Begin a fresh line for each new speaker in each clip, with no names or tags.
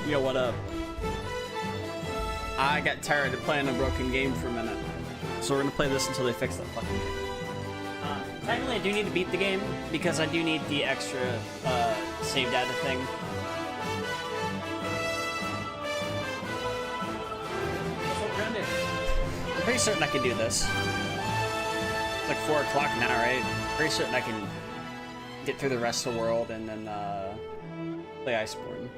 Yo, what up? I got tired of playing a broken game for a minute. So we're gonna play this until they fix that fucking game. Technically, I do need to beat the game because I do need the extra save data thing. That's what we're gonna do. I'm pretty certain I can do this. It's like 4 o'clock now, right? Pretty certain I can get through the rest of the world and then play Iceborne.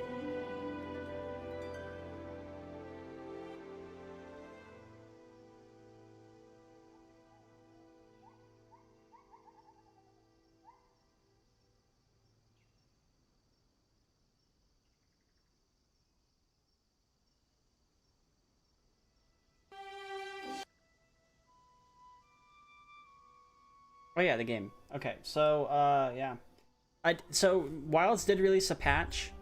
Oh yeah, the game. Okay, so yeah, so Wilds did release a patch.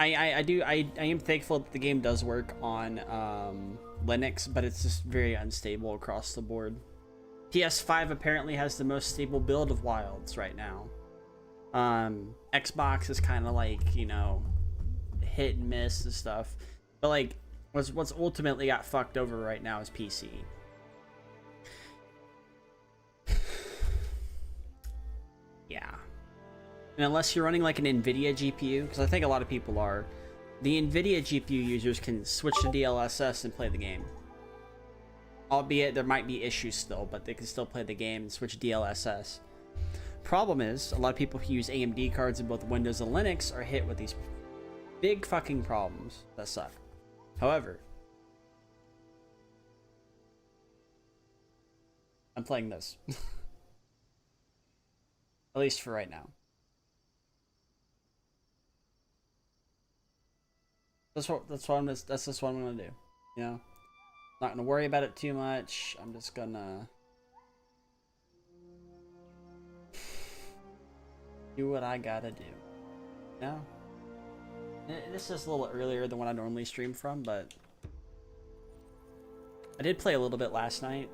I am thankful that the game does work on Linux, but it's just very unstable across the board. PS5 apparently has the most stable build of Wilds right now. Xbox is kind of like, you know, hit and miss and stuff, but like what's ultimately got fucked over right now is PC. Yeah. And unless you're running like an NVIDIA GPU, because I think a lot of people are, the NVIDIA GPU users can switch to DLSS and play the game. Albeit there might be issues still, but they can still play the game and switch DLSS. Problem is, a lot of people who use AMD cards in both Windows and Linux are hit with these big fucking problems that suck. However, I'm playing this. At least for right now. That's just what I'm gonna do. You know? Not gonna worry about it too much. I'm just gonna do what I gotta do. You know? This is a little earlier than what I normally stream from, but I did play a little bit last night.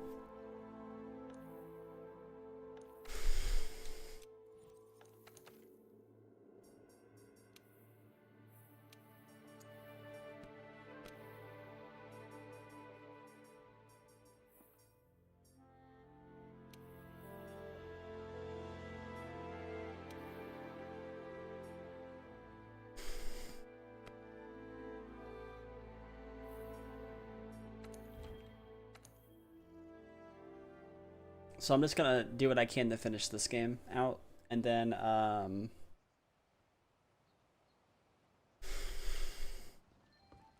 So I'm just gonna do what I can to finish this game out, and then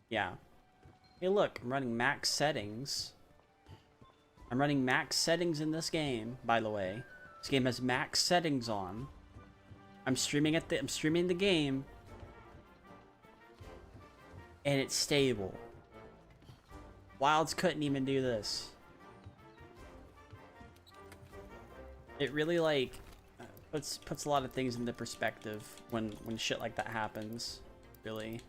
yeah. Hey look, I'm running max settings. I'm running max settings in this game, by the way. This game has max settings on. I'm streaming the game, and it's stable. Wilds couldn't even do this. It really like puts a lot of things into perspective when shit like that happens. Really.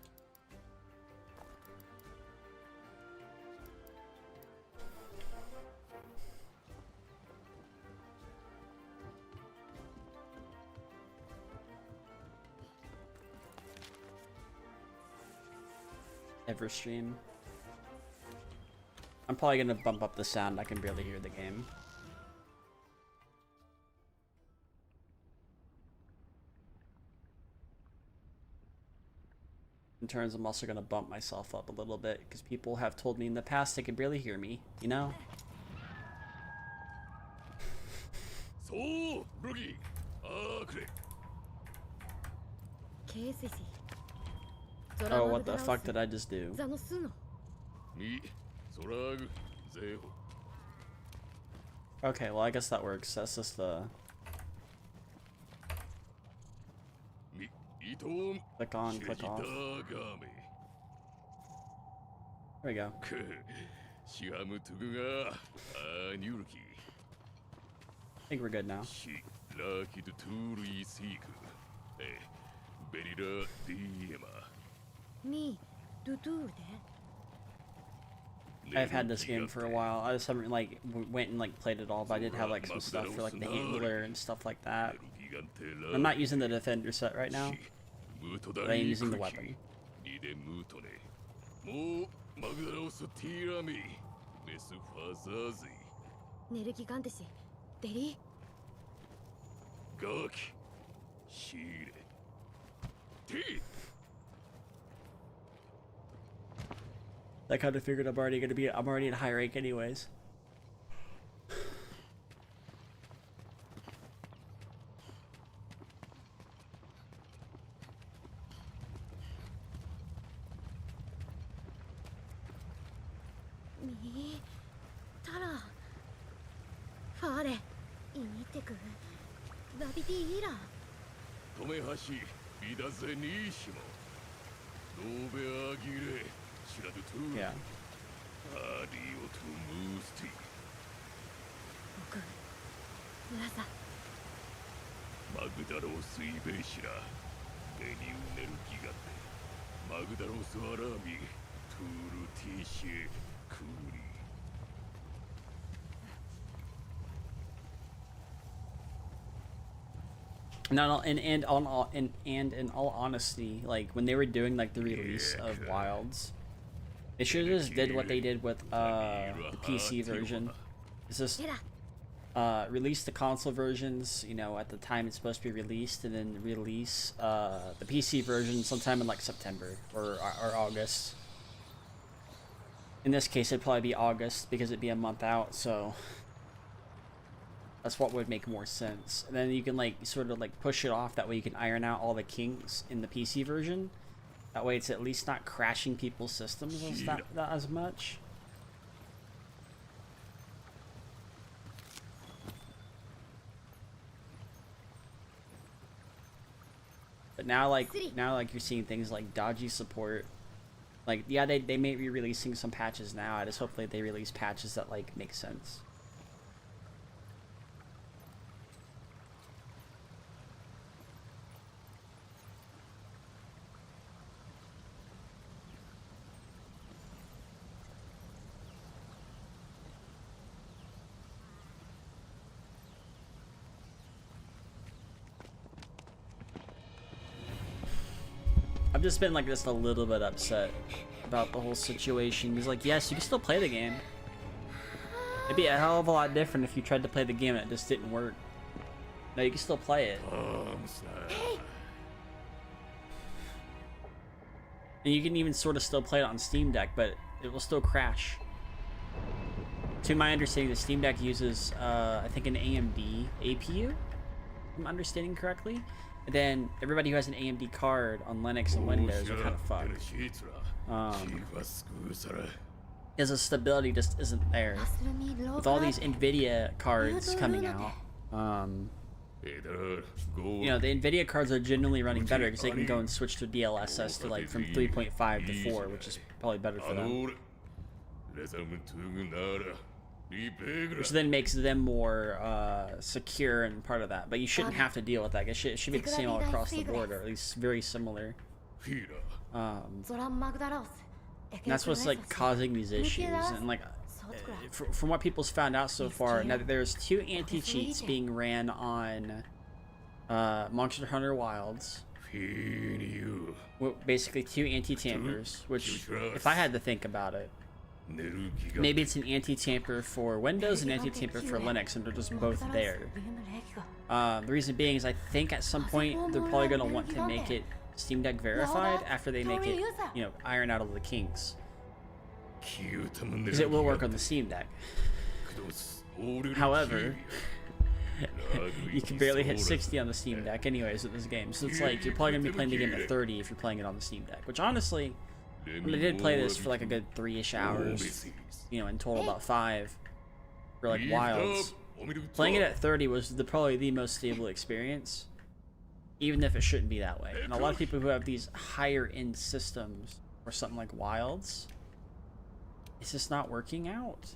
Ever stream. I'm probably gonna bump up the sound. I can barely hear the game. In turns, I'm also going to bump myself up a little bit because people have told me in the past they could barely hear me, you know? Oh, what the fuck did I just do? Okay, well I guess that works. That's just the... Click on, click off. There we go. I think we're good now. I've had this game for a while. I just haven't like went and like played it all, but I did have like some stuff for like the handler and stuff like that. I'm not using the defender set right now, but I am using the weapon.
リデムートネもうマグダラオスティーラミメスファザーズイ
ネルギガンデシデリ
ガーキシーレティ
I kind of figured I'm already at high rank anyways.
Mi Tara Fare Inite ku Rabiti Ira
トメハシビダゼニーシモノーベアギレシラドトゥ
Yeah.
アディオトムースティ
僕村さ
マグダロースイベイシラベニウネルギガテマグダロースアラーミトゥールティーシエクーリ
Not all, and in all honesty, like when they were doing like the release of Wilds, they should have just did what they did with the PC version. It's just release the console versions, you know, at the time it's supposed to be released, and then release the PC version sometime in like September or August. In this case, it'd probably be August because it'd be a month out, so that's what would make more sense. And then you can like sort of like push it off. That way you can iron out all the kinks in the PC version. That way it's at least not crashing people's systems as much. But now like you're seeing things like dodgy support. Like yeah, they may be releasing some patches now. I just hope that they release patches that like make sense. I've just been like just a little bit upset about the whole situation. Because like, yes, you can still play the game. It'd be a hell of a lot different if you tried to play the game and it just didn't work. No, you can still play it. And you can even sort of still play it on Steam Deck, but it will still crash. To my understanding, the Steam Deck uses, I think, an AMD APU, if I'm understanding correctly. And then everybody who has an AMD card on Linux and Windows are kind of fucked. Because the stability just isn't there. With all these NVIDIA cards coming out, you know, the NVIDIA cards are generally running better because they can go and switch to DLSS to like from 3.5 to 4, which is probably better for them. Which then makes them more secure and part of that. But you shouldn't have to deal with that. It should be the same all across the board, or at least very similar. And that's what's like causing these issues. And like, from what people's found out so far, now there's 2 anti-cheats being ran on Monster Hunter Wilds. Well, basically 2 anti-tampers, which, if I had to think about it, maybe it's an anti-tamper for Windows and anti-tamper for Linux, and they're just both there. The reason being is I think at some point they're probably going to want to make it Steam Deck verified after they make it, you know, iron out all the kinks. Because it will work on the Steam Deck. However, you can barely hit 60 on the Steam Deck anyways with this game. So it's like, you're probably going to be playing the game at 30 if you're playing it on the Steam Deck. Which honestly, when I did play this for like a good 3-ish hours, you know, in total about 5 for like Wilds, playing it at 30 was probably the most stable experience, even if it shouldn't be that way. And a lot of people who have these higher end systems or something like Wilds, it's just not working out.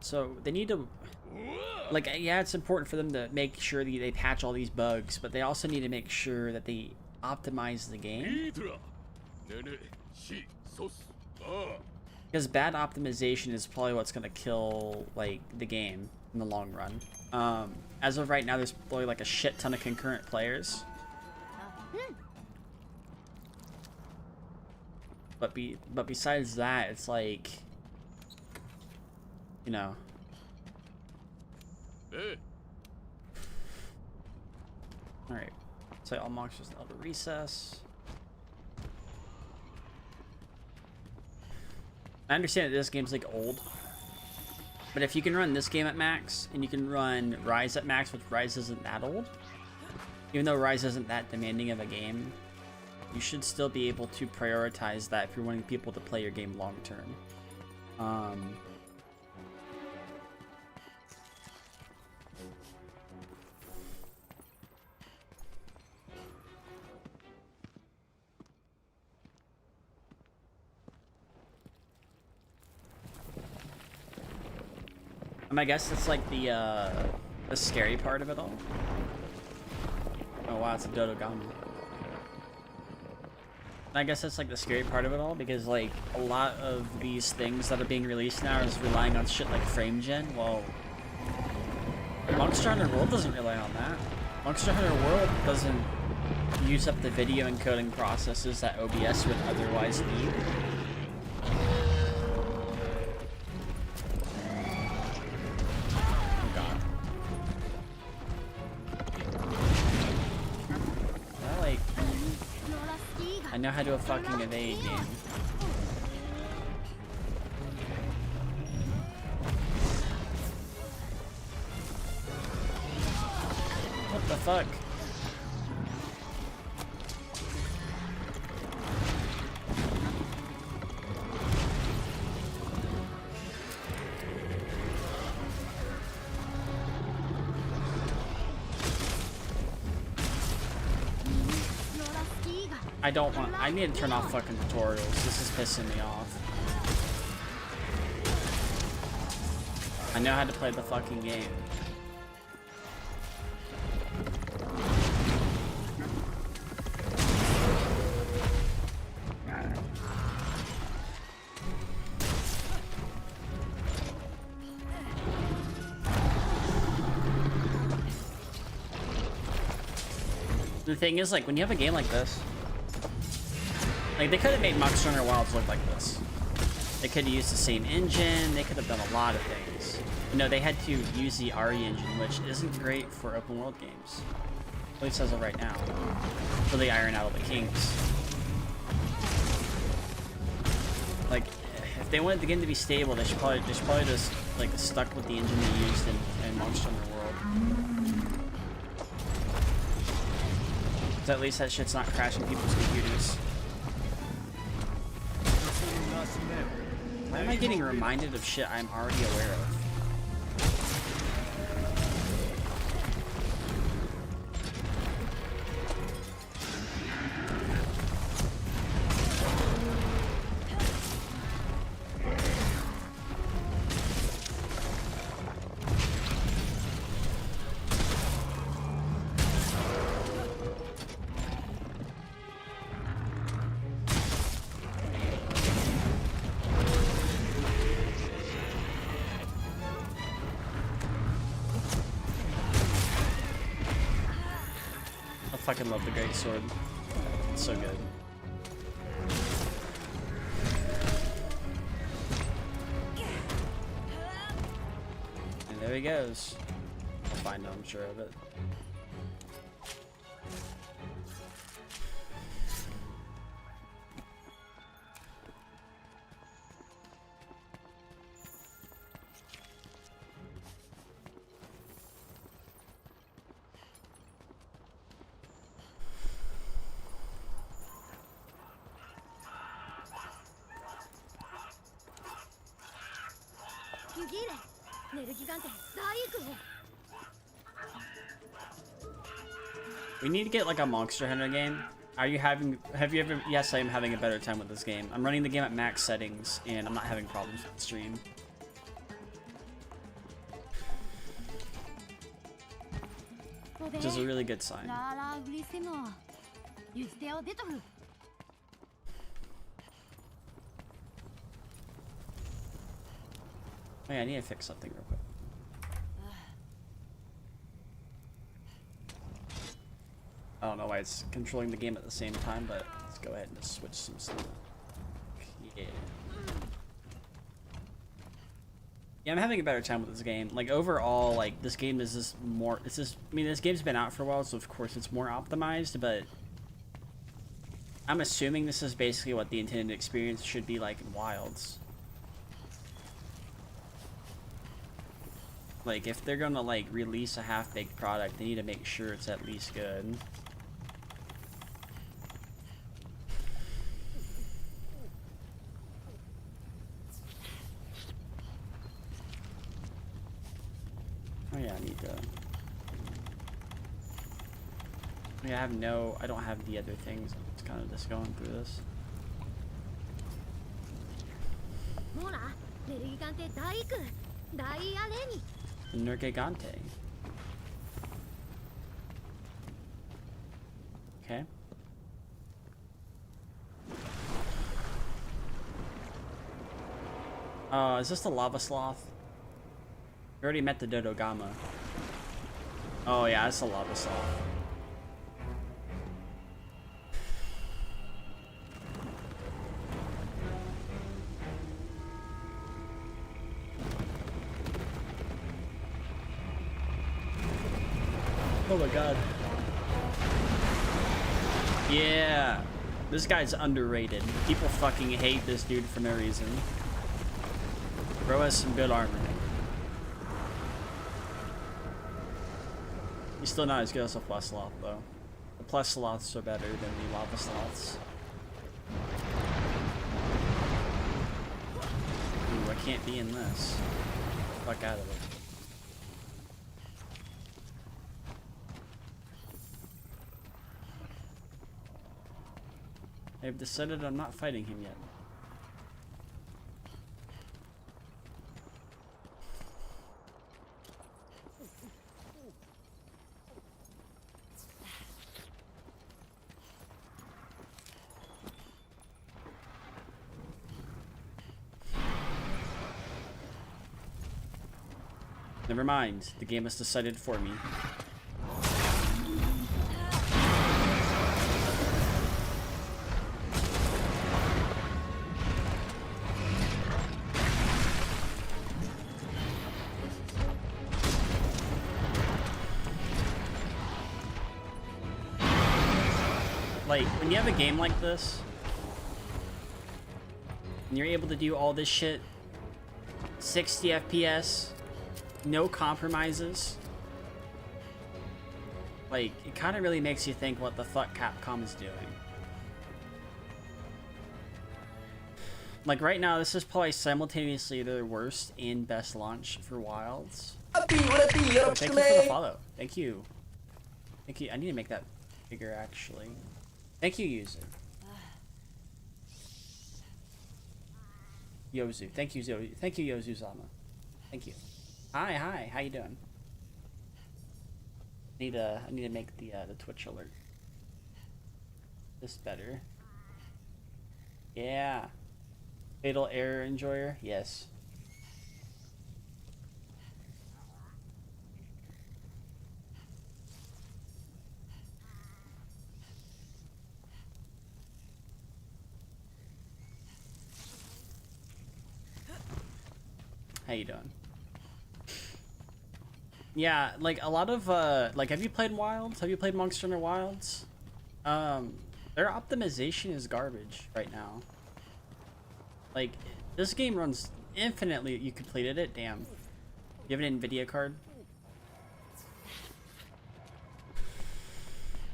So they need to, like, yeah, it's important for them to make sure that they patch all these bugs, but they also need to make sure that they optimize the game. Because bad optimization is probably what's going to kill, like, the game in the long run. As of right now, there's probably like a shit ton of concurrent players. But besides that, it's like, you know.
Eh?
All right. So all monsters now to recess. I understand that this game's like old, but if you can run this game at max and you can run Rise at max, which Rise isn't that old, even though Rise isn't that demanding of a game, you should still be able to prioritize that if you're wanting people to play your game long term. I guess it's like the scary part of it all. Oh wow, it's a Dodogama. I guess that's like the scary part of it all, because like a lot of these things that are being released now is relying on shit like frame gen. Well, Monster Hunter World doesn't rely on that. Monster Hunter World doesn't use up the video encoding processes that OBS would otherwise need. I know how to fucking evade, game. What the fuck? I don't want. I need to turn off fucking tutorials. This is pissing me off. I know how to play the fucking game. The thing is, like, when you have a game like this, like, they could have made Monster Hunter Wilds look like this. They could have used the same engine. They could have done a lot of things. You know, they had to use the RE engine, which isn't great for open world games. At least as of right now. Until they iron out all the kinks. Like, if they wanted the game to be stable, they should probably just like stuck with the engine they used in Monster Hunter World. Because at least that shit's not crashing people's computers. Why am I getting reminded of shit I'm already aware of? I fucking love the Great Sword. It's so good. And there he goes. I'll find him, I'm sure of it. We need to get like a Monster Hunter game. Have you ever? Yes, I am having a better time with this game. I'm running the game at max settings and I'm not having problems with the stream. Which is a really good sign. Hey, I need to fix something real quick. I don't know why it's controlling the game at the same time, but let's go ahead and just switch some stuff. Yeah, I'm having a better time with this game. Like overall, like this game is just more. It's just. I mean, this game's been out for a while, so of course it's more optimized. But I'm assuming this is basically what the intended experience should be like in Wilds. Like if they're gonna like release a half-baked product, they need to make sure it's at least good. Oh yeah, I need to. Yeah, I don't have the other things. I'm just kind of just going through this.
ほら、ネルギガンテ大工、大アレに。
Nergigante. Okay. Is this the lava sloth? We already met the Dodogama. Oh yeah, it's a lava sloth. Oh my god. Yeah. This guy's underrated. People fucking hate this dude for no reason. Bro has some good armor. He's still not as good as a plus sloth though. The plus sloths are better than the lava sloths. Ooh, I can't be in this. Fuck out of it. I've decided I'm not fighting him yet. Never mind, the game has decided for me. Like, when you have a game like this, and you're able to do all this shit, 60 FPS, no compromises, like, it kind of really makes you think what the fuck Capcom is doing. Like, right now, this is probably simultaneously their worst and best launch for Wilds. Oh, thank you for the follow. Thank you. Thank you. I need to make that bigger, actually. Thank you, Yuzu. Yozu. Thank you, Yozu. Thank you, Yozu-sama. Thank you. Hi. How you doing? I need to make the Twitch alert. This better. Yeah. Fatal Error Enjoyer? Yes. How you doing? Yeah, like a lot of like, have you played Wilds? Have you played Monster Hunter Wilds? Their optimization is garbage right now. Like, this game runs infinitely. You completed it? Damn. You have an NVIDIA card?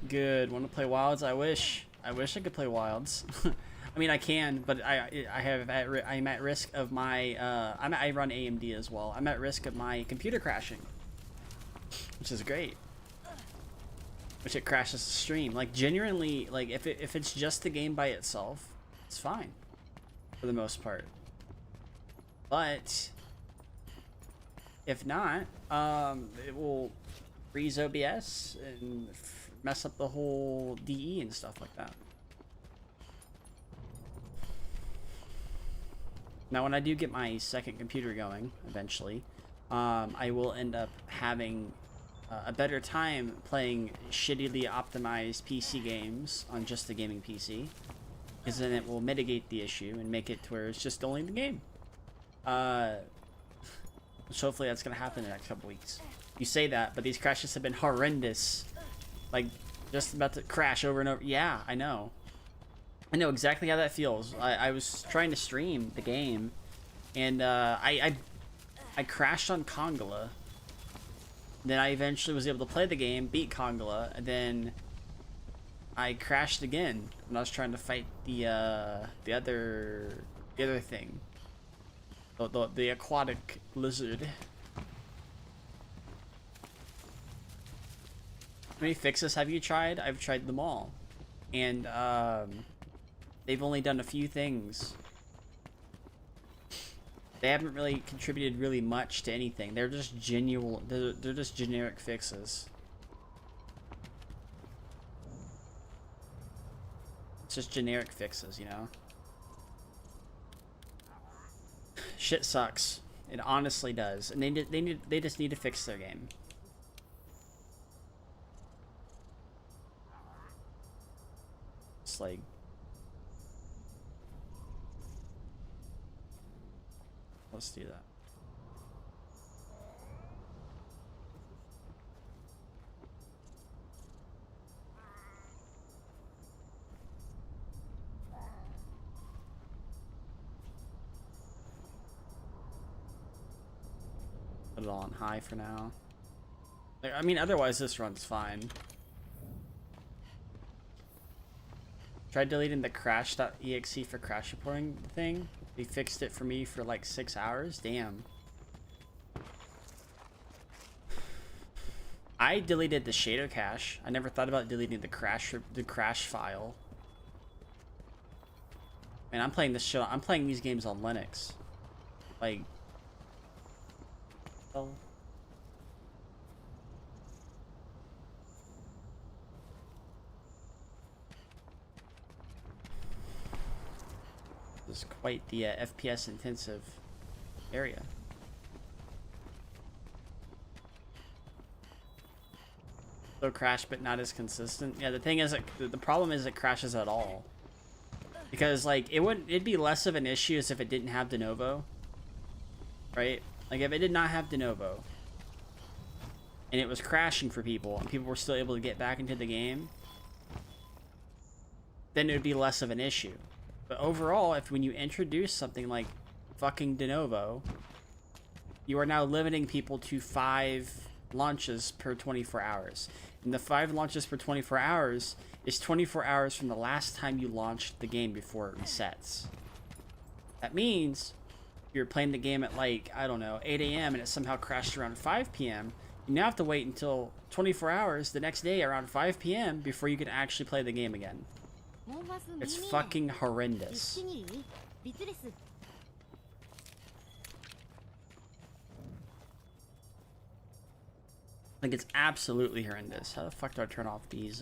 Good. Want to play Wilds? I wish I could play Wilds. I mean, I can, but I'm at risk of my I run AMD as well. I'm at risk of my computer crashing, which is great. Which it crashes the stream. Like, genuinely, like if it's just the game by itself, it's fine for the most part. But if not, it will freeze OBS and mess up the whole DE and stuff like that. Now, when I do get my second computer going, eventually, I will end up having a better time playing shittily optimized PC games on just the gaming PC, because then it will mitigate the issue and make it to where it's just only the game. which hopefully that's gonna happen in the next couple weeks. You say that, but these crashes have been horrendous. Like, just about to crash over and over. Yeah, I know. I know exactly how that feels. I was trying to stream the game, and I crashed on Kongala. Then I eventually was able to play the game, beat Kongala, and then I crashed again when I was trying to fight the other thing, the aquatic lizard. How many fixes have you tried? I've tried them all, and they've only done a few things. They haven't really contributed really much to anything. They're just genuine. They're just generic fixes. It's just generic fixes, you know. Shit sucks. It honestly does, and they just need to fix their game. It's like. Let's do that. Put it all on high for now. Like, I mean, otherwise this run's fine. Tried deleting the crash.exe for crash reporting thing. He fixed it for me for like 6 hours. Damn. I deleted the shader cache. I never thought about deleting the crash file. Man, I'm playing this shit. I'm playing these games on Linux. Like, oh. This is quite the FPS intensive area. So crash, but not as consistent. Yeah, the thing is, the problem is it crashes at all. Because like it'd be less of an issue as if it didn't have de novo, right? Like if it did not have de novo, and it was crashing for people, and people were still able to get back into the game, then it would be less of an issue. But overall, when you introduce something like fucking de novo, you are now limiting people to 5 launches per 24 hours. And the 5 launches per 24 hours is 24 hours from the last time you launched the game before it resets. That means you're playing the game at like, I don't know, 8 a.m. and it somehow crashed around 5 p.m. You now have to wait until 24 hours the next day around 5 p.m. before you can actually play the game again. It's fucking horrendous. Like, it's absolutely horrendous. How the fuck do I turn off these,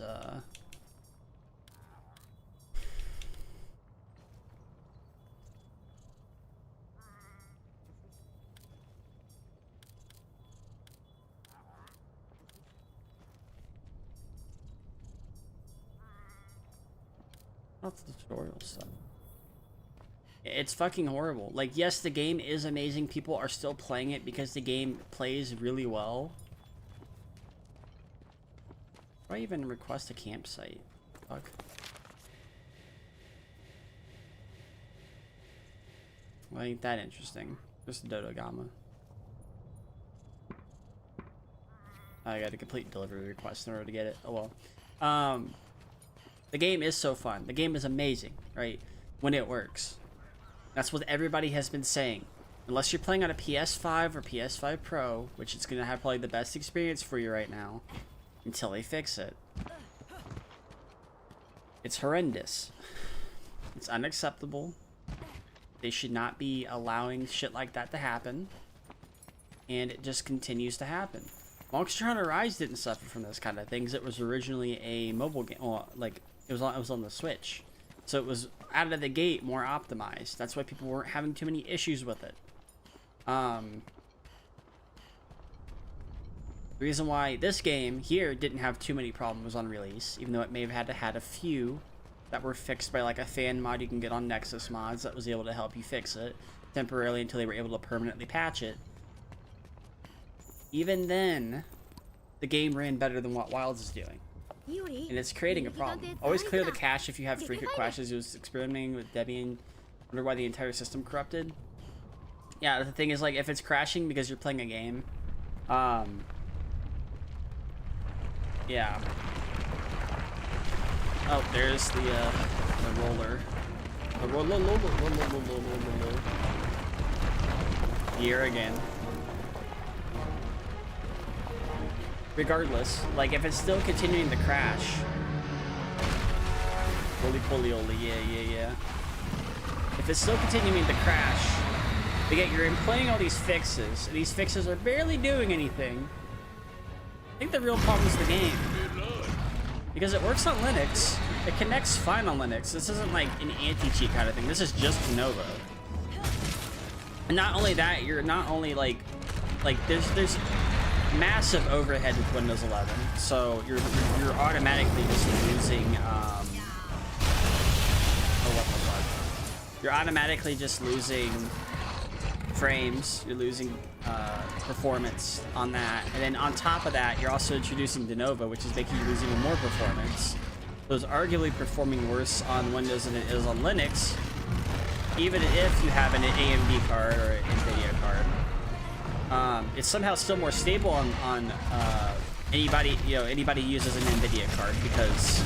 What's the tutorial stuff? It's fucking horrible. Like, yes, the game is amazing. People are still playing it because the game plays really well. Do I even request a campsite? Fuck. Well, ain't that interesting. Just a Dodogama. I got to complete delivery request in order to get it. Oh well. The game is so fun. The game is amazing, right? When it works. That's what everybody has been saying. Unless you're playing on a PS5 or PS5 Pro, which is going to have probably the best experience for you right now, until they fix it. It's horrendous. It's unacceptable. They should not be allowing shit like that to happen. And it just continues to happen. Monster Hunter Rise didn't suffer from this kind of things. It was originally a mobile game. Well, like, it was on the Switch. So it was out of the gate more optimized. That's why people weren't having too many issues with it. The reason why this game here didn't have too many problems on release, even though it may have had a few that were fixed by like a fan mod you can get on Nexus Mods that was able to help you fix it temporarily until they were able to permanently patch it. even then, the game ran better than what Wilds is doing. And it's creating a problem. Always clear the cache if you have frequent crashes. It was experimenting with Debian. Wonder why the entire system corrupted. Yeah, the thing is, like, if it's crashing because you're playing a game, yeah. Oh, there's the roller. The roller. Here again. Regardless, like, if it's still continuing to crash. Holy, yeah. If it's still continuing to crash, but yet you're implementing all these fixes, and these fixes are barely doing anything, I think the real problem is the game. Because it works on Linux, it connects fine on Linux. This isn't like an anti-cheat kind of thing. This is just de novo. And not only that, you're not only like there's massive overhead with Windows 11, so you're automatically just losing oh, what the fuck? You're automatically just losing frames, you're losing performance on that, and then on top of that you're also introducing de novo, which is making you lose even more performance. So it's arguably performing worse on Windows than it is on Linux, even if you have an AMD card or an NVIDIA card. It's somehow still more stable on anybody who uses an NVIDIA card, because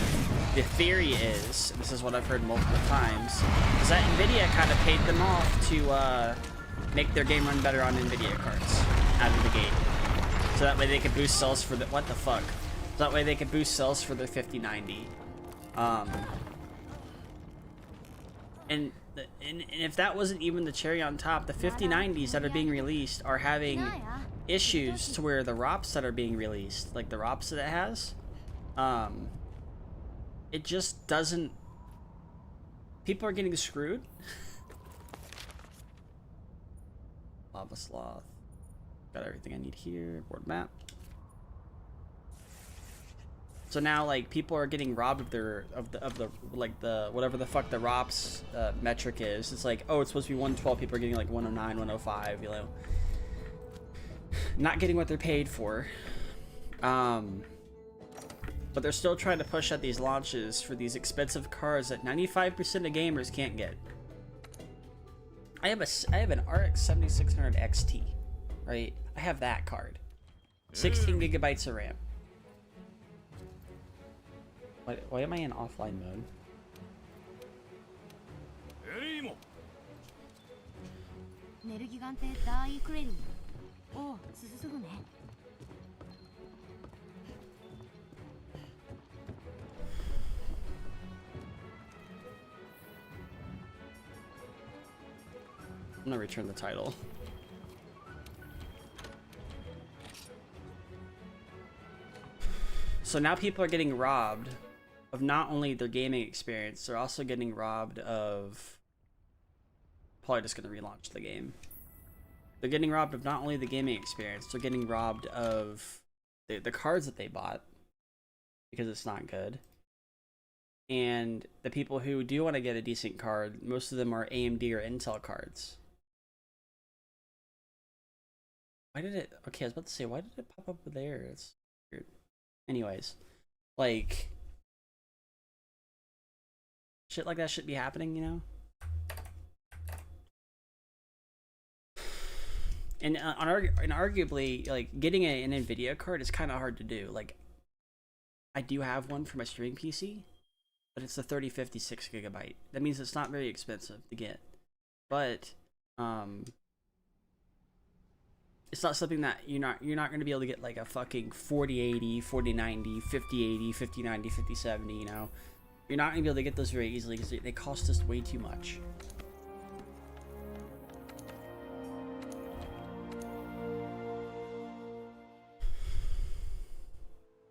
the theory is, this is what I've heard multiple times, is that NVIDIA kind of paid them off to make their game run better on NVIDIA cards out of the gate, so that way they could boost sales for the so that way they could boost sales for their 5090. And if that wasn't even the cherry on top, the 5090s that are being released are having issues to where the ROPs that are being released, like the ROPs that it has, it just doesn't. People are getting screwed. Lava Sloth. Got everything I need here. Board map. So now, like, people are getting robbed of their whatever the fuck the ROPS metric is. It's like, oh, it's supposed to be 112. People are getting like 109, 105. You know, not getting what they're paid for. But they're still trying to push out these launches for these expensive cars that 95% of gamers can't get. I have an RX 7600 XT, right? I have that card. 16 gigabytes of RAM. Why am I in offline mode? I'm gonna return the title. So now people are getting robbed of not only their gaming experience, they're also getting robbed of, probably just gonna relaunch the game. They're getting robbed of not only the gaming experience, they're getting robbed of the cards that they bought, because it's not good. And the people who do want to get a decent card, most of them are AMD or Intel cards. Why did it, okay, I was about to say, why did it pop up there? It's weird. Anyways, like, shit like that should be happening, you know? And arguably, like, getting an NVIDIA card is kind of hard to do. Like, I do have one for my streaming PC, but it's the 3056 gigabyte. That means it's not very expensive to get. But, it's not something that you're not going to be able to get, like, a fucking 4080, 4090, 5080, 5090, 5070, you know? You're not going to be able to get those very easily because they cost us way too much.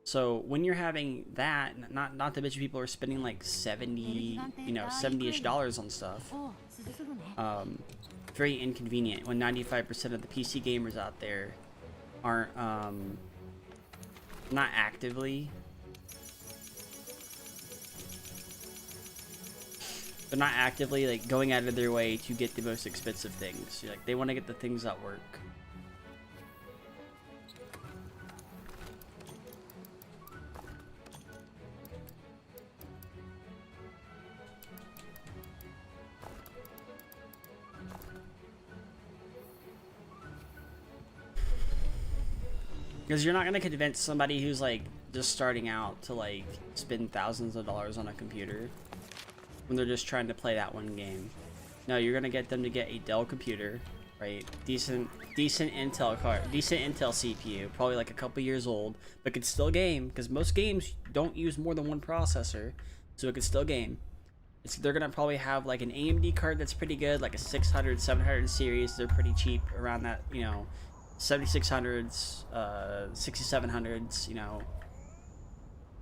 So when you're having that, not to mention people are spending like 70, you know, $70-ish on stuff. Very inconvenient when 95% of the PC gamers out there aren't not actively. They're not actively like going out of their way to get the most expensive things. Like, they want to get the things that work. Because you're not gonna convince somebody who's like just starting out to like spend thousands of dollars on a computer when they're just trying to play that one game. No, you're gonna get them to get a Dell computer, right? Decent Intel card, decent Intel CPU, probably like a couple years old, but could still game because most games don't use more than one processor, so it could still game. They're gonna probably have like an AMD card that's pretty good, like a 600, 700 series. They're pretty cheap around that, you know, 7600s, 6700s, you know,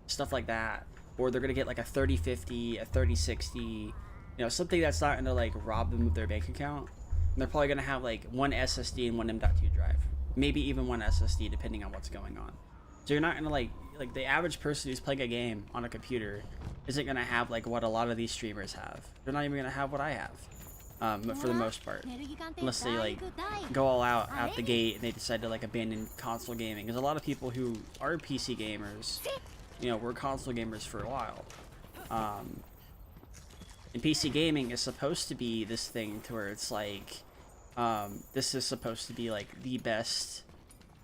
stuff like that. Or they're gonna get like a 3050, a 3060, you know, something that's not gonna like rob them of their bank account. And they're probably gonna have like one SSD and one M.2 drive, maybe even one SSD depending on what's going on. So you're not gonna like the average person who's playing a game on a computer isn't gonna have like what a lot of these streamers have. They're not even gonna have what I have, but for the most part, unless they like go all out the gate and they decide to like abandon console gaming. Because a lot of people who are PC gamers, you know, were console gamers for a while. And PC gaming is supposed to be this thing to where it's like, this is supposed to be like the best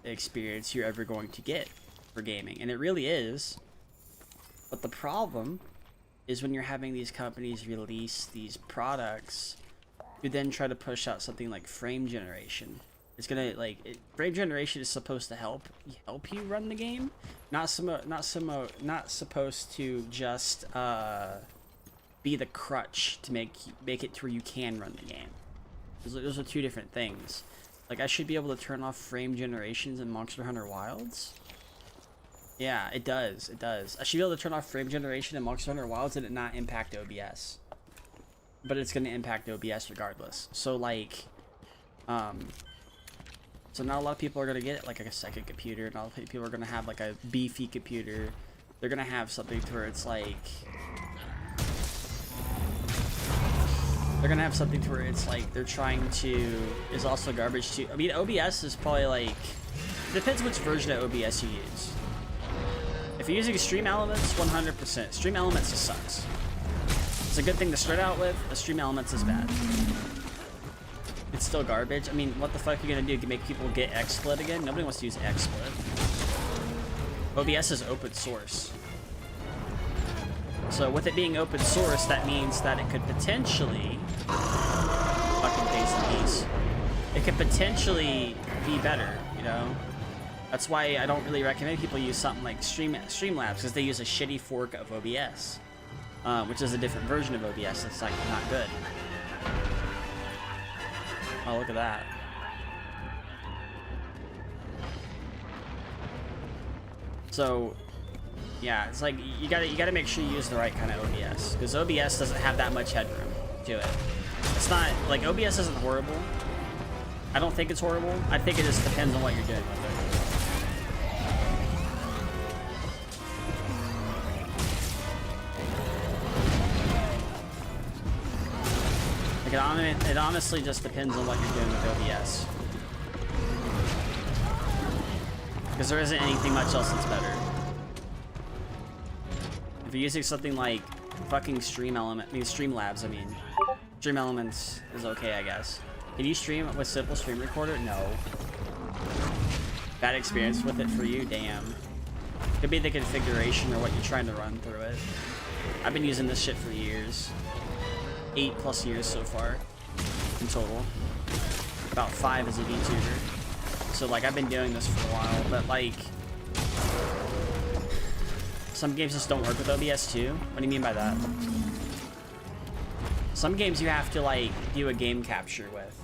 experience you're ever going to get for gaming, and it really is. But the problem is when you're having these companies release these products, you then try to push out something like frame generation. It's gonna like frame generation is supposed to help you run the game, not supposed to just be the crutch to make it to where you can run the game. Those are two different things. Like, I should be able to turn off frame generations in Monster Hunter Wilds. Yeah, it does. It does. I should be able to turn off frame generation in Monster Hunter Wilds and it not impact OBS. But it's going to impact OBS regardless. So, like, so not a lot of people are going to get, like, a second computer. Not a lot of people are going to have, like, a beefy computer. They're going to have something to where it's, like... They're going to have something to where it's, like, they're trying to... is also garbage, too. I mean, OBS is probably, like... It depends which version of OBS you use. If you're using Stream Elements, 100%. Stream Elements just sucks. It's a good thing to start out with. The Stream Elements is bad. It's still garbage. I mean, what the fuck are you gonna do? Make people get XSplit again? Nobody wants to use XSplit. OBS is open source. So with it being open source, that means that it could potentially... fucking paste the piece. It could potentially be better, you know? That's why I don't really recommend people use something like Streamlabs, because they use a shitty fork of OBS, which is a different version of OBS that's like not good. Oh, look at that. So, yeah, it's like you gotta make sure you use the right kind of OBS, because OBS doesn't have that much headroom to it. It's not like OBS isn't horrible. I don't think it's horrible. I think it just depends on what you're doing with it. It honestly just depends on what you're doing with OBS. Because there isn't anything much else that's better. If you're using something like fucking Streamlabs, I mean. Stream Elements is okay, I guess. Can you stream with Simple Stream Recorder? No. Bad experience with it for you? Damn. Could be the configuration or what you're trying to run through it. I've been using this shit for years. 8+ years so far in total. About 5 as a VTuber. So like I've been doing this for a while, but like some games just don't work with OBS too. What do you mean by that? Some games you have to like do a game capture with.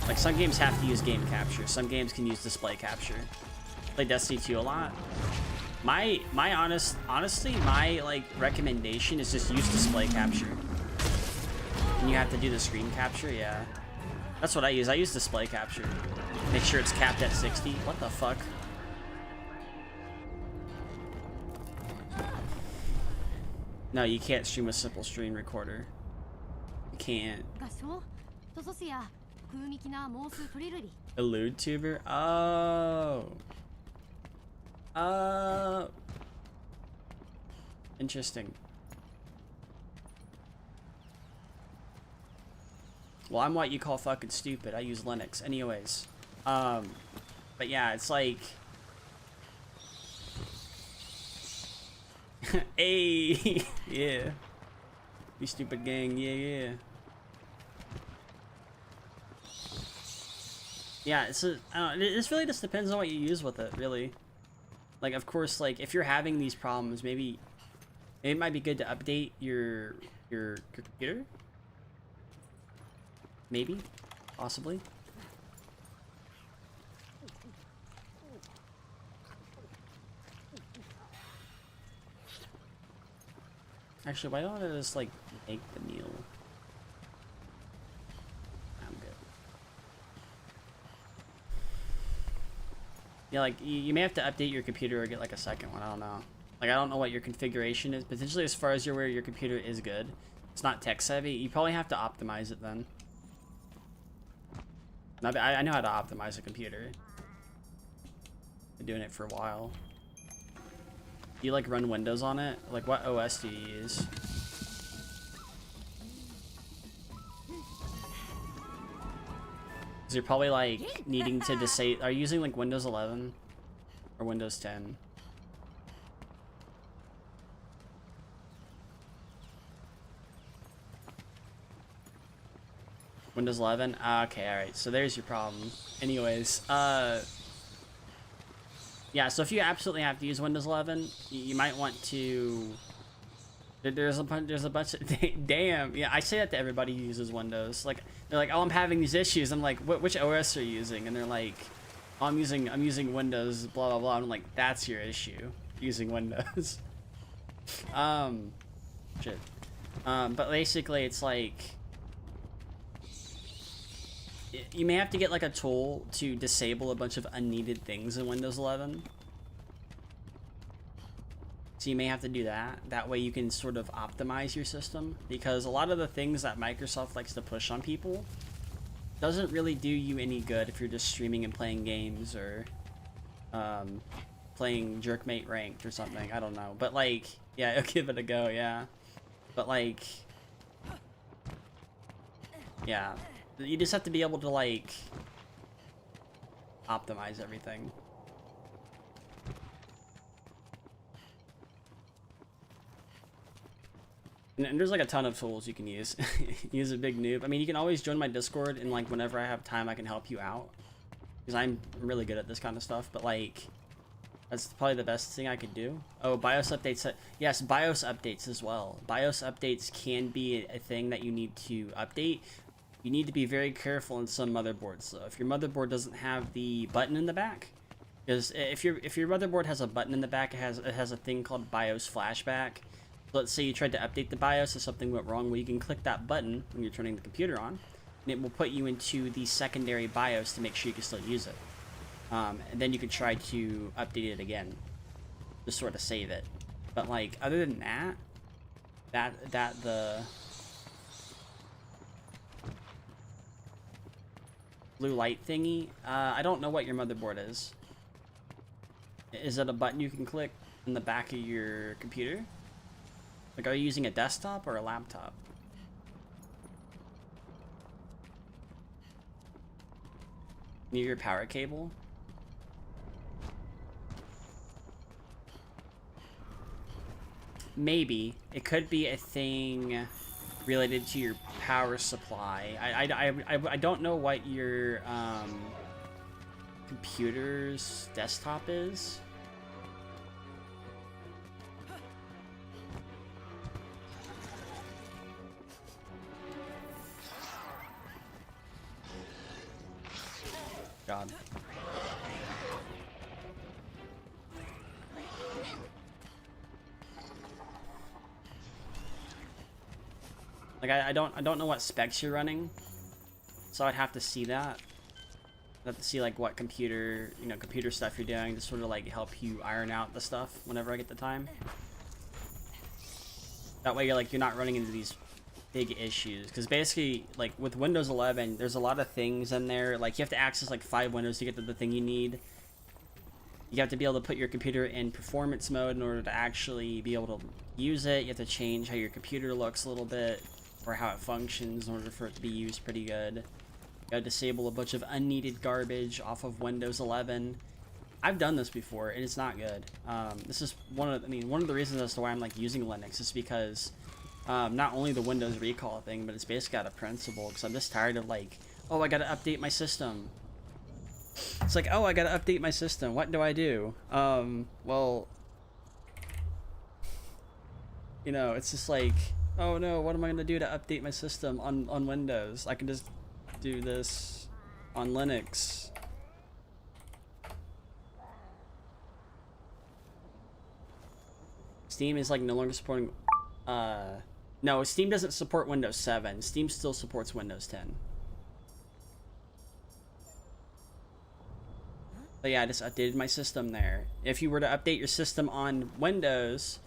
Like some games have to use game capture. Some games can use display capture. Play Destiny 2 a lot. Honestly, my like recommendation is just use display capture. And you have to do the screen capture, yeah. That's what I use. I use display capture. Make sure it's capped at 60. What the fuck? No, you can't stream with Simple Stream Recorder. You can't. Elude tuber? Oh. Interesting. Well, I'm what you call fucking stupid. I use Linux. Anyways. But yeah, it's like, hey, yeah, you stupid gang, yeah. Yeah, it's a, I don't know, this really just depends on what you use with it, really. Like, of course, like, if you're having these problems, maybe it might be good to update your computer. Maybe, possibly. Actually, why don't I just, like, make the meal? I'm good. Yeah, like, you may have to update your computer or get, like, a second one. I don't know. Like, I don't know what your configuration is. Potentially, as far as you're aware, your computer is good. It's not tech-savvy. You probably have to optimize it, then. I know how to optimize a computer. Been doing it for a while. Do you, like, run Windows on it? Like, what OS do you use? Because you're probably, like, needing to disable... Are you using, like, Windows 11? Or Windows 10? Windows 11? Okay, alright. So there's your problem. Anyways, yeah, so if you absolutely have to use Windows 11, you might want to... There's a bunch of... Damn, yeah, I say that to everybody who uses Windows. Like, they're like, oh, I'm having these issues. I'm like, which OS are you using? And they're like, oh, I'm using Windows, blah, blah, blah. I'm like, that's your issue, using Windows. Shit. But basically, it's like... You may have to get like a tool to disable a bunch of unneeded things in Windows 11. So you may have to do that. That way you can sort of optimize your system, because a lot of the things that Microsoft likes to push on people doesn't really do you any good if you're just streaming and playing games, or playing Jerkmate Ranked or something. I don't know. But like, yeah, I'll give it a go, yeah. But like, yeah. You just have to be able to, like, optimize everything. And there's, like, a ton of tools you can use. Use a big noob. I mean, you can always join my Discord, and, like, whenever I have time, I can help you out. Because I'm really good at this kind of stuff, but, like, that's probably the best thing I could do. Oh, BIOS updates. Yes, BIOS updates as well. BIOS updates can be a thing that you need to update. You need to be very careful in some motherboards, though. If your motherboard doesn't have the button in the back, because if your motherboard has a button in the back, it has a thing called BIOS flashback. Let's say you tried to update the BIOS and something went wrong. Well, you can click that button when you're turning the computer on, and it will put you into the secondary BIOS to make sure you can still use it. And then you can try to update it again, to sort of save it. But like, other than that, the blue light thingy, I don't know what your motherboard is. Is it a button you can click in the back of your computer? Like, are you using a desktop or a laptop? Near your power cable? Maybe. It could be a thing related to your power supply. I don't know what your computer's desktop is. God. Like, I don't know what specs you're running, so I'd have to see that. I'd have to see like what computer stuff you're doing to sort of like help you iron out the stuff whenever I get the time. That way you're not running into these big issues, because basically, like, with Windows 11, there's a lot of things in there. Like, you have to access like 5 windows to get to the thing you need. You have to be able to put your computer in performance mode in order to actually be able to use it. You have to change how your computer looks a little bit, or how it functions, in order for it to be used pretty good. gotta disable a bunch of unneeded garbage off of Windows 11. I've done this before, and it's not good. This is one of the reasons as to why I'm like using Linux is because not only the Windows recall thing, but it's basically out of principle. Because I'm just tired of like, oh, I gotta update my system. It's like, oh, I gotta update my system. What do I do? Well, you know, it's just like, oh no, what am I gonna do to update my system on Windows? I can just do this on Linux. Steam is like no longer supporting, no, Steam doesn't support Windows 7. Steam still supports Windows 10. But yeah, I just updated my system there. If you were to update your system on Windows,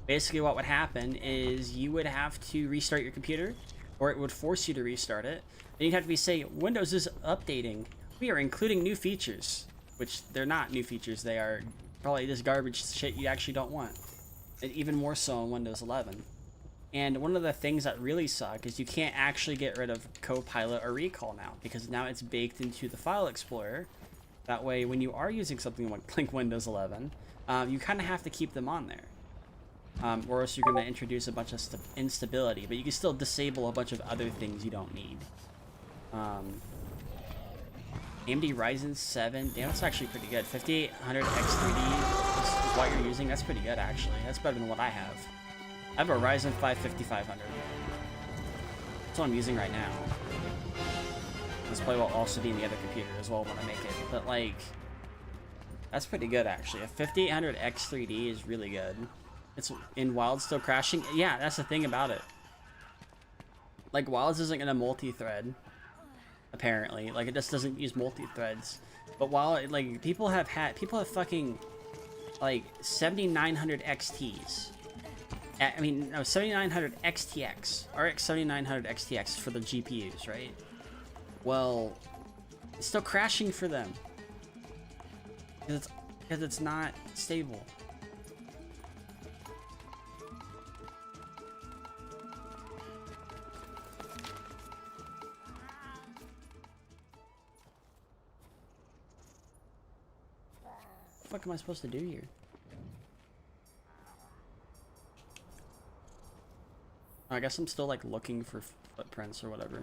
basically what would happen is you would have to restart your computer, or it would force you to restart it. And you'd have to say, Windows is updating. We are including new features, which they're not new features. They are probably just garbage shit you actually don't want. And even more so on Windows 11. And one of the things that really suck is you can't actually get rid of Copilot or Recall now, because now it's baked into the File Explorer. That way, when you are using something like Windows 11, you kind of have to keep them on there. Or else you're going to introduce a bunch of instability, but you can still disable a bunch of other things you don't need. AMD Ryzen 7, damn, that's actually pretty good. 5800 X3D is what you're using. That's pretty good, actually. That's better than what I have. I have a Ryzen 5 5500. That's what I'm using right now. This play will also be in the other computer as well when I make it. But, like, that's pretty good, actually. A 5800 X3D is really good. It's in Wilds still crashing. Yeah, that's the thing about it. Like, Wilds isn't gonna multi-thread, apparently. Like, it just doesn't use multi-threads. But while like people have fucking like 7900 XTs. I mean, no, 7900 XTX, RX 7900 XTX for the GPUs, right? Well, it's still crashing for them because it's not stable. What the fuck am I supposed to do here? I guess I'm still like looking for footprints or whatever.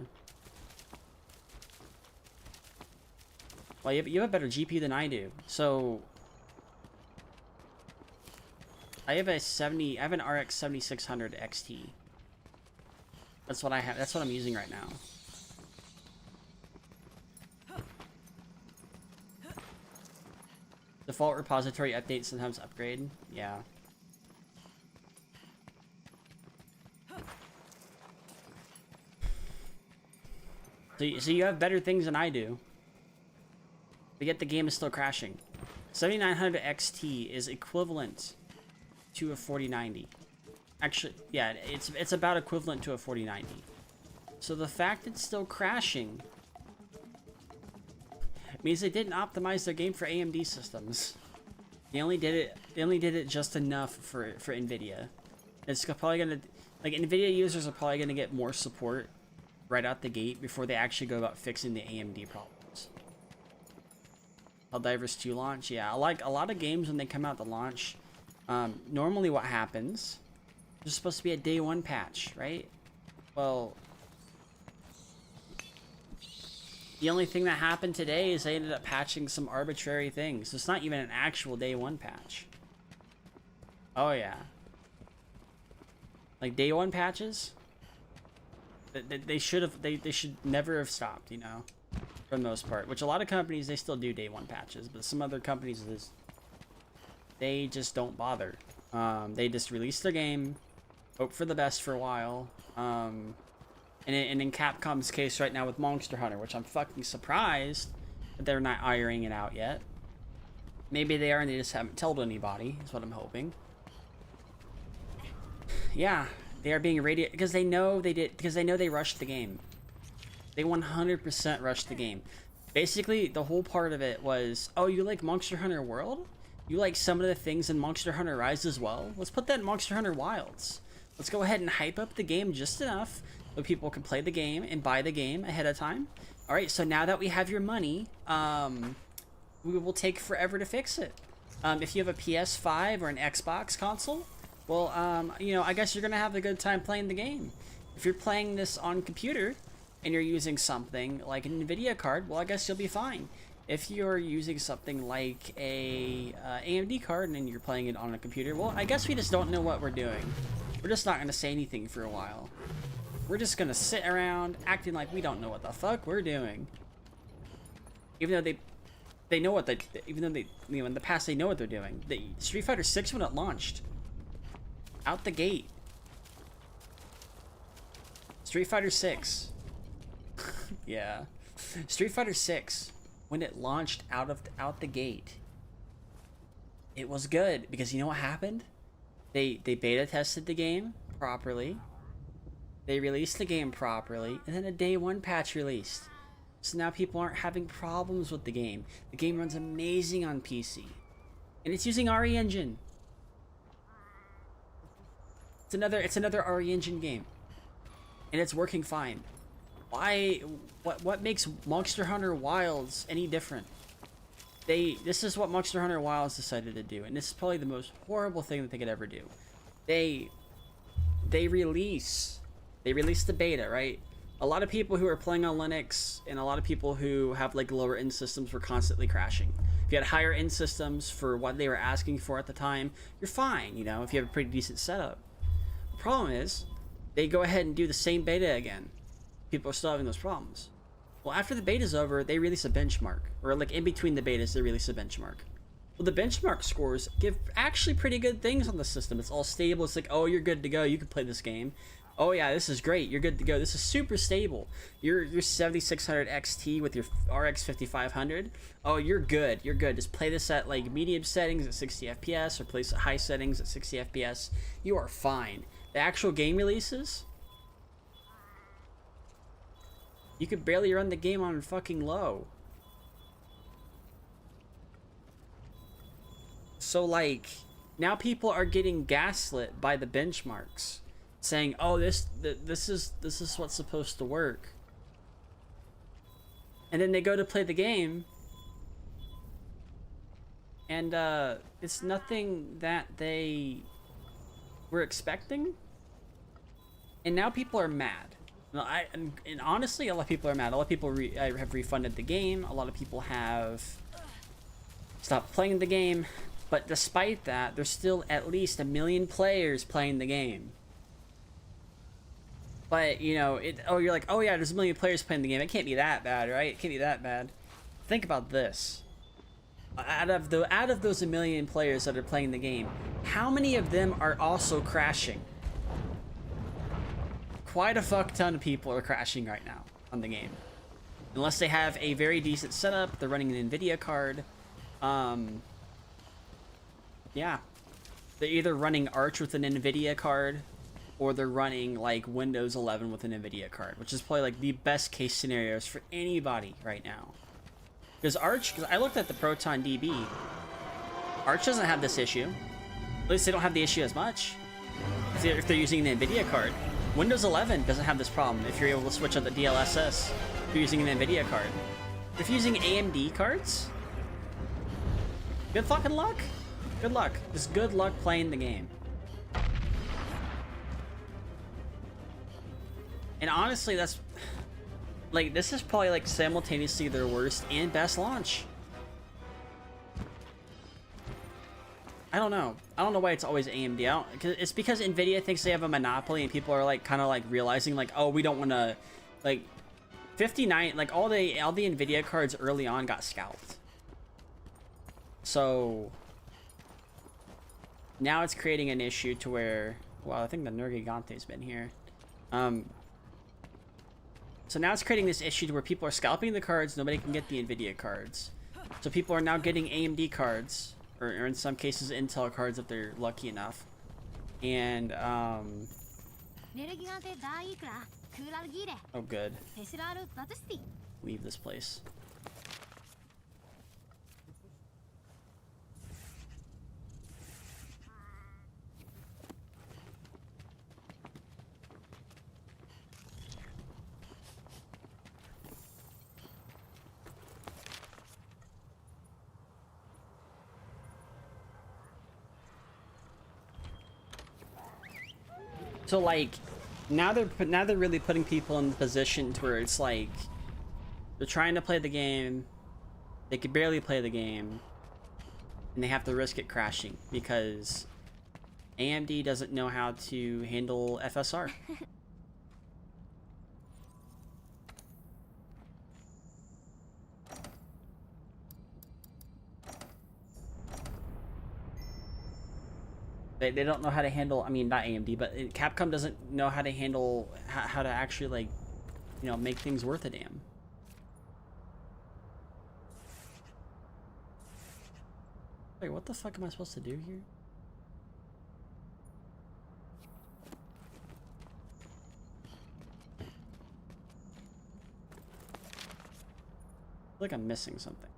Well, you have a better GPU than I do. So I have an RX 7600 XT. That's what I have. That's what I'm using right now. Default repository update, sometimes upgrade. Yeah. So you have better things than I do. But yet the game is still crashing. 7900 XT is equivalent to a 4090. Actually, yeah, it's about equivalent to a 4090. So the fact it's still crashing means they didn't optimize their game for AMD systems. They only did it just enough for Nvidia. It's probably gonna, like, Nvidia users are probably gonna get more support right out the gate before they actually go about fixing the AMD problems. Helldivers 2 launch, yeah, like a lot of games when they come out to launch, normally what happens, there's supposed to be a day one patch, right? Well, the only thing that happened today is they ended up patching some arbitrary things. So it's not even an actual day one patch. Oh yeah. Like day one patches? They should never have stopped, you know, for the most part. Which a lot of companies, they still do day one patches, but some other companies, they just don't bother. They just release their game, hope for the best for a while, and in Capcom's case right now with Monster Hunter, which I'm fucking surprised that they're not ironing it out yet. Maybe they are and they just haven't told anybody, is what I'm hoping. Yeah, they are being radiated because they know they rushed the game. They 100% rushed the game. Basically, the whole part of it was, oh, you like Monster Hunter World? You like some of the things in Monster Hunter Rise as well? Let's put that in Monster Hunter Wilds. Let's go ahead and hype up the game just enough so people can play the game and buy the game ahead of time. All right, so now that we have your money, we will take forever to fix it. If you have a PS5 or an Xbox console, well, you know, I guess you're gonna have a good time playing the game. If you're playing this on computer and you're using something like an NVIDIA card, well, I guess you'll be fine. If you're using something like a AMD card and you're playing it on a computer, well, I guess we just don't know what we're doing. We're just not gonna say anything for a while. We're just gonna sit around acting like we don't know what the fuck we're doing. Even though they know what they, even though they, you know, in the past they know what they're doing. The Street Fighter 6 when it launched, out the gate. Street Fighter 6. Yeah. Street Fighter 6 when it launched out the gate. It was good because you know what happened? They beta tested the game properly. They released the game properly, and then a day one patch released. So now people aren't having problems with the game. The game runs amazing on PC. And it's using RE Engine. It's another RE Engine game. And it's working fine. Why what makes Monster Hunter Wilds any different? This is what Monster Hunter Wilds decided to do, and this is probably the most horrible thing that they could ever do. They release the beta, right? A lot of people who are playing on Linux and a lot of people who have like lower end systems were constantly crashing. If you had higher end systems for what they were asking for at the time, you're fine, you know, if you have a pretty decent setup. The problem is, they go ahead and do the same beta again. People are still having those problems. Well, after the beta's over, they release a benchmark. Or like in between the betas, they release a benchmark. Well, the benchmark scores give actually pretty good things on the system. It's all stable. It's like, oh, you're good to go. You can play this game. Oh yeah, this is great. You're good to go. This is super stable. Your 7600 XT with your RX 5500. Oh, you're good. You're good. Just play this at like medium settings at 60 FPS or play at high settings at 60 FPS. You are fine. The actual game releases, you could barely run the game on fucking low. So like, now people are getting gaslit by the benchmarks, saying, "Oh, this is what's supposed to work." And then they go to play the game, and it's nothing that they were expecting. And now people are mad. No, and honestly, a lot of people are mad. A lot of people have refunded the game. A lot of people have stopped playing the game. But despite that, there's still at least 1 million players playing the game. But, you know, you're like, oh yeah, there's 1 million players playing the game. It can't be that bad, right? It can't be that bad. Think about this. Out of those 1 million players that are playing the game, how many of them are also crashing? Quite a fuck ton of people are crashing right now on the game. Unless they have a very decent setup, they're running an NVIDIA card. Yeah. They're either running Arch with an NVIDIA card, or they're running like Windows 11 with an NVIDIA card, which is probably like the best case scenarios for anybody right now. Because I looked at the Proton DB. Arch doesn't have this issue. At least they don't have the issue as much. If they're using an NVIDIA card. Windows 11 doesn't have this problem if you're able to switch out the DLSS if you're using an NVIDIA card. If you're using AMD cards, good fucking luck. Good luck. Just good luck playing the game. And honestly, that's like, this is probably like simultaneously their worst and best launch. I don't know why it's always AMD. It's because Nvidia thinks they have a monopoly, and people are like kind of like realizing like, oh, we don't want to, like 59, like all the Nvidia cards early on got scalped. So now it's creating an issue to where, well, I think the Nergigante's been here. So now it's creating this issue to where people are scalping the cards, nobody can get the Nvidia cards. So people are now getting AMD cards, or in some cases Intel cards if they're lucky enough. And oh good. Leave this place. So like now they're really putting people in the position to where it's like they're trying to play the game, they could barely play the game, and they have to risk it crashing because AMD doesn't know how to handle FSR. They don't know how to handle, I mean, not AMD, but Capcom doesn't know how to handle, how to actually, like, you know, make things worth a damn. Wait, what the fuck am I supposed to do here? I feel like I'm missing something.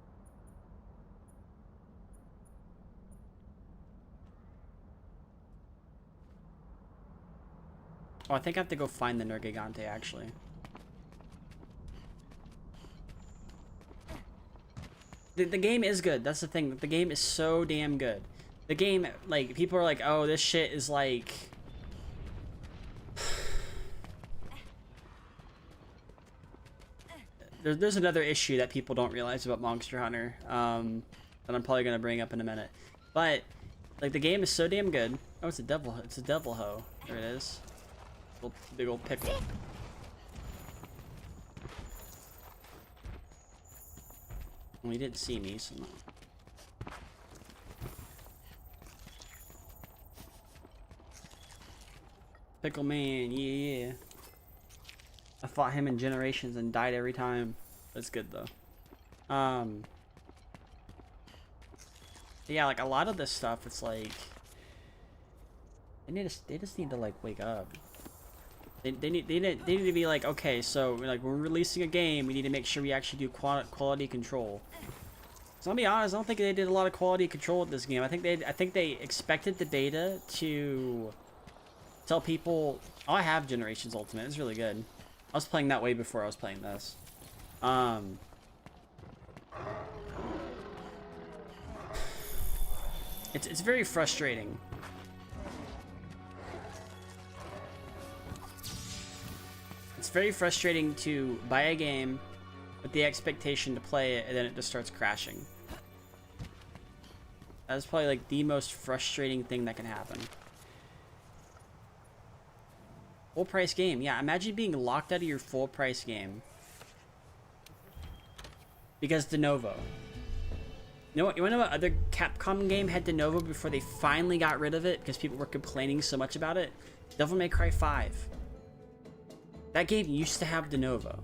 Oh, I think I have to go find the Nergigante, actually. The game is good. That's the thing. The game is so damn good. The game, like, people are like, oh, this shit is like... There's another issue that people don't realize about Monster Hunter, that I'm probably going to bring up in a minute. But, like, the game is so damn good. Oh, it's a devil hoe. There it is. Big old pickle. Well, he didn't see me, so no. Pickle man, yeah. I fought him in Generations and died every time. That's good though. Yeah, like a lot of this stuff, it's like they just need to like wake up. They need to be like, okay, so like we're releasing a game, we need to make sure we actually do quality control. So I'll be honest, I don't think they did a lot of quality control with this game. I think they expected the beta to tell people, oh, I have Generations Ultimate, it's really good. I was playing that way before I was playing this. It's very frustrating. It's very frustrating to buy a game with the expectation to play it and then it just starts crashing. That's probably like the most frustrating thing that can happen. Full price game. Yeah, imagine being locked out of your full price game because de novo. You wanna know what other Capcom game had de novo before they finally got rid of it because people were complaining so much about it? Devil May Cry 5. That game used to have de novo.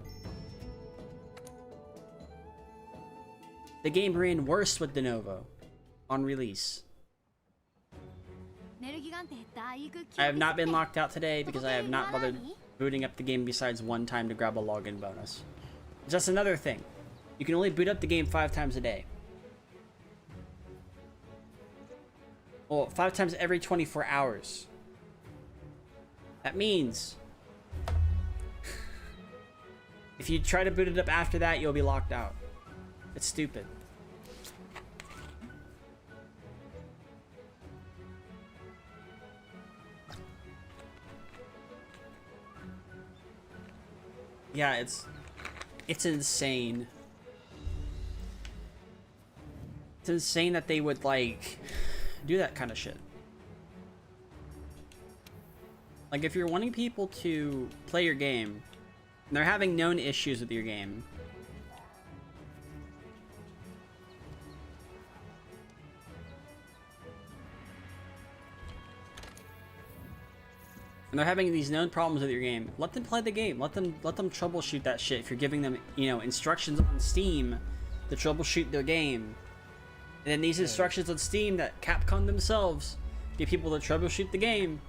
The game ran worse with de novo on release. I have not been locked out today because I have not bothered booting up the game besides one time to grab a login bonus. Just another thing. You can only boot up the game 5 times a day. Well, 5 times every 24 hours. That means if you try to boot it up after that, you'll be locked out. It's stupid. Yeah, it's insane. It's insane that they would like do that kind of shit. Like if you're wanting people to play your game and they're having known issues with your game, and they're having these known problems with your game, let them play the game. Let them troubleshoot that shit. If you're giving them, you know, instructions on Steam to troubleshoot their game, and then these instructions on Steam that Capcom themselves give people to troubleshoot the game,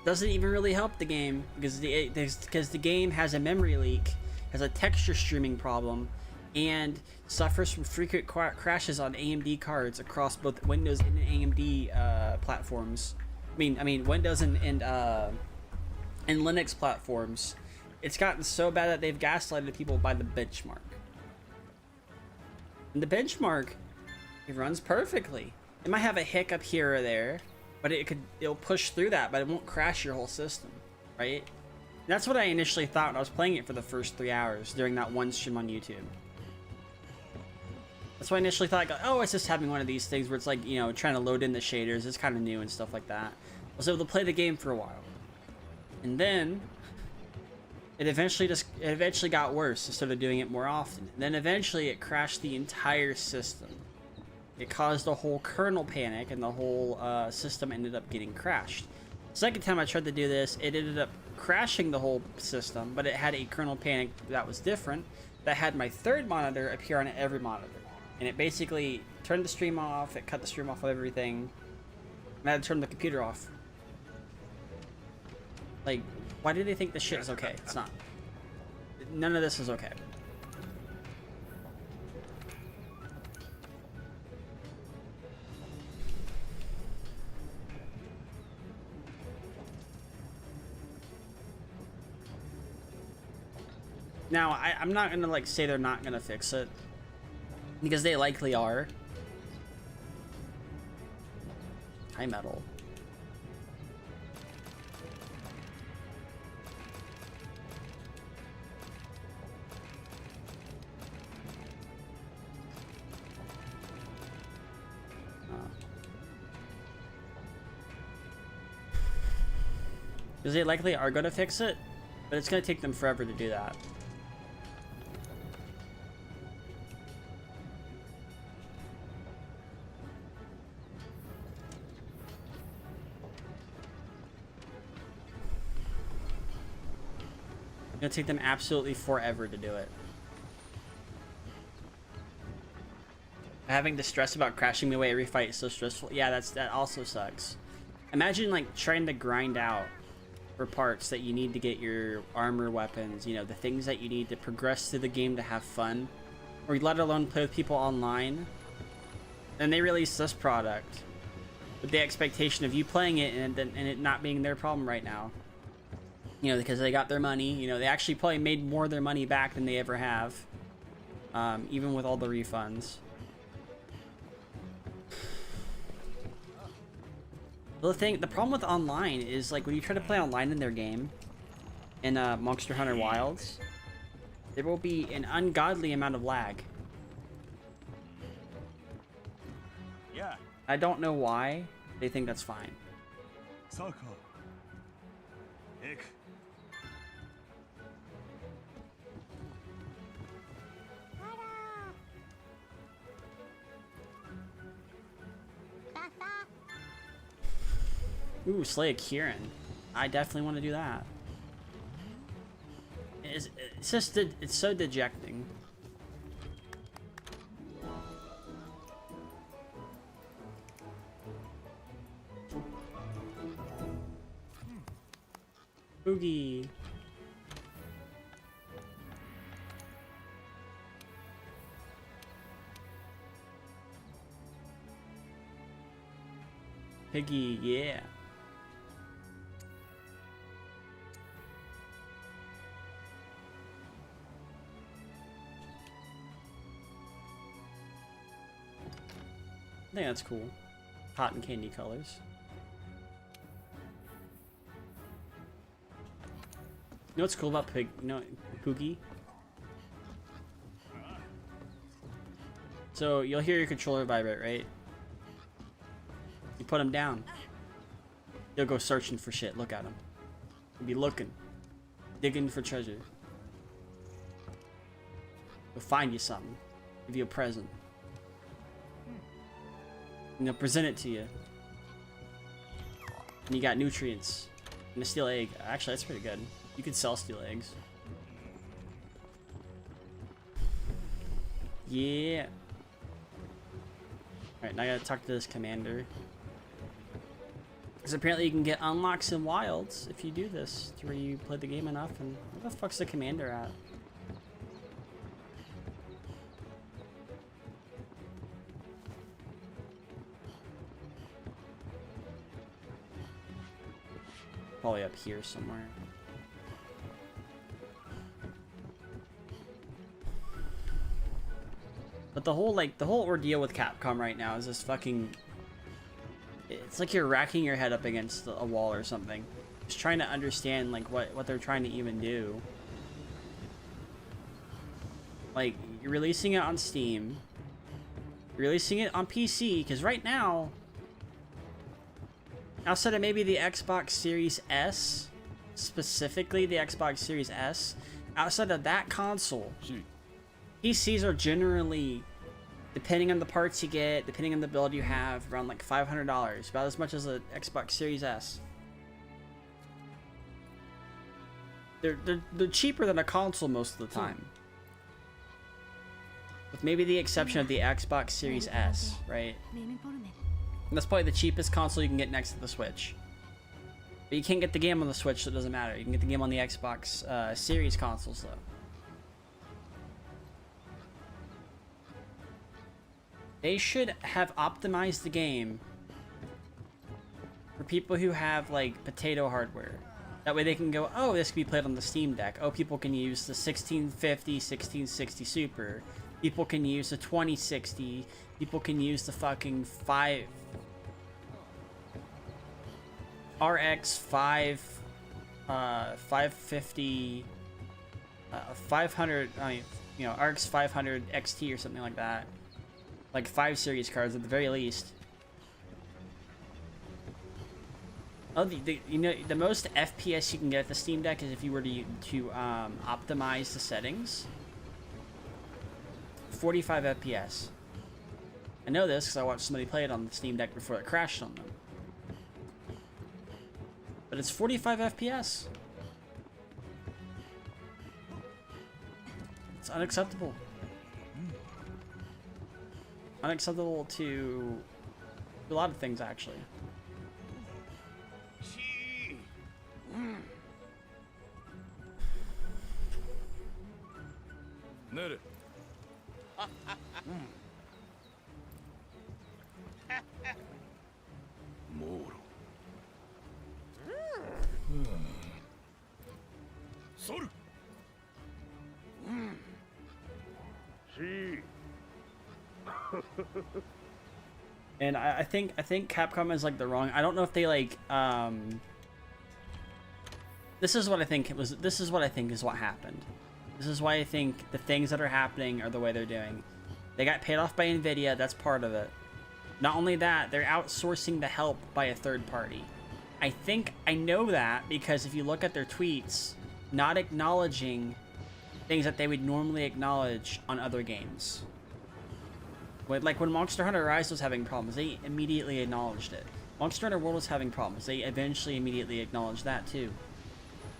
doesn't even really help the game because the game has a memory leak, has a texture streaming problem, and suffers from frequent crashes on AMD cards across both Windows and AMD platforms. I mean Windows and Linux platforms. It's gotten so bad that they've gaslighted people by the benchmark. And the benchmark, it runs perfectly. It might have a hiccup here or there, but it'll push through that, but it won't crash your whole system, right? That's what I initially thought when I was playing it for the first 3 hours during that one stream on YouTube. That's why I initially thought, oh, it's just having one of these things where it's like, you know, trying to load in the shaders. It's kind of new and stuff like that. I was able to play the game for a while. And then it eventually got worse. I started doing it more often. And then eventually it crashed the entire system. It caused a whole kernel panic, and the whole system ended up getting crashed. Second time I tried to do this, it ended up crashing the whole system, but it had a kernel panic that was different, that had my third monitor appear on every monitor. And it basically turned the stream off, it cut the stream off of everything, and I had to turn the computer off. Like, why do they think this shit is okay? It's not. None of this is okay. Now, I'm not gonna like say they're not gonna fix it, because they likely are. High metal. Because they likely are gonna fix it, but it's gonna take them forever to do that. It's gonna take them absolutely forever to do it. Having to stress about crashing me away every fight is so stressful. Yeah, that also sucks. Imagine like trying to grind out for parts that you need to get your armor, weapons, you know, the things that you need to progress through the game to have fun, or let alone play with people online. And they release this product with the expectation of you playing it and it not being their problem right now. You know, because they got their money. You know, they actually probably made more of their money back than they ever have, even with all the refunds. The problem with online is, like, when you try to play online in their game, in Monster Hunter Wilds, there will be an ungodly amount of lag.
Yeah.
I don't know why they think that's fine. Ooh, slay a Kieran. I definitely want to do that. It's just, it's so dejecting. Boogie. Piggy, yeah. I think that's cool. Cotton candy colors. You know what's cool about Poogie? So you'll hear your controller vibrate, right? You put him down. He'll go searching for shit. Look at him. He'll be looking. Digging for treasure. He'll find you something. Give you a present. And they'll present it to you. And you got nutrients. And a steel egg. Actually, that's pretty good. You could sell steel eggs. Yeah. Alright, now I gotta talk to this commander. Because apparently you can get unlocks in wilds if you do this. To where you play the game enough. And where the fuck's the commander at? Probably up here somewhere. But the whole ordeal with Capcom right now is just fucking... It's like you're racking your head up against a wall or something, just trying to understand like what they're trying to even do. Like, you're releasing it on Steam, you're releasing it on PC, because right now, outside of maybe the Xbox Series S, specifically the Xbox Series S, outside of that console, PCs are generally, depending on the parts you get, depending on the build you have, around like $500, about as much as an Xbox Series S. They're cheaper than a console most of the time. With maybe the exception of the Xbox Series S, right? That's probably the cheapest console you can get next to the Switch. But you can't get the game on the Switch, so it doesn't matter. You can get the game on the Xbox Series consoles, though. They should have optimized the game for people who have, like, potato hardware. That way they can go, oh, this can be played on the Steam Deck. Oh, people can use the 1650, 1660 Super. People can use the 2060. People can use the fucking 550, 500, you know, RX 500 XT or something like that. Like 5 series cards at the very least. Oh, you know, the most FPS you can get at the Steam Deck is if you were to optimize the settings. 45 FPS. I know this because I watched somebody play it on the Steam Deck before it crashed on them. But it's 45 FPS. It's unacceptable. Unacceptable to a lot of things, actually. And I think Capcom is like the wrong. I don't know if they like this is what I think is what happened. This is why I think the things that are happening are the way they're doing. They got paid off by Nvidia, that's part of it. Not only that, they're outsourcing the help by a third party. I know that because if you look at their tweets, not acknowledging things that they would normally acknowledge on other games. Like when Monster Hunter Rise was having problems, they immediately acknowledged it. Monster Hunter World was having problems, they eventually immediately acknowledged that too.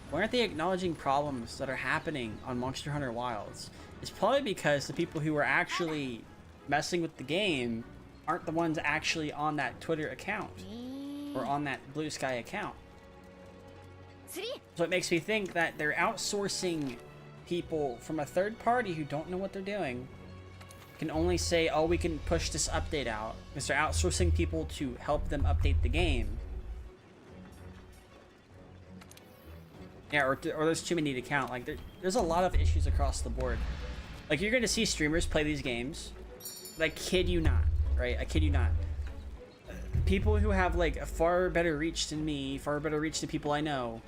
Why aren't they acknowledging problems that are happening on Monster Hunter Wilds? It's probably because the people who are actually messing with the game aren't the ones actually on that Twitter account or on that Blue Sky account. So it makes me think that they're outsourcing people from a third party who don't know what they're doing, can only say, oh, we can push this update out, because they're outsourcing people to help them update the game. Yeah, or there's too many to count. Like, there's a lot of issues across the board. Like, you're going to see streamers play these games. I kid you not, right? I kid you not. People who have, like, a far better reach than me, far better reach than people I know,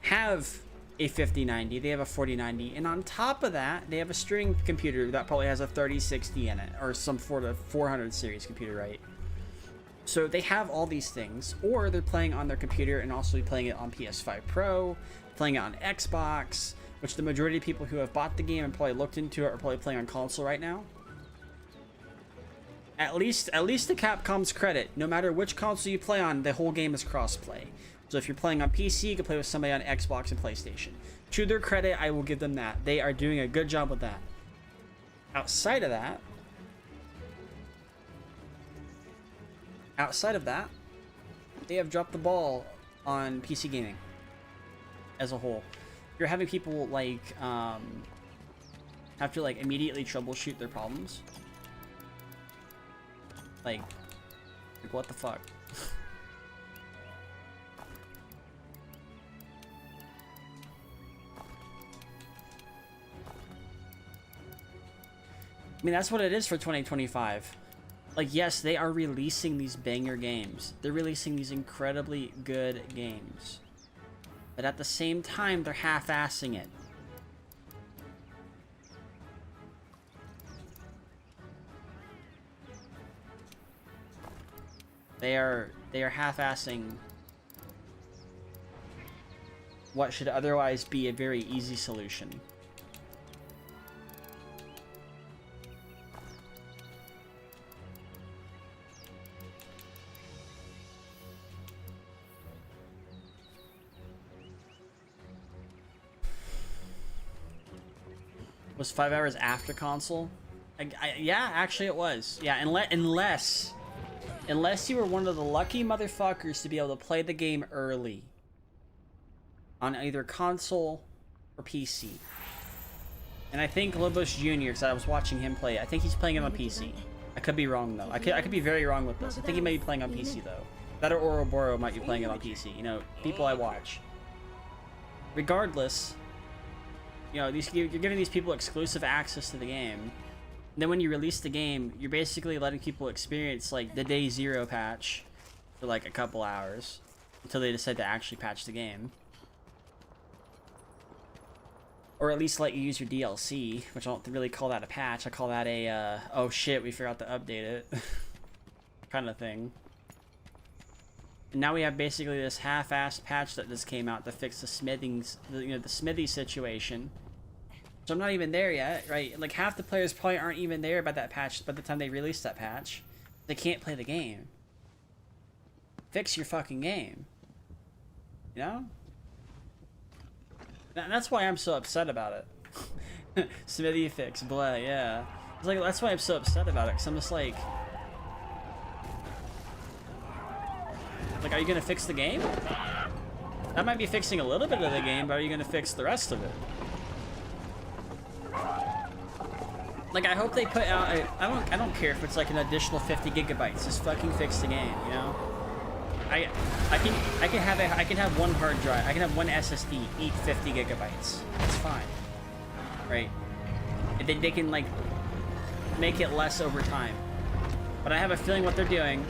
have a 5090, they have a 4090, and on top of that, they have a streaming computer that probably has a 3060 in it, or some sort of 400 series computer, right? So they have all these things, or they're playing on their computer and also playing it on PS5 Pro, playing it on Xbox, which the majority of people who have bought the game and probably looked into it are probably playing on console right now. At least to Capcom's credit, no matter which console you play on, the whole game is cross-play. So if you're playing on PC, you can play with somebody on Xbox and PlayStation. To their credit, I will give them that. They are doing a good job with that. Outside of that, they have dropped the ball on PC gaming as a whole. You're having people like have to like immediately troubleshoot their problems. Like what the fuck? I mean, that's what it is for 2025. Like, yes, they are releasing these banger games. They're releasing these incredibly good games. But at the same time, they're half-assing it. They are half-assing what should otherwise be a very easy solution. Was 5 hours after console? Yeah, actually it was. Yeah, unless you were one of the lucky motherfuckers to be able to play the game early on either console or PC. And I think Lobos Jr., because I was watching him play, I think he's playing it on PC. I could be wrong though. I could be very wrong with this. I think he may be playing on PC though. That or Ouroboros might be playing it on PC. You know, people I watch. Regardless, you know, you're giving these people exclusive access to the game. And then when you release the game, you're basically letting people experience like the day 0 patch for like a couple hours until they decide to actually patch the game. Or at least let you use your DLC, which I don't really call that a patch. I call that a, oh shit, we forgot to update it kind of thing. And now we have basically this half-assed patch that just came out to fix the the smithy situation. So I'm not even there yet, right? Like half the players probably aren't even there by that patch by the time they release that patch. They can't play the game. Fix your fucking game. You know? That's why I'm so upset about it. Smithy fix, blah, yeah. It's like, that's why I'm so upset about it, because I'm just like, are you gonna fix the game? That might be fixing a little bit of the game, but are you gonna fix the rest of it? Like, I hope they put out, I don't care if it's like an additional 50 gigabytes, just fucking fix the game, you know? I can have one hard drive, I can have one SSD eat 50 gigabytes. It's fine. Right? And then they can like make it less over time. But I have a feeling what they're doing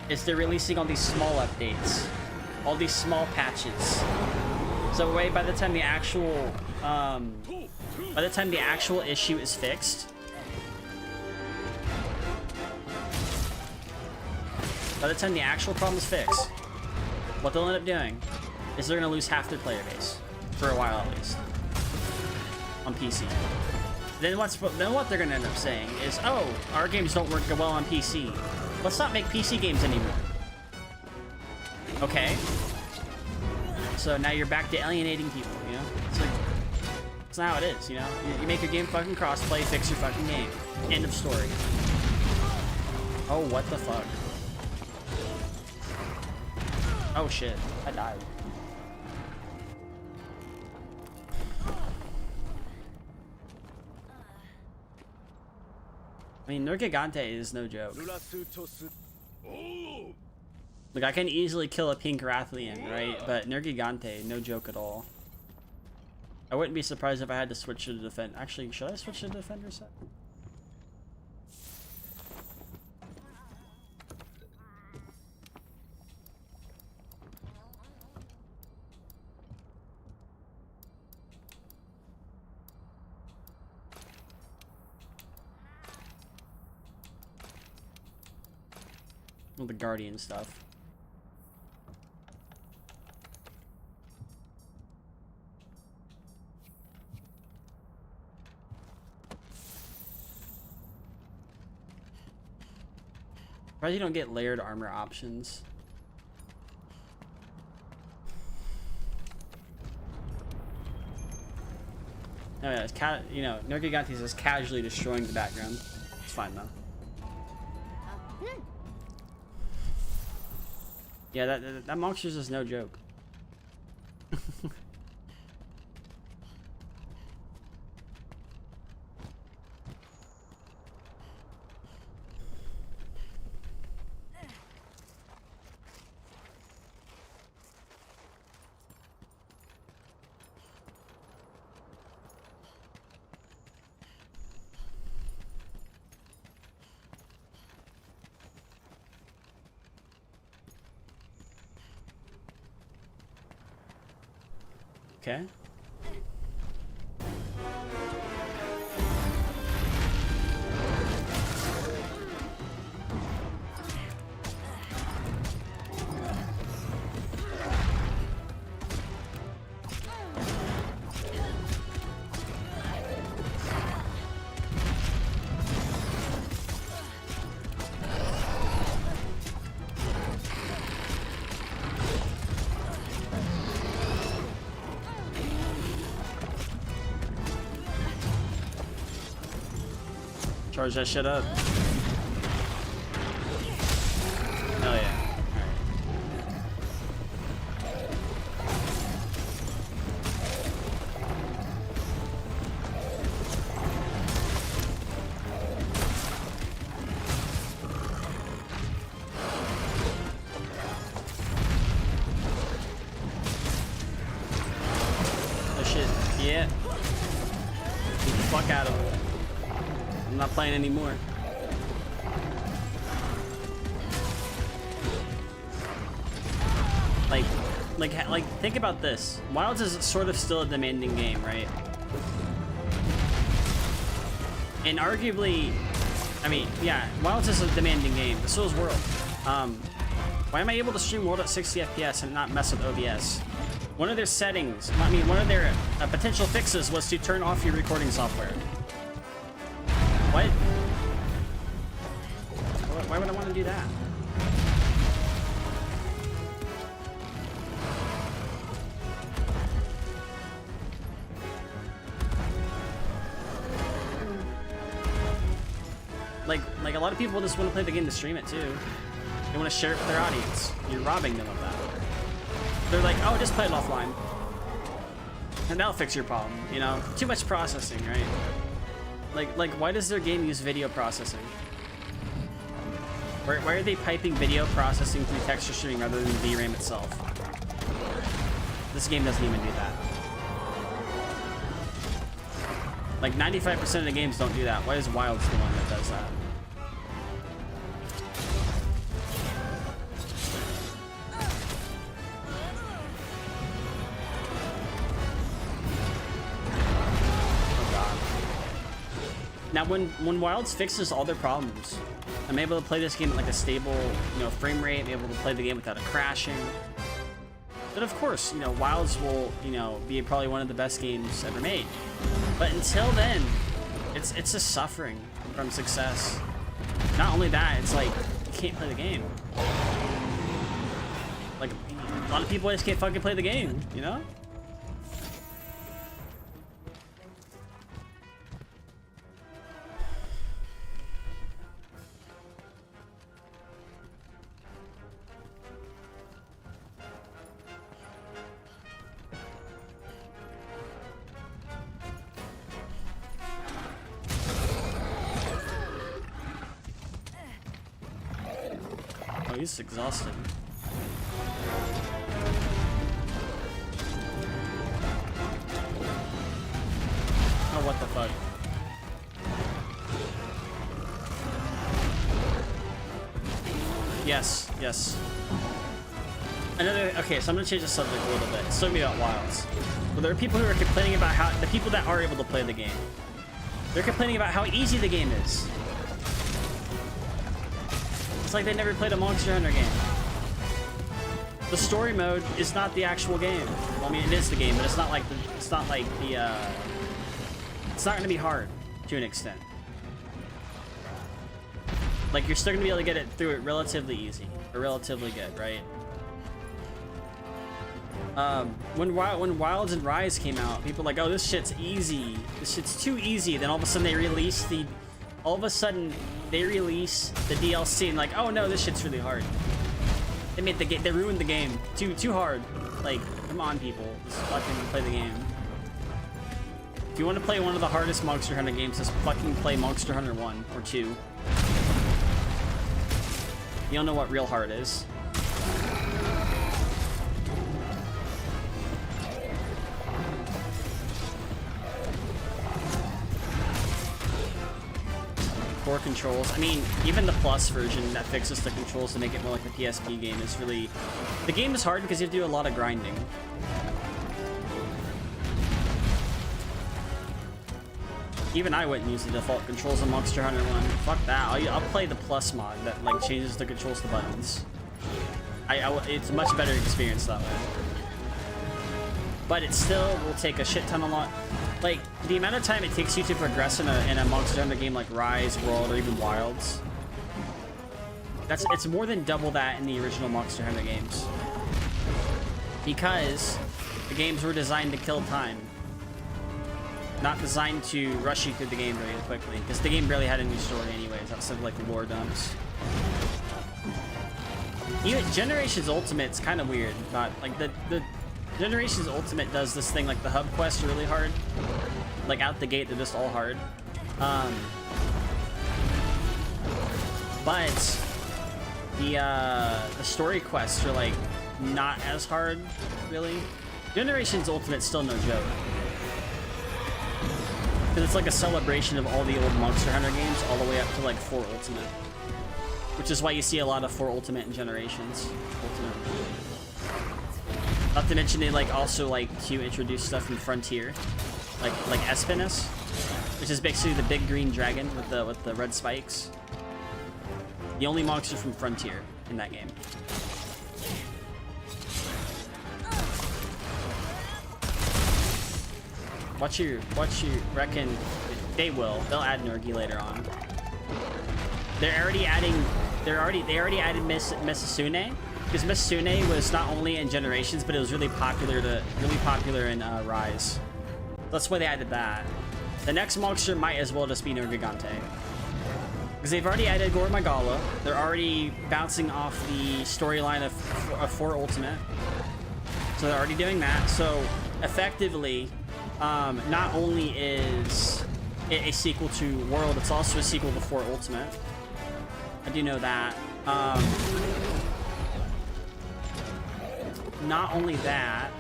is they're releasing all these small updates, all these small patches. So by the time the actual issue is fixed, by the time the actual problem is fixed, what they'll end up doing is they're gonna lose half their player base for a while at least on PC. Then what they're gonna end up saying is, oh, our games don't work well on PC. Let's not make PC games anymore. Okay. So now you're back to alienating people, you know? It's like, that's not how it is, you know? You make your game fucking crossplay, fix your fucking game. End of story. Oh, what the fuck? Oh shit, I died. I mean, Nergigante is no joke. Like, I can easily kill a pink Rathian, right? But Nergigante, no joke at all. I wouldn't be surprised if I had to switch to the defend. Actually, should I switch to the defender set? Well, the Guardian stuff. Surprised you don't get layered armor options. Oh yeah, it's you know, Nergigante's just casually destroying the background. It's fine though. Yeah, that monster's just no joke. Okay. Charge that shit up. Hell yeah. Oh shit. Yeah. Get the fuck out of it. I'm not playing anymore. Like, think about this. Wilds is sort of still a demanding game, right? And arguably, I mean, yeah, Wilds is a demanding game, but so is World. Why am I able to stream World at 60 FPS and not mess with OBS? One of their settings, I mean, one of their potential fixes was to turn off your recording software. What? Why would I want to do that? Like a lot of people just want to play the game to stream it too. They want to share it with their audience. You're robbing them of that. They're like, oh, just play it offline. And that'll fix your problem, you know? Too much processing, right? Like, why does their game use video processing? Why are they piping video processing through texture streaming rather than VRAM itself? This game doesn't even do that. Like 95% of the games don't do that. Why is Wilds the one that does that? Now, when Wilds fixes all their problems, I'm able to play this game at like a stable, you know, frame rate. I'm able to play the game without it crashing. But of course, you know, Wilds will, you know, be probably one of the best games ever made. But until then, it's just suffering from success. Not only that, it's like you can't play the game. Like a lot of people just can't fucking play the game, you know? Oh, he's exhausted. Oh, what the fuck? Yes, yes. Okay, so I'm gonna change the subject a little bit. It's talking about Wilds. Well, there are people who are complaining about how the people that are able to play the game. They're complaining about how easy the game is. It's like they never played a Monster Hunter game. The story mode is not the actual game. Well, I mean, it is the game, but it's not like the. It's not gonna be hard to an extent. Like you're still gonna be able to get it through it relatively easy or relatively good, right? When Wilds and Rise came out, people were like, oh, this shit's easy. This shit's too easy. Then all of a sudden they release the DLC and like, oh no, this shit's really hard. They made the game. They ruined the game. Too hard. Like, come on, people, just fucking play the game. If you want to play one of the hardest Monster Hunter games, just fucking play Monster Hunter 1 or 2. You don't know what real hard is. Core controls. I mean, even the Plus version that fixes the controls to make it more like the PSP game is really... The game is hard because you have to do a lot of grinding. Even I wouldn't use the default controls in Monster Hunter 1. Fuck that. I'll play the plus mod that like changes the controls to buttons. It's a much better experience that way. But it still will take a shit ton of lot. Like the amount of time it takes you to progress in a Monster Hunter game like Rise, World, or even Wilds. It's more than double that in the original Monster Hunter games. Because the games were designed to kill time. Not designed to rush you through the game very quickly, because the game barely had a new story anyways, outside of like the lore dumps. Even Generations Ultimate's kind of weird. Not like the Generations Ultimate does this thing like the hub quests are really hard. Like out the gate, they're just all hard. But the story quests are like not as hard, really. Generations Ultimate's still no joke. Because it's like a celebration of all the old Monster Hunter games all the way up to like 4 Ultimate. Which is why you see a lot of 4 Ultimate and Generations Ultimate. Not to mention they like also like to introduce stuff from Frontier. Like Espinus, which is basically the big green dragon with the red spikes. The only monster from Frontier in that game. What you reckon? They'll add Nergi later on. They already added Misasune, because Misasune was not only in Generations, but it was really popular in Rise. That's why they added that. The next monster might as well just be Nergigante, because they've already added Gore Magala. They're already bouncing off the storyline of 4 Ultimate, so they're already doing that. So effectively, not only is it a sequel to World, it's also a sequel to 4 Ultimate. I do know that. Not only that.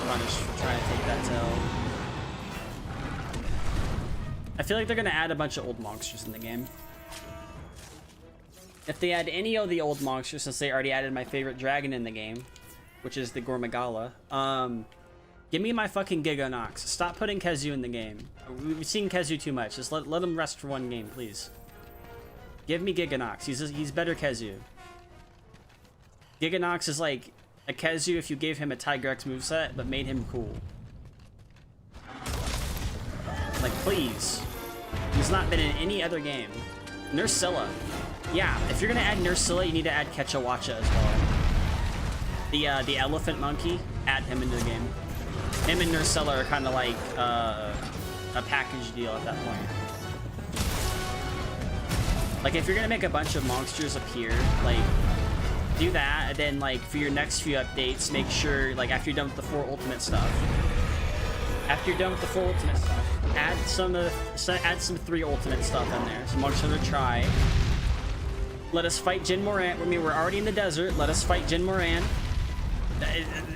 I'm just trying to take that tail. I feel like they're gonna add a bunch of old monsters in the game. If they add any of the old monsters, since they already added my favorite dragon in the game, which is the Gore Magala, give me my fucking Giganox. Stop putting Kezu in the game. We've seen Kezu too much. Just let him rest for one game, please. Give me Giganox. He's better Kezu. Giganox is like a Kezu if you gave him a Tigrex moveset, but made him cool. Like, please. He's not been in any other game. Nursilla. Yeah, if you're gonna add Nursilla, you need to add Kechawacha as well. The elephant monkey, add him into the game. Him and Nursilla are kind of like a package deal at that point. Like, if you're gonna make a bunch of monsters appear, like, do that, and then like for your next few updates, make sure like after you're done with the 4 Ultimate stuff, add some 3 Ultimate stuff in there. Some Monster Hunter Try. Let us fight Jin Moran. I mean, we're already in the desert. Let us fight Jin Moran.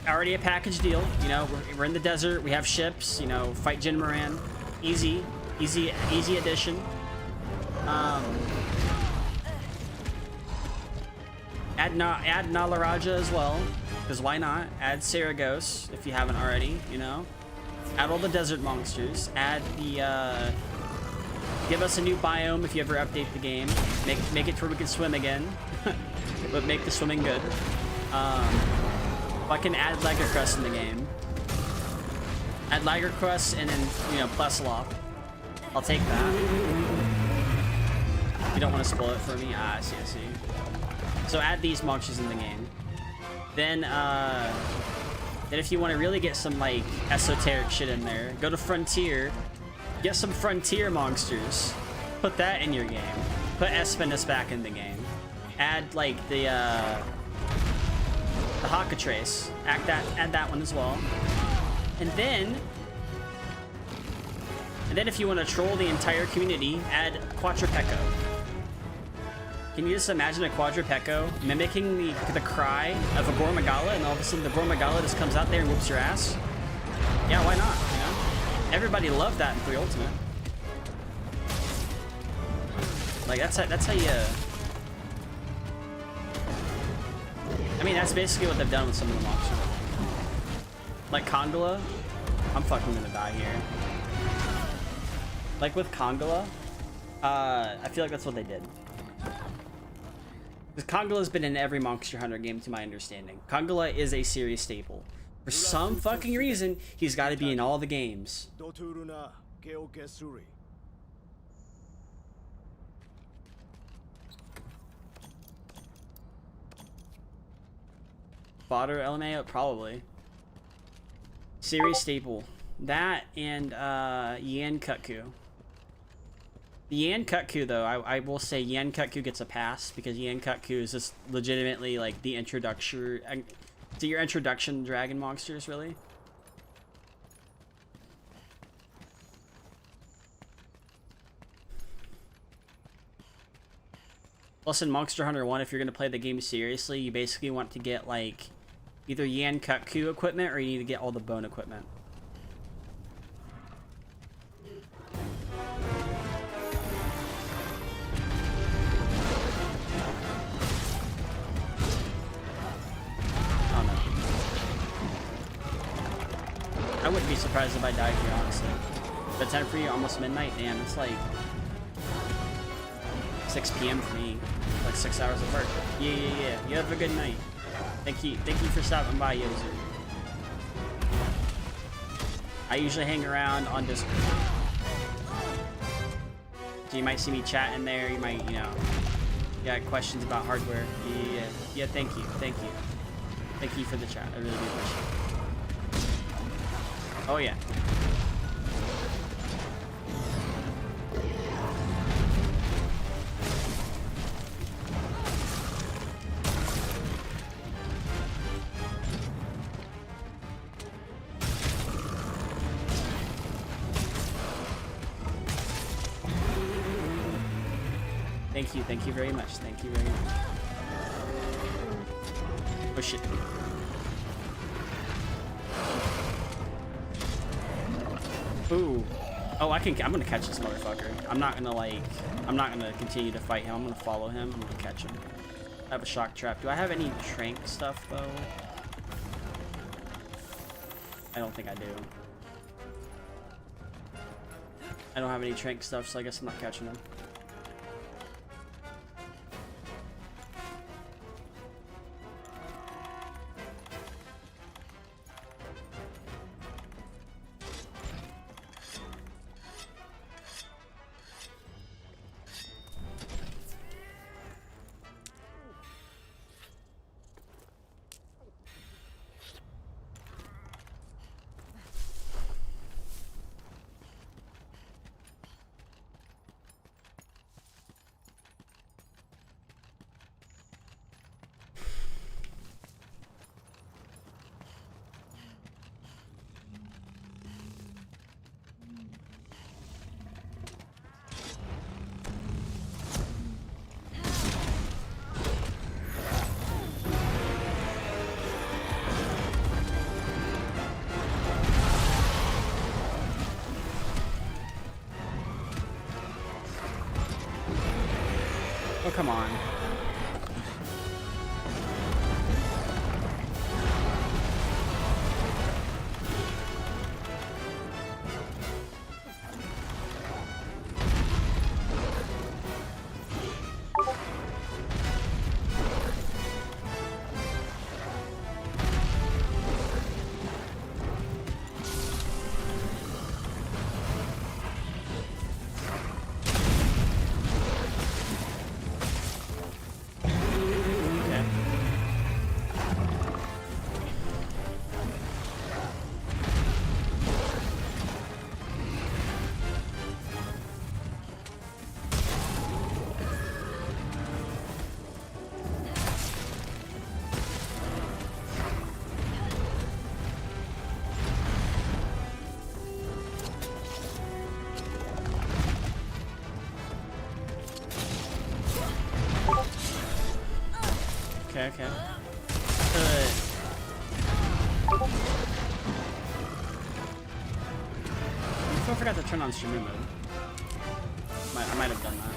Already a package deal. You know, we're in the desert. We have ships. You know, fight Jin Moran. Easy addition. Add Nalaraja as well, because why not? Add Saragos if you haven't already, you know? Add all the desert monsters. Add the, give us a new biome if you ever update the game. Make it to where we can swim again, but make the swimming good. If I can add Lagercrust in the game. Add Lagercrust and then, you know, Plesloth. I'll take that. You don't want to spoil it for me? Ah, I see. So add these monsters in the game. Then if you want to really get some like esoteric shit in there, go to Frontier, get some Frontier monsters, put that in your game. Put Espinus back in the game. Add like the Hakatrace. Add that one as well. And then if you want to troll the entire community, add Quadrupecco. Can you just imagine a Quadrupecco mimicking the cry of a Gore Magala, and all of a sudden the Gore Magala just comes out there and whoops your ass? Yeah, why not? You know? Everybody loved that in 3 Ultimate. Like that's how you. I mean, that's basically what they've done with some of the monsters. Like Condola. I'm fucking gonna die here. Like with Kongala, I feel like that's what they did. Because Kongala's been in every Monster Hunter game to my understanding. Kongala is a series staple. For some fucking reason, he's got to be in all the games. Fodder LMAO? Probably. Series staple. That and Yan Kutku. Yan Kutku, though, I will say Yan Kutku gets a pass because Yan Kutku is just legitimately like the introduction to your introduction dragon monsters, really. Plus, in Monster Hunter 1, if you're going to play the game seriously, you basically want to get like either Yan Kutku equipment or you need to get all the bone equipment. I wouldn't be surprised if I died here, honestly. The time for you, almost midnight. Damn, it's like 6 p.m. for me. Like 6 hours of work. Yeah. You have a good night. Thank you for stopping by, Yozu. I usually hang around on Discord. So you might see me chatting there. You might, you know, got questions about hardware. Yeah. Thank you. Thank you for the chat. I really do appreciate it. Oh yeah. Thank you very much. Thank you very much. Oh shit. Ooh. Oh, I'm gonna catch this motherfucker. I'm not gonna continue to fight him. I'm gonna follow him. I'm gonna catch him. I have a shock trap. Do I have any trank stuff, though? I don't think I do. I don't have any trank stuff, so I guess I'm not catching him. Oh, come on. Okay. I forgot to turn on streamer mode. I might have done that.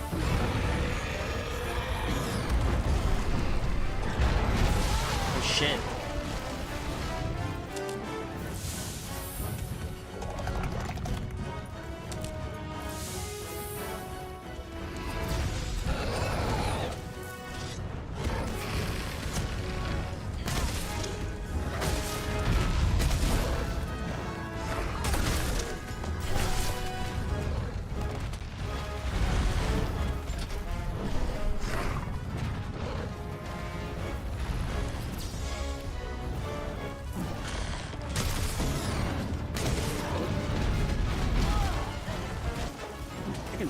Oh shit.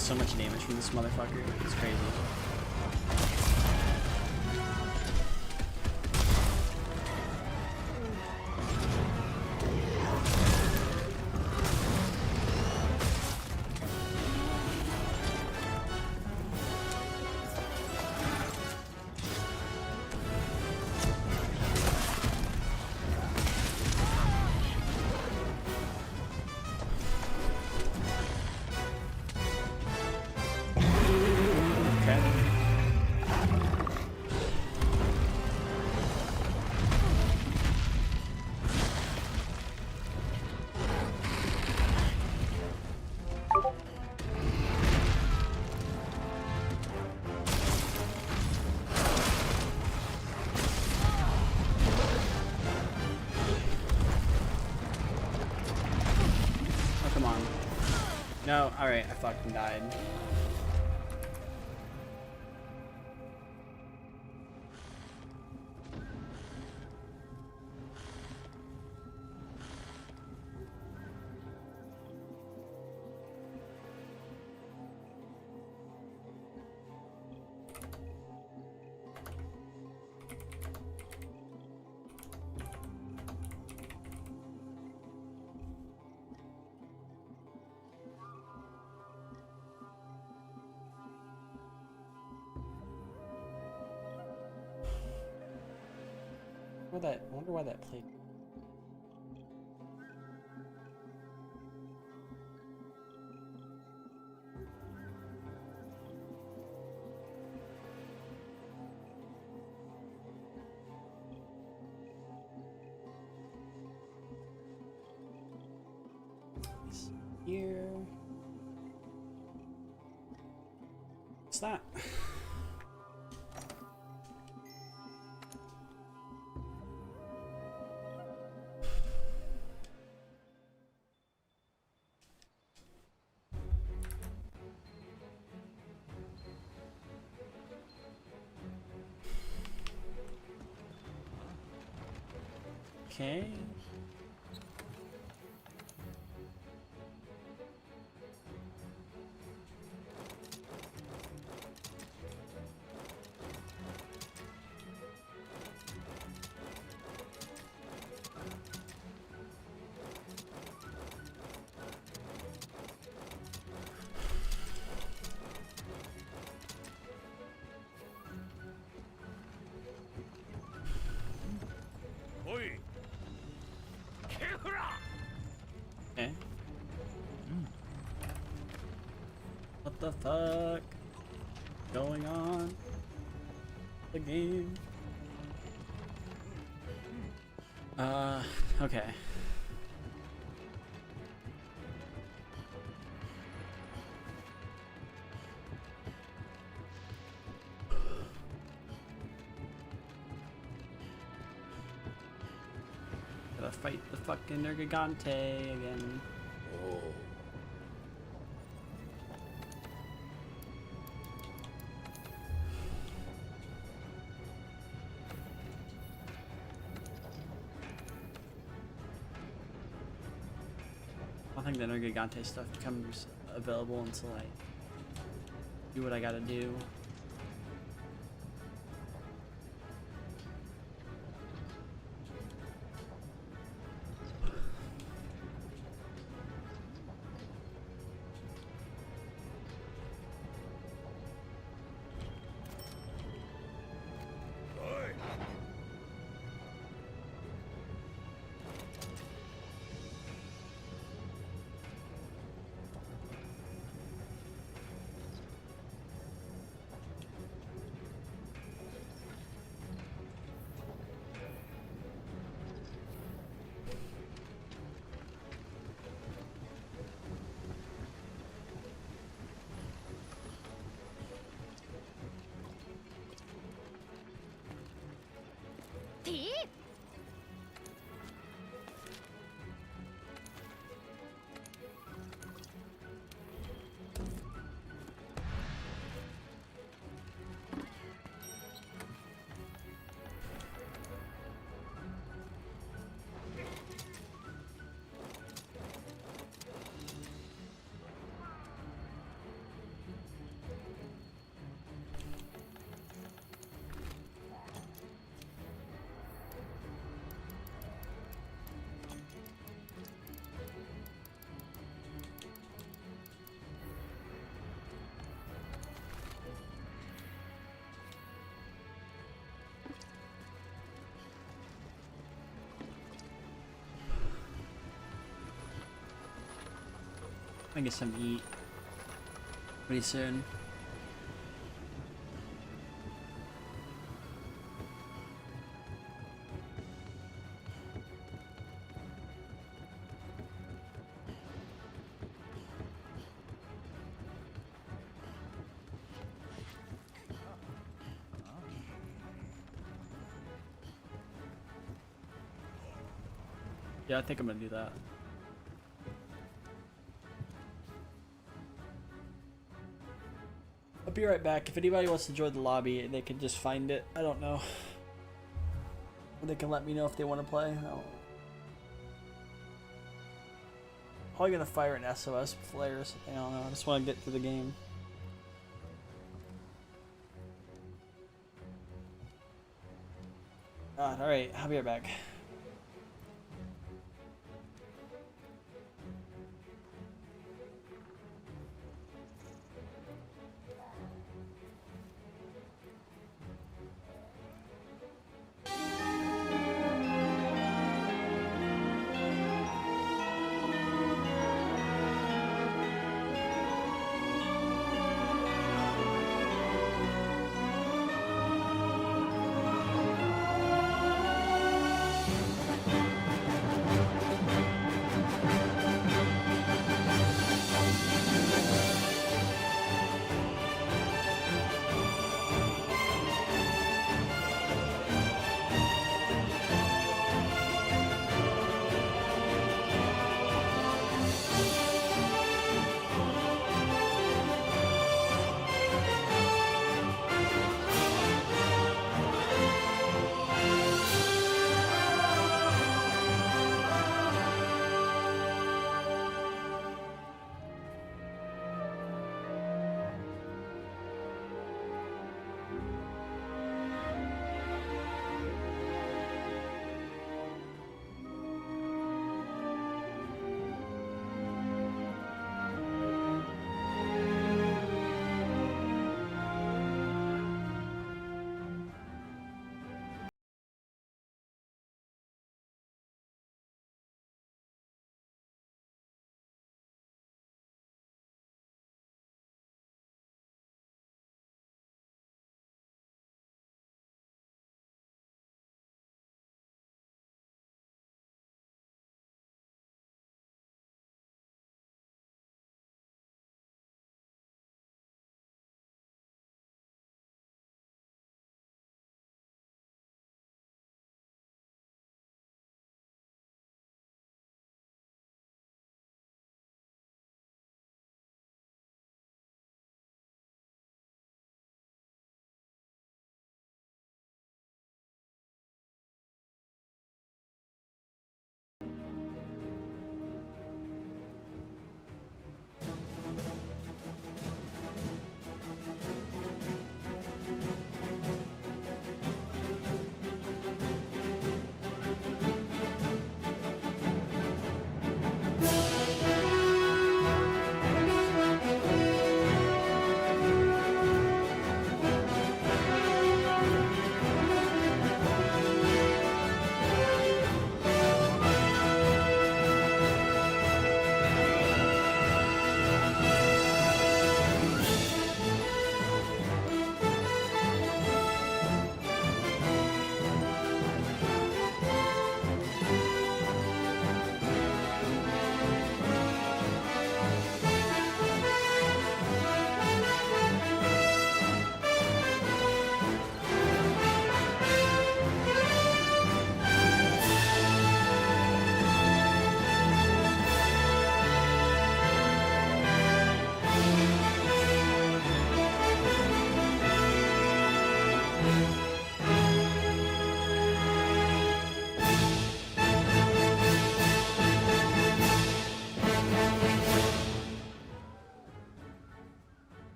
so much damage from this motherfucker. It's crazy. No, alright, I fucking died. I wonder why that played. Here. What's that? Okay. Okay. What the fuck going on? The game. Okay. Gotta fight the fucking Nergigante again.
Oh.
I don't think the Nergigante stuff becomes available until I do what I gotta do. I get some eat pretty soon. Yeah, I think I'm gonna do that. I'll be right back. If anybody wants to join the lobby, they can just find it. I don't know. Or they can let me know if they want to play. I don't... Probably gonna fire an SOS flare or something. I don't know. I just want to get to the game. Alright, I'll be right back.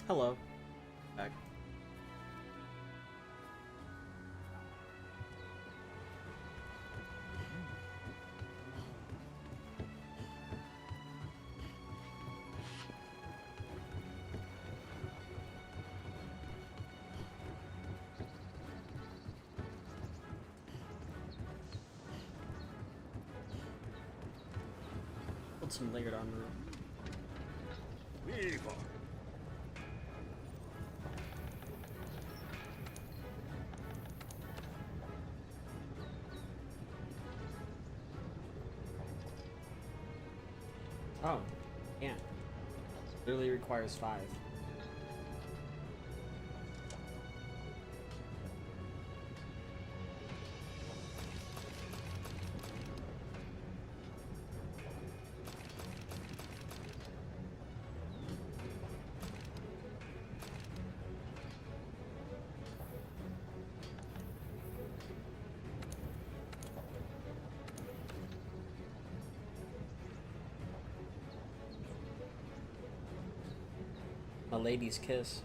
Hello. Back. Put some layered armor. Oh, yeah. Literally requires 5. A lady's kiss.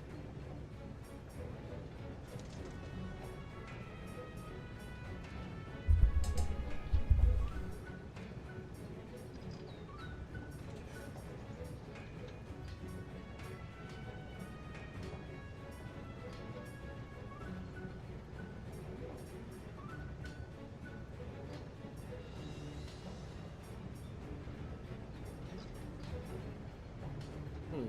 Hmm.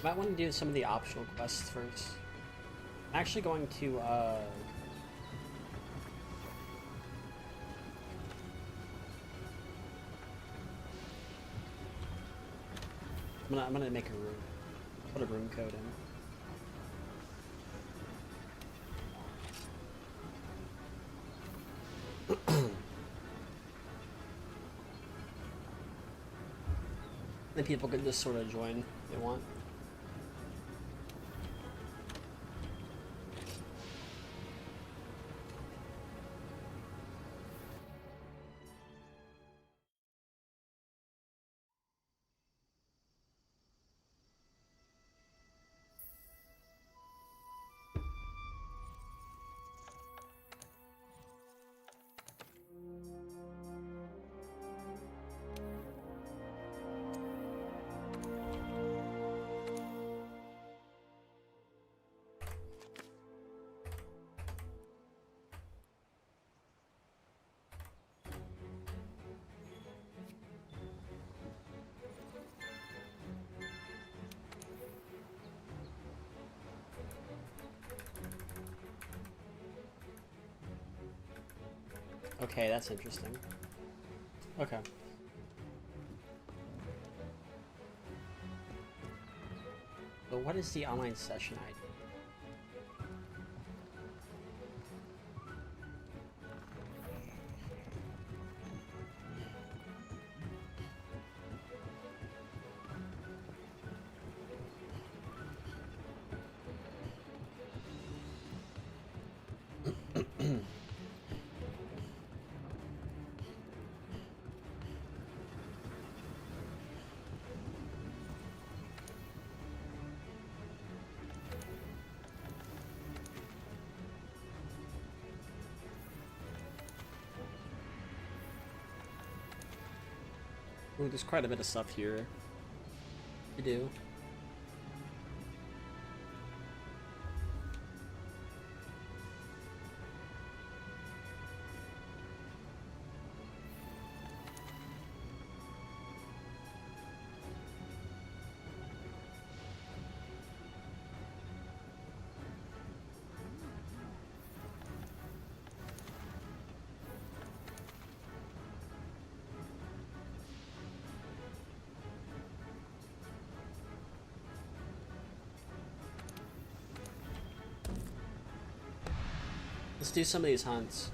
Might want to do some of the optional quests first. I'm actually going to, I'm gonna make a room. Put a room code in. Then people can just sort of join if they want. Okay, that's interesting. Okay. So what is the online session ID? Ooh, there's quite a bit of stuff here to do. Let's do some of these hunts.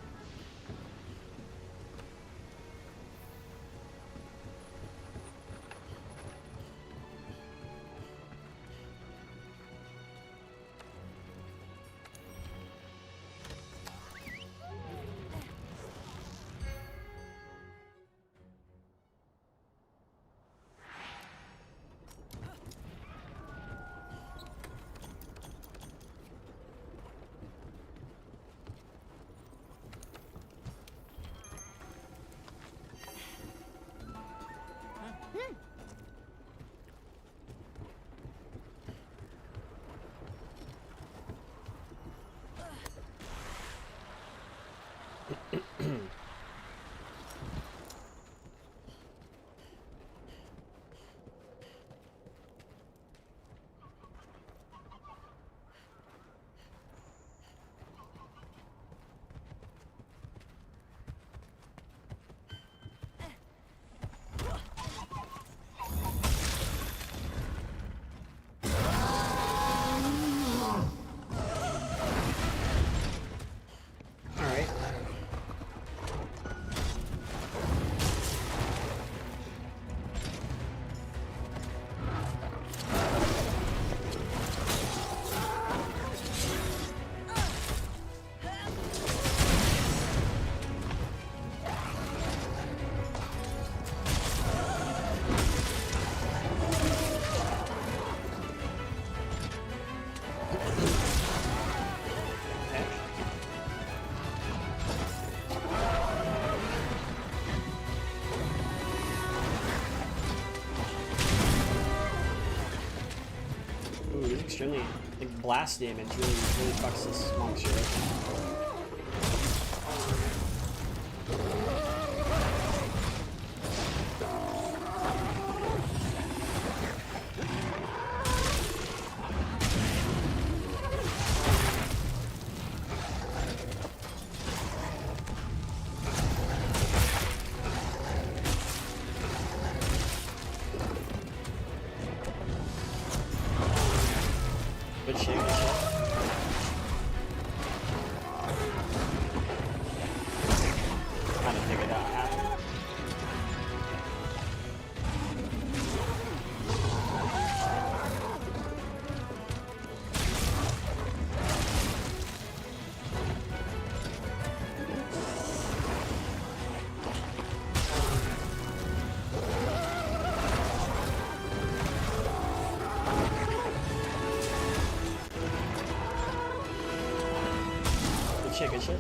Extremely, like, blast damage really fucks this monster up. Good shit, good shit. Kind of figured out how. Good shit.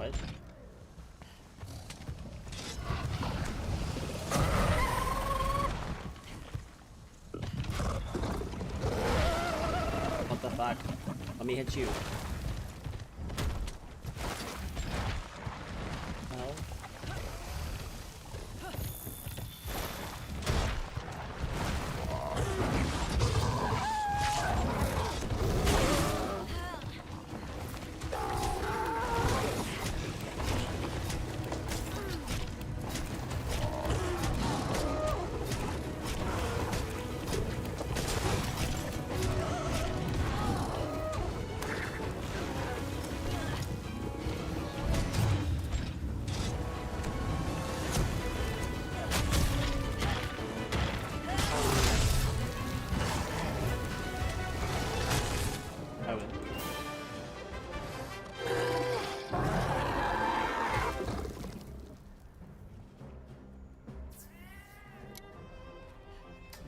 What? What the fuck? Let me hit you. Well.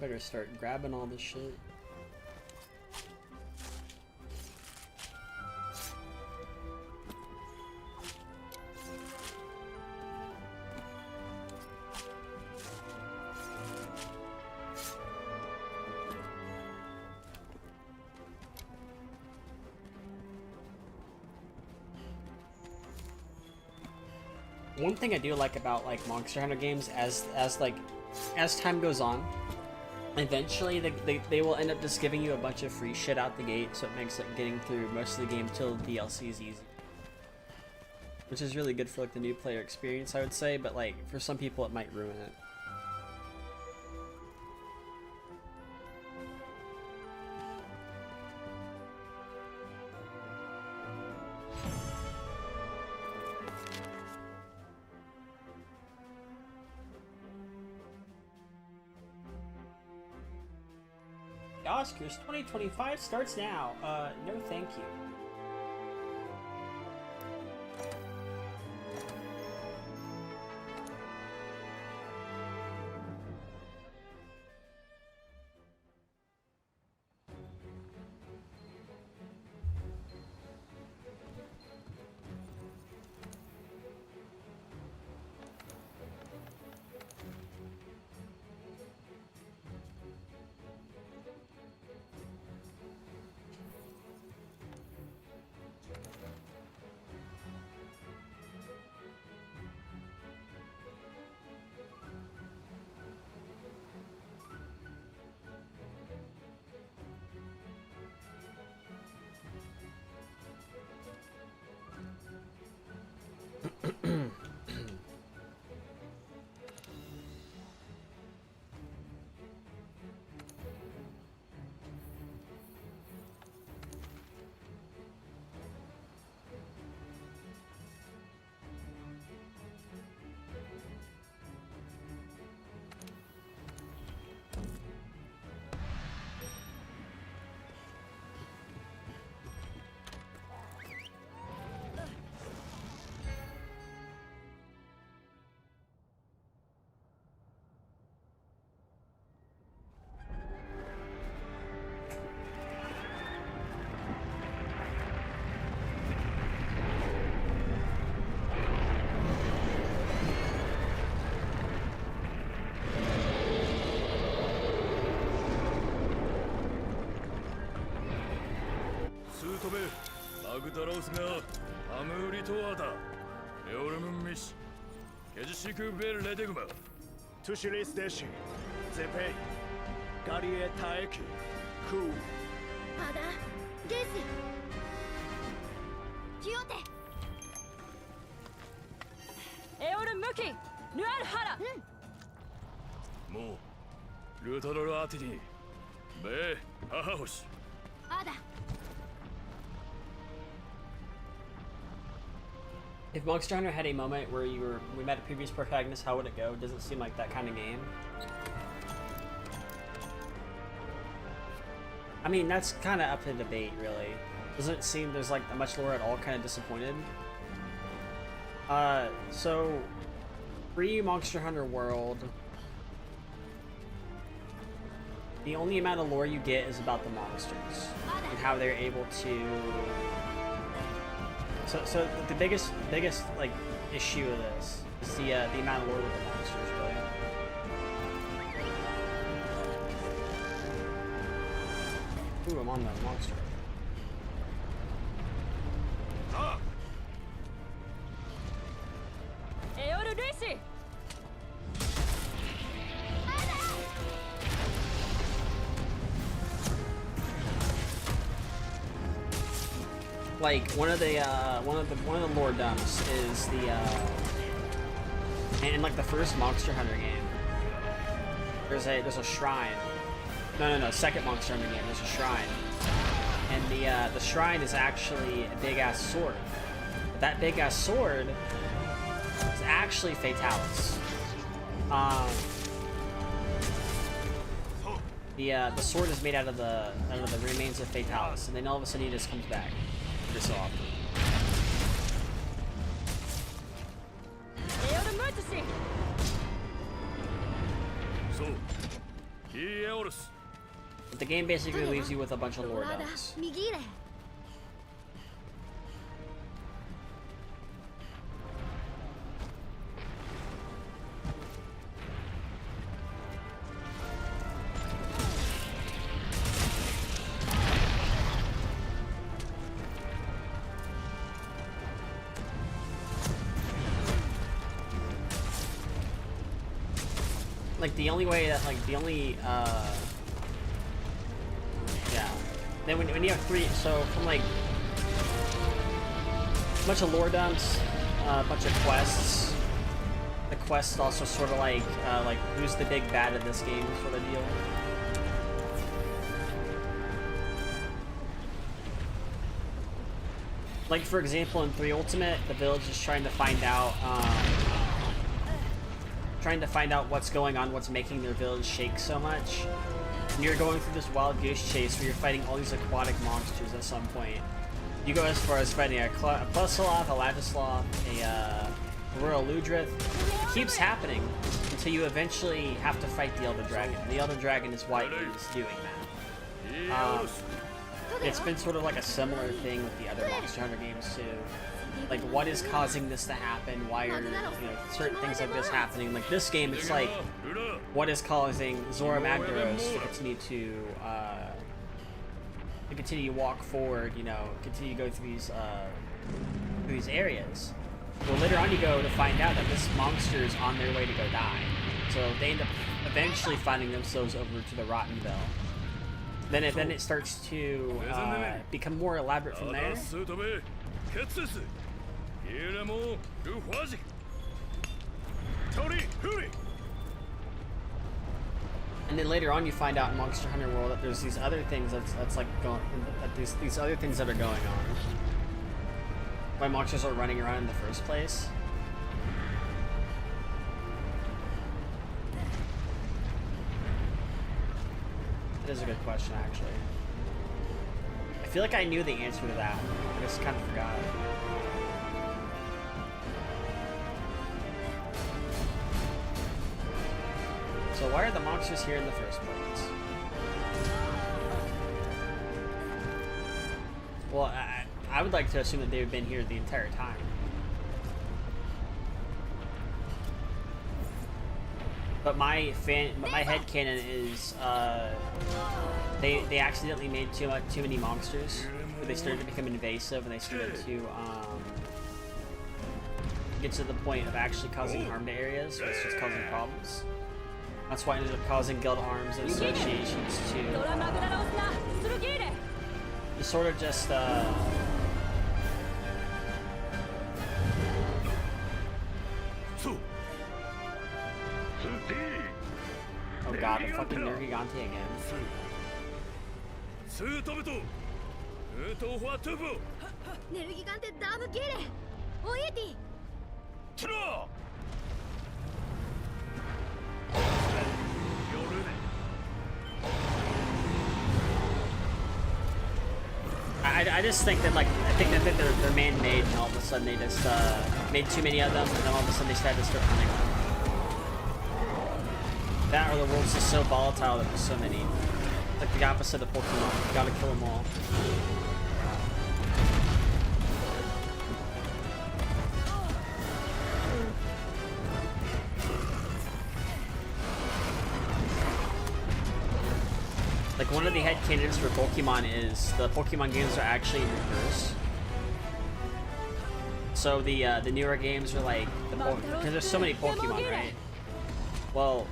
Better start grabbing all this shit. One thing I do like about like Monster Hunter games, as time goes on, eventually they will end up just giving you a bunch of free shit out the gate, so it makes it getting through most of the game till the DLC is easy, which is really good for like the new player experience, I would say. But like for some people, it might ruin it. The Oscars 2025 starts now. No thank you.
マグダラウスがアムーリトワーダエオルムンミシケジシクベルレデグマ
トゥシリスデシゼペイガリエタエキクー
パダレスキヨテエオルムキヌアルハラ
もうルートロルアーティニーベー母星
アダ
If Monster Hunter had a moment where we met a previous protagonist, how would it go? Doesn't seem like that kind of game. I mean, that's kind of up to debate, really. Doesn't seem there's like much lore at all. Kind of disappointed. So pre-Monster Hunter World, the only amount of lore you get is about the monsters and how they're able to. So the biggest like issue of this is the amount of lore with the monsters, really. Ooh, I'm on that monster.
Eoru Rishi!
Like one of the lore dumps is the in like the first Monster Hunter game, there's a shrine. No, second Monster Hunter game, there's a shrine, and the shrine is actually a big ass sword. That big ass sword is actually Fatalis. The sword is made out of the remains of Fatalis, and then all of a sudden he just comes back. So often.
So,
But the game basically leaves you with a bunch of
どこ
lore
だ
dumps.
右入れ
Like the only way that like the only yeah. Then when you have three, so from like a bunch of lore dumps, a bunch of quests. The quests also sort of like who's the big bad of this game sort of deal. Like for example, in 3 Ultimate, the village is trying to find out what's going on, what's making their village shake so much. And you're going through this wild goose chase where you're fighting all these aquatic monsters at some point. You go as far as fighting a Plesoloth, a Lagisloth, a Royal Ludrith. It keeps happening until you eventually have to fight the Elder Dragon. The Elder Dragon is why he's doing that. It's been sort of like a similar thing with the other Monster Hunter games too. Like, what is causing this to happen? Why are, certain things like this happening? Like this game, it's like, what is causing Zora Magdaros to continue to walk forward? Continue to go through these areas. Well, later on, you go to find out that this monster is on their way to go die. So they end up eventually finding themselves over to the Rottenville. Then it starts to become more elaborate from there. And then later on, you find out in Monster Hunter World that there's these other things that's like going, that these other things that are going on. Why monsters are running around in the first place. That is a good question, actually. I feel like I knew the answer to that. I just kind of forgot. So why are the monsters here in the first place? Well, I would like to assume that they've been here the entire time. But my headcanon is they accidentally made too many monsters. Where they started to become invasive and they started to get to the point of actually causing harm to areas, so it's just causing problems. That's why it ended up causing guild arms and associations to sort of just oh god, the fucking Nergigante again.
ネルギガンテダームゲレオイエティ
I just think that that they're man-made and all of a sudden they just made too many of them and then all of a sudden they started to start hunting them. That or the world's just so volatile that there's so many. Like the opposite of Pokemon. You gotta kill them all. Like one of the headcanons for Pokemon is the Pokemon games are actually in reverse. So the newer games are like because there's so many Pokemon, right? Well,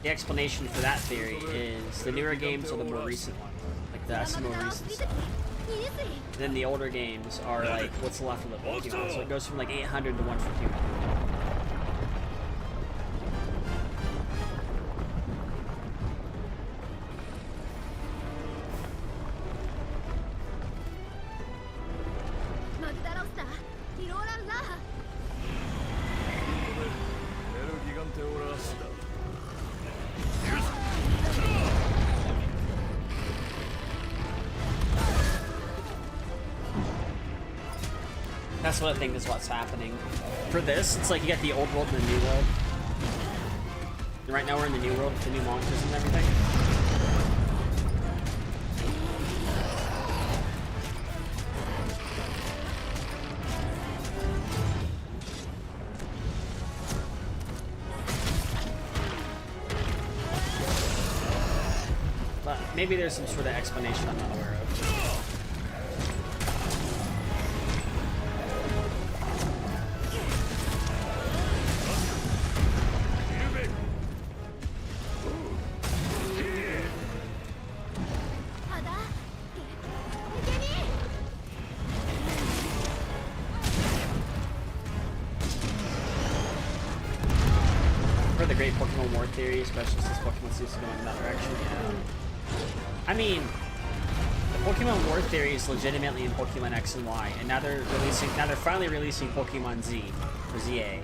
the explanation for that theory is the newer games are the more recent ones, like the more recent stuff. And then the older games are like what's left of the Pokemon. So it goes from like 800 to 151. That's what I think is what's happening. For this, it's like you got the old world and the new world. And right now we're in the new world with the new monsters and everything. maybe there's some sort of explanation I'm not aware of. For the great Pokemon War theory, especially since Pokemon seems to go in that direction, yeah. I mean, the Pokemon War theory is legitimately in Pokemon X and Y, and now they're finally releasing Pokemon Z, or ZA.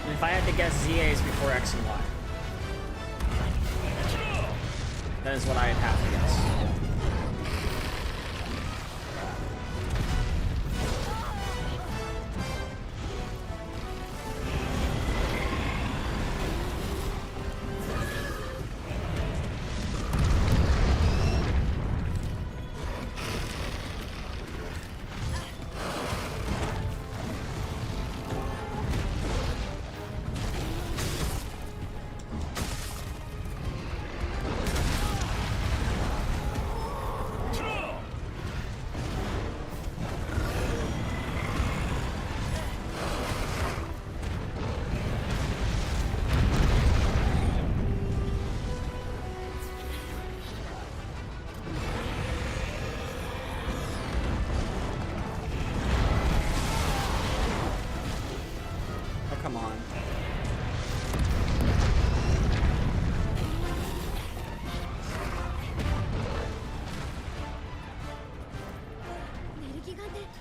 And if I had to guess, ZA is before X and Y. That is what I'd have to guess. Come on.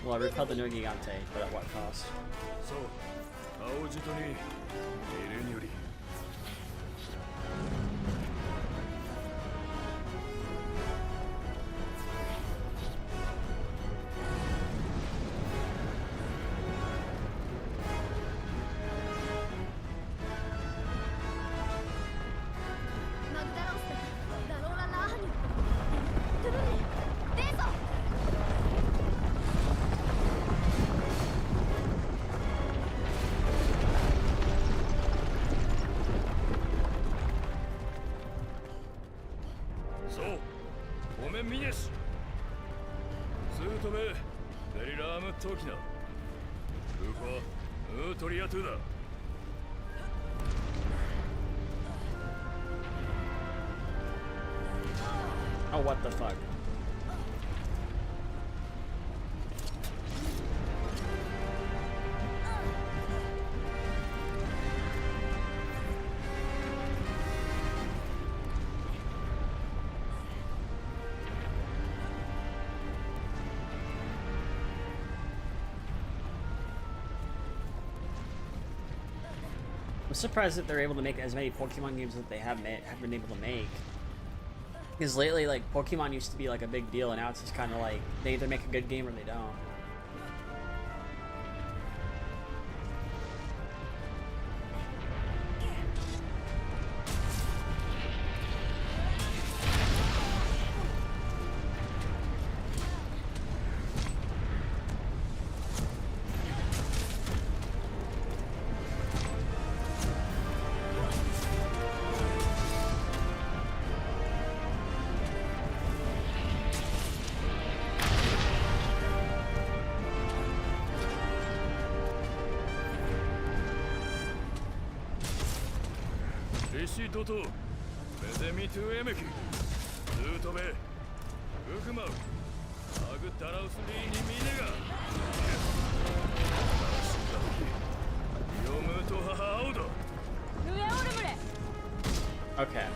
Well, I repelled the Nergigante, but at what cost?
そう青じとに入れにより そうごめんミネシスートベデリラームトキナルファウートリアトゥだ
Oh, what the fuck? I'm surprised that they're able to make as many Pokemon games that they have been able to make. Because lately, like, Pokemon used to be like a big deal, and now it's just kind of like they either make a good game or they don't.
シドトメゼミトゥエメキズートベウクマウアグタラウスリーにミネガヨムトハハアウド
Okay.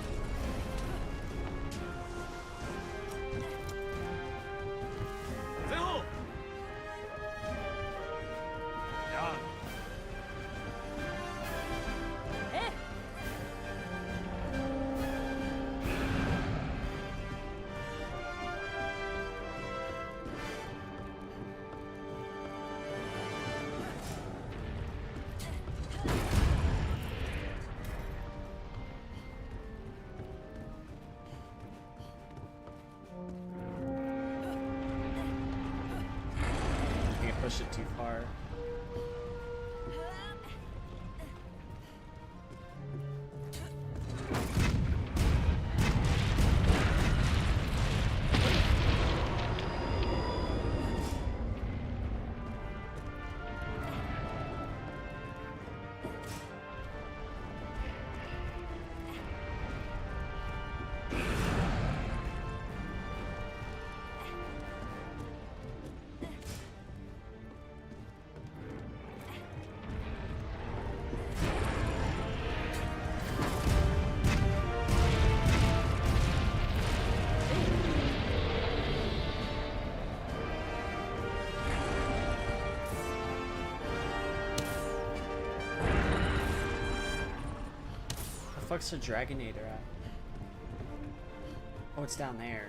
Push it too far. fuck's the Dragonator at? Oh, it's down there.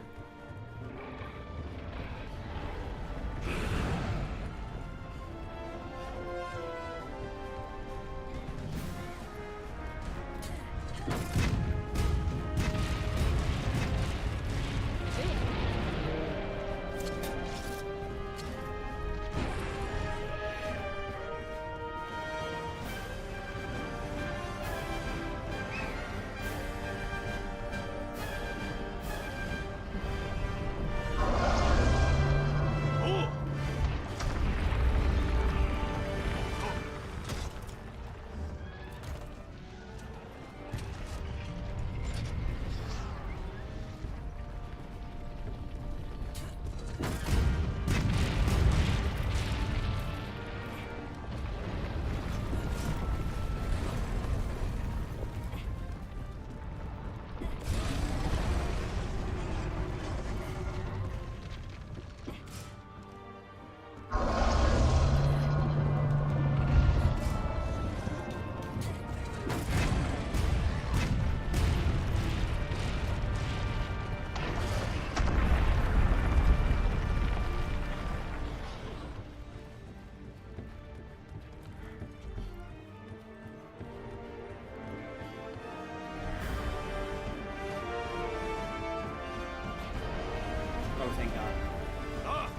Oh, thank God.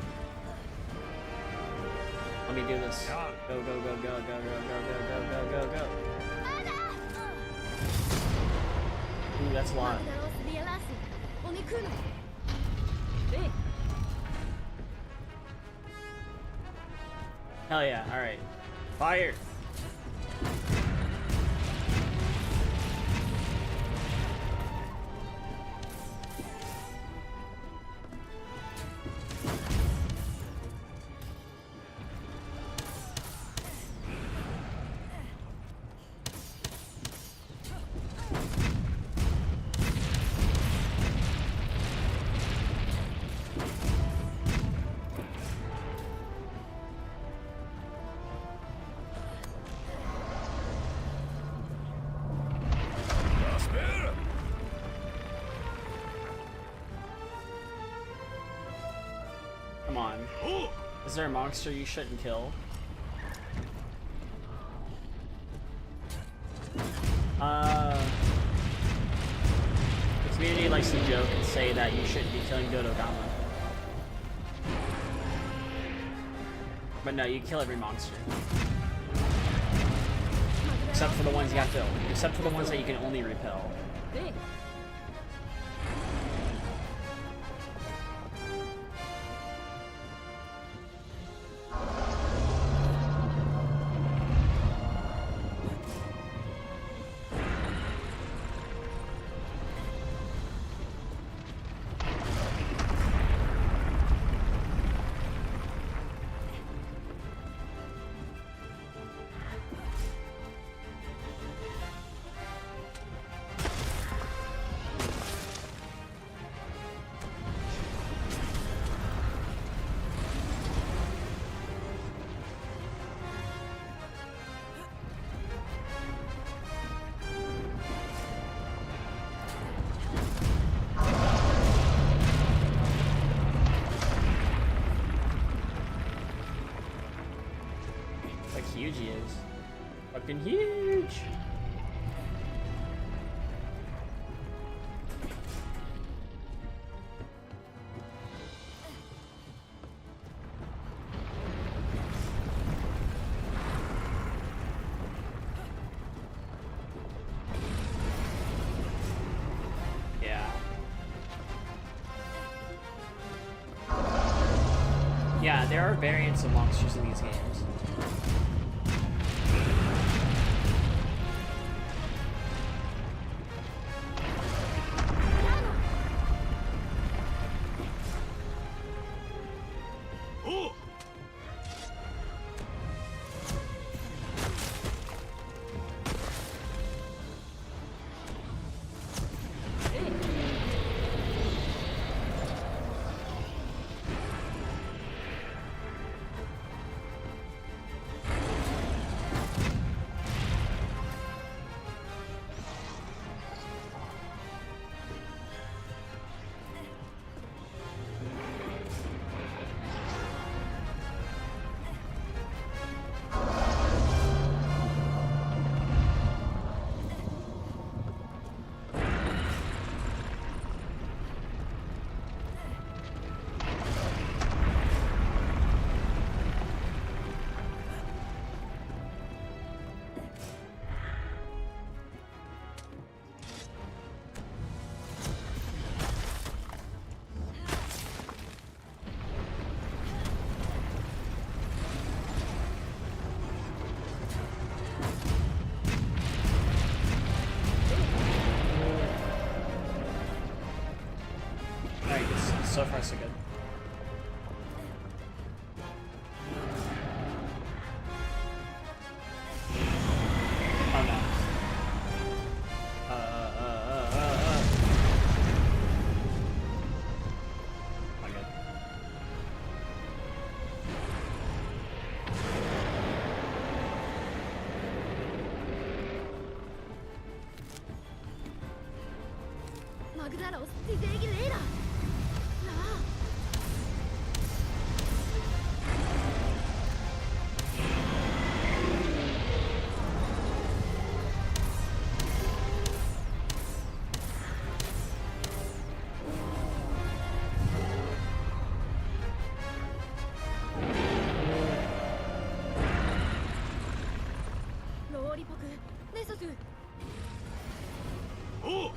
Let me do this. Go, go, go, go, go, go, go, go, go, go, go, go. Ooh, that's a lot. Hell yeah, alright. Fire! Come on. Is there a monster you shouldn't kill? The community likes to joke and say that you shouldn't be killing Dodogama. But no, you kill every monster. Except for the ones you have to, except for the ones that you can only repel. Huge he is. Fucking huge! Yeah. Yeah, there are variants of monsters in these games. So far, so good. Oh no. Not good.
Magdaros, die Regulator. Na. 로리포크, 네소스.
おう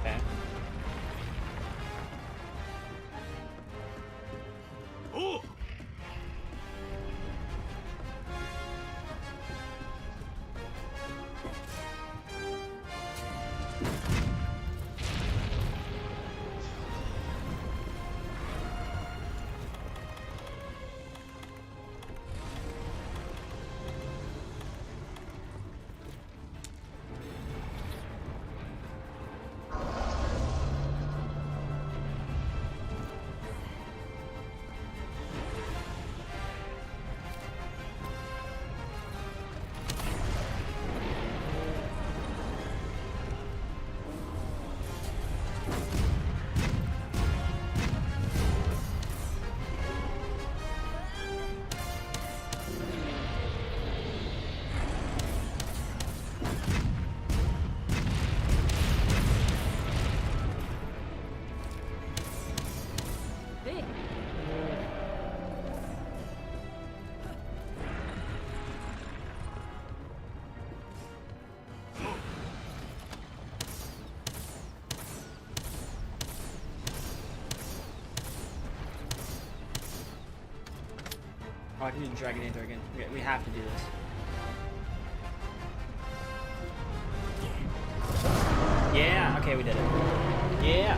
Okay.
おう
え
Oh, I can do Dragon Anther again. We have to do this. Yeah, okay, we did it. Yeah.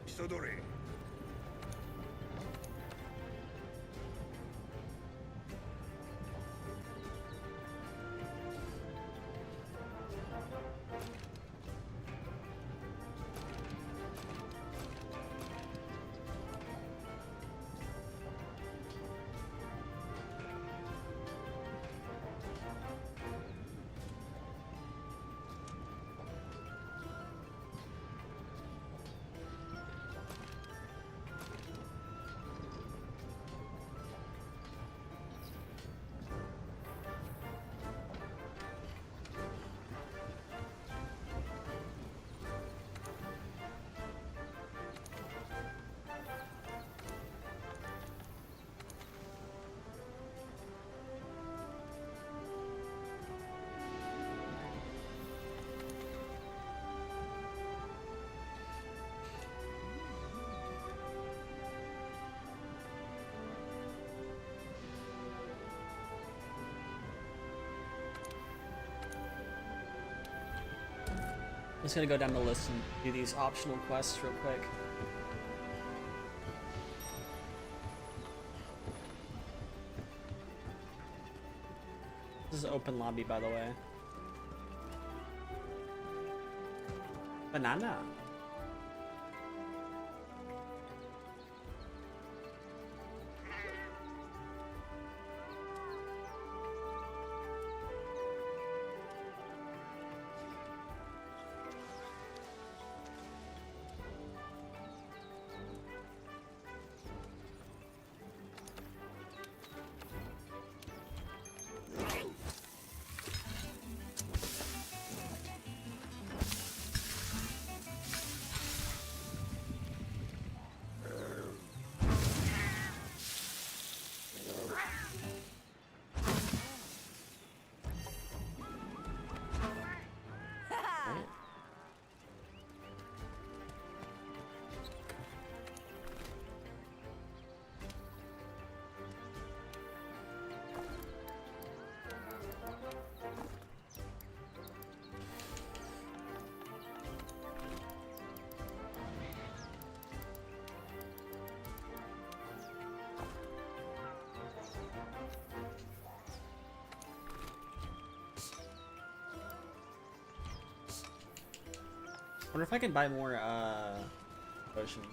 急どれ。
I'm just gonna go down the list and do these optional quests real quick. This is open lobby, by the way. Banana. Wonder if I can buy more potions.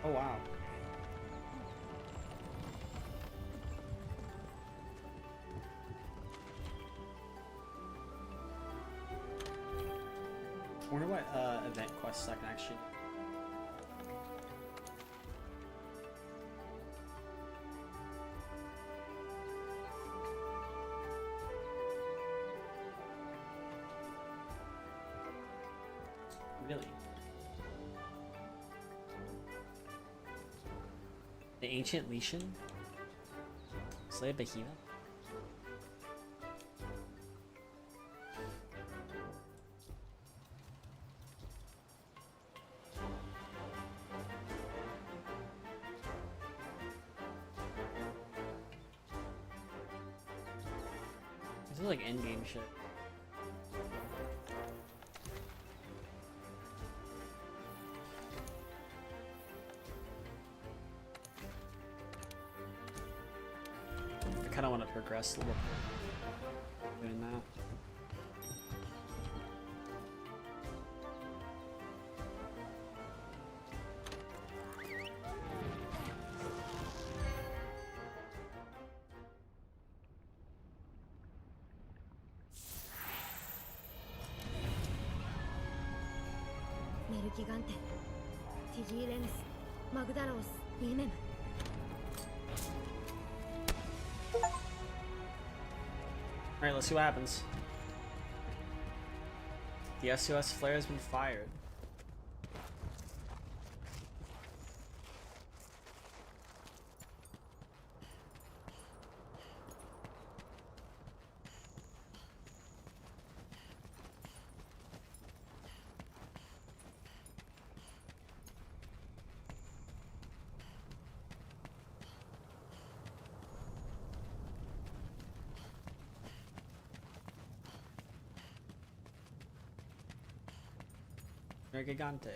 Oh wow. I wonder what event quests I can actually. Really? The ancient Legion? Slay a behemoth? This is like endgame shit. I kind of want to progress a little bit doing that.
メルギガンテ、ティジーレヌス、マグダロス、イメム。
Alright, let's see what happens. The SOS flare has been fired. Gigante.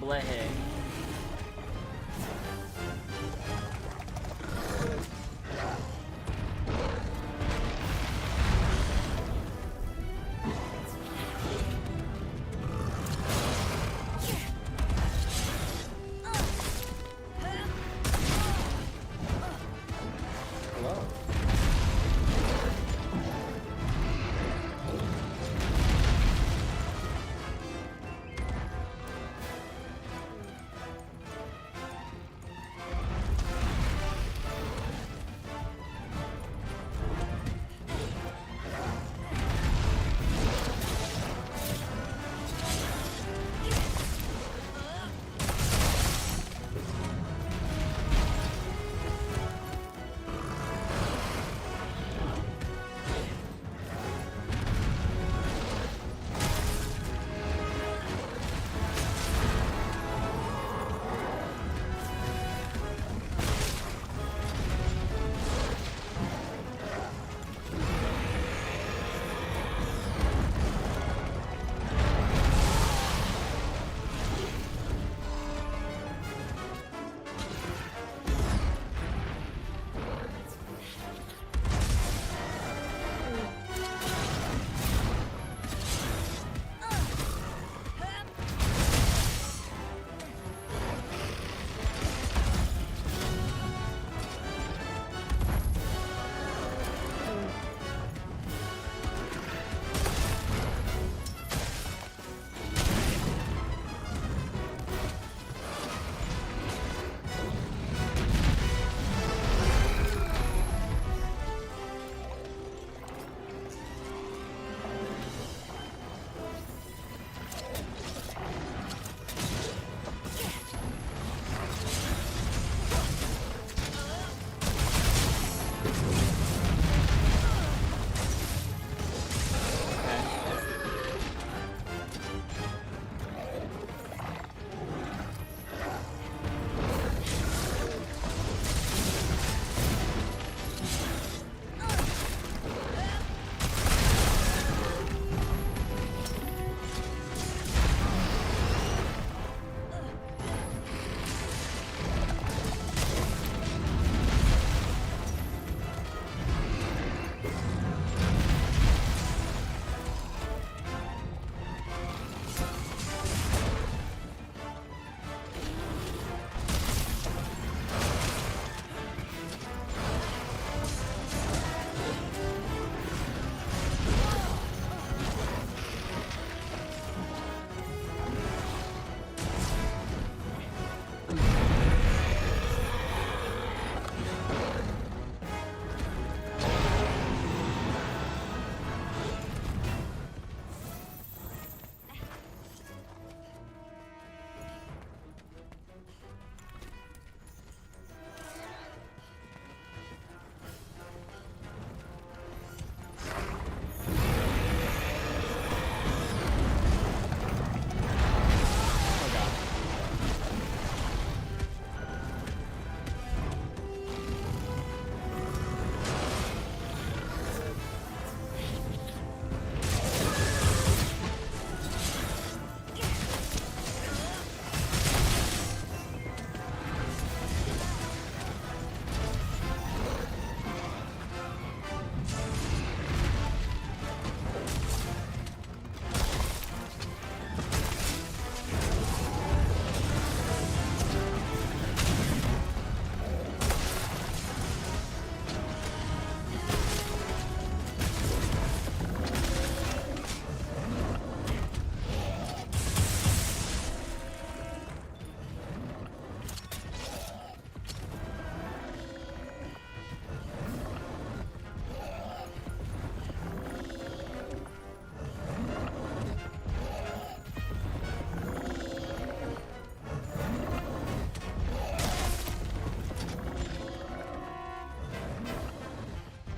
Blehe. Hello.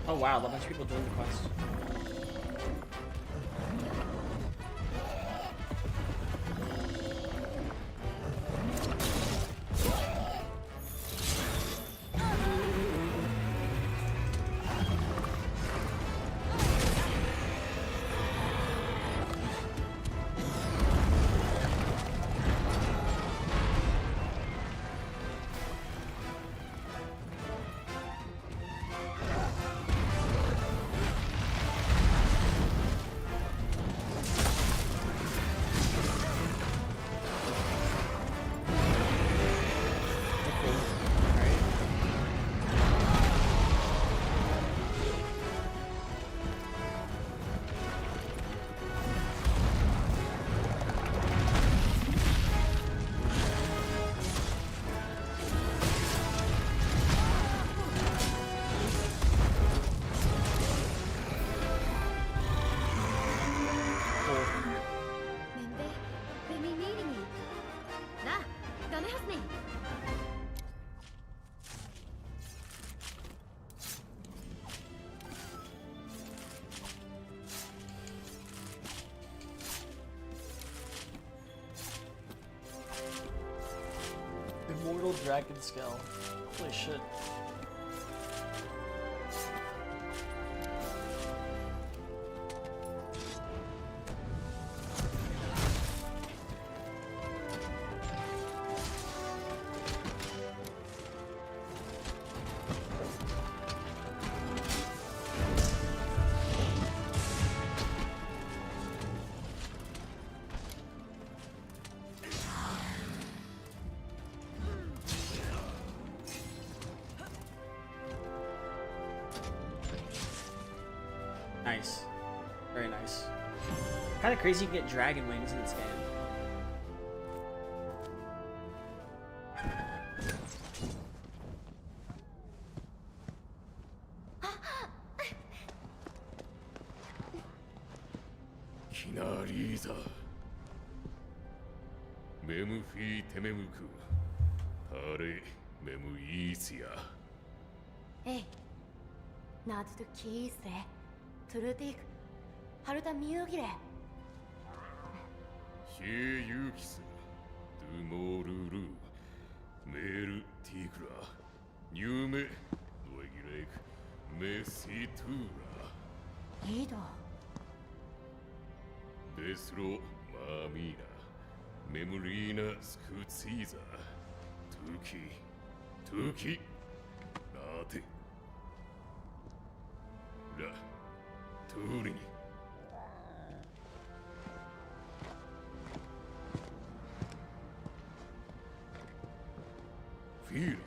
Oh wow, a bunch of people joined the quest. Immortal Dragon Skull. Holy shit. Nice. Very nice. Kind of crazy you can get dragon wings in this game.
Kinariza. Memu fi tememuku. Tare memu isia.
Hey. 나도 키스래. 트루딕. 하루다 미우기래.
Hiyukis. Dumoruru. Meru tikra. Nyume. Noegirek. Mesitura.
이도.
Desro mamina. Memorina scutsiza. Tuki. Tuki. Nate. La. Turini. Feel.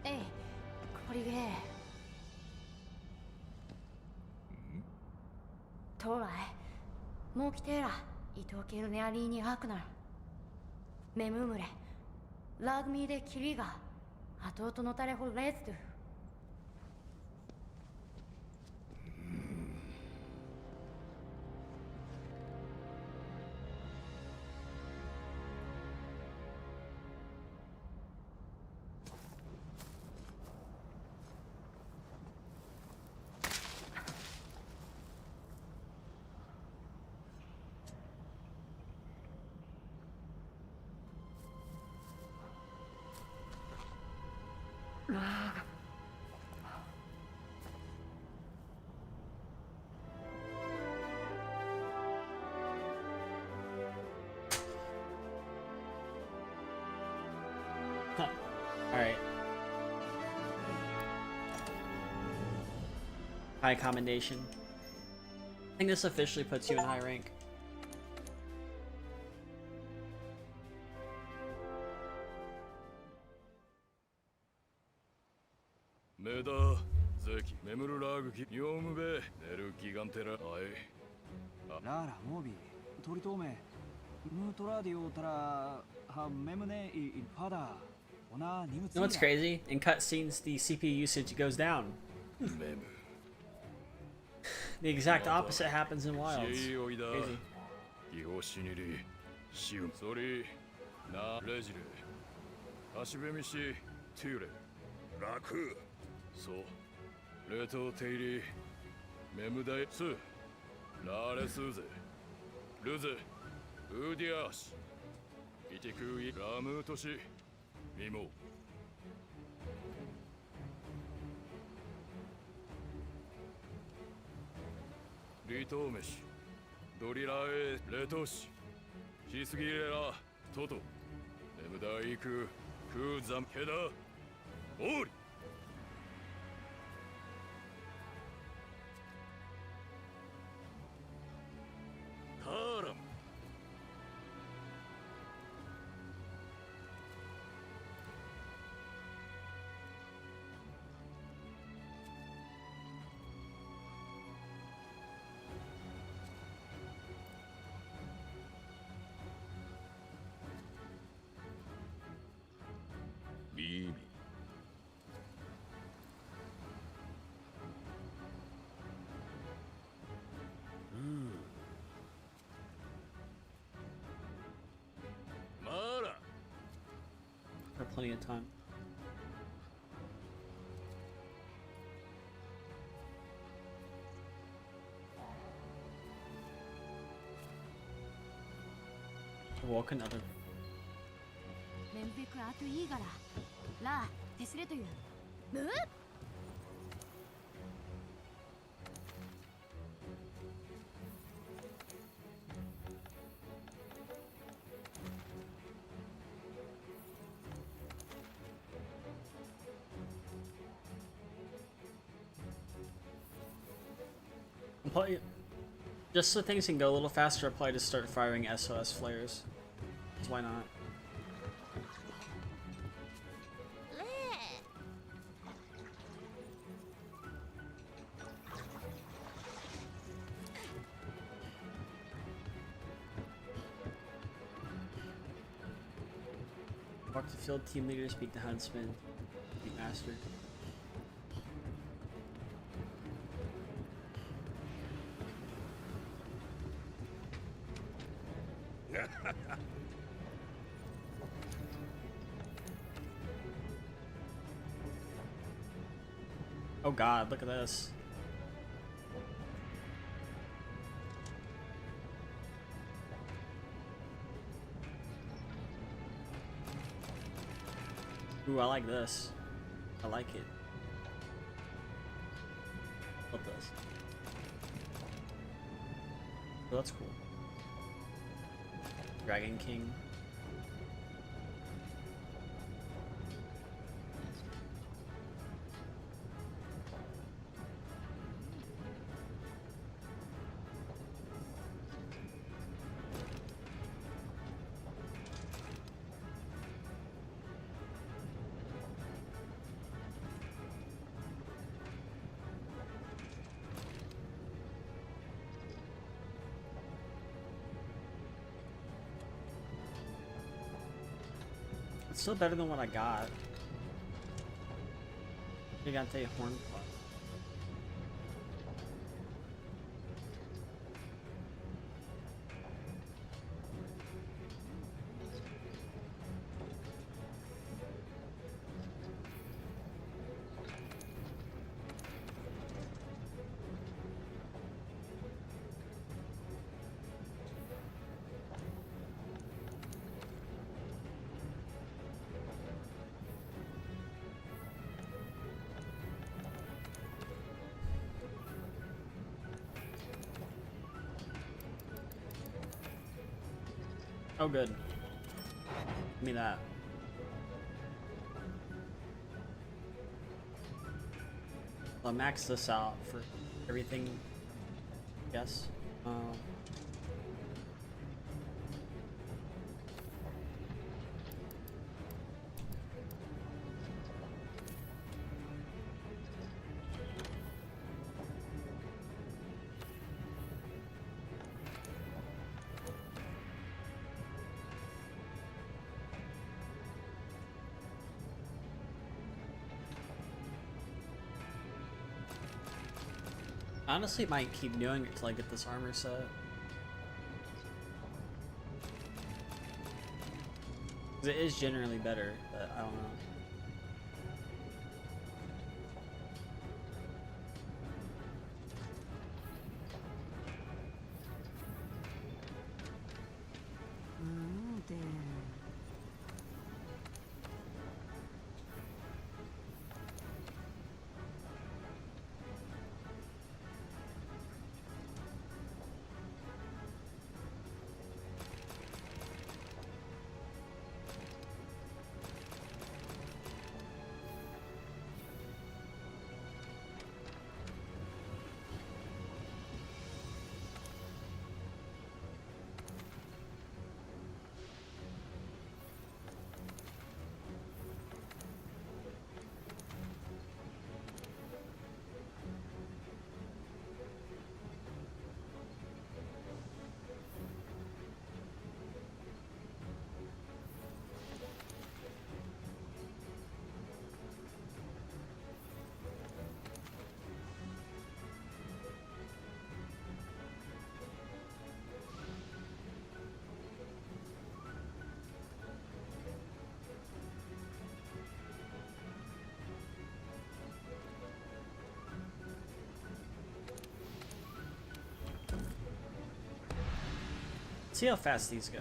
ええ。これで。トライ。もう来てら。伊藤系のネアリーにアクナル。メムムレ。ラグミーでキリが。弟のタレホレッド。
Alright. High commendation. I think this officially puts you in high rank.
Meda, Zeki, Memuru Raguki, Yomube, Neru Gigantera,
Lara, Mobi, Toritome, Mutoradio Tara, Memune, Pada, Ona,
You know what's crazy? In cutscenes, the CPU usage goes down.
Memu.
The exact opposite happens in Wilds. Crazy.
Yoshiniri, Shiu, Sorry, Na, Regire, Ashibemishi, Ture.
Raku.
そうレトテイリメムダイスラーレスーゼルゼウーディアーシイティクイラムートシミモリトーメシドリラエレトシシスギレラトトメムダイククーザンケダオーリターラム
ミミマーラ
Got plenty of time. Walk another.
メンベクアトイーガララーテスレという
Probably, just so things can go a little faster, I'll probably just start firing SOS flares. 'Cause why not? Walk the field, team leader, speak to huntsman, speak master. Oh god, look at this. Ooh, I like this. I like it. What this? Oh, that's cool. Dragon King. It's still better than what I got. You got the horn pot. Oh, good. Give me that. I'll max this out for everything. Yes. Honestly, might keep doing it till I get this armor set. 'Cause it is generally better, but I don't know. see how fast these go.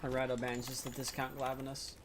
A Rado Band's just a discount Glavenus.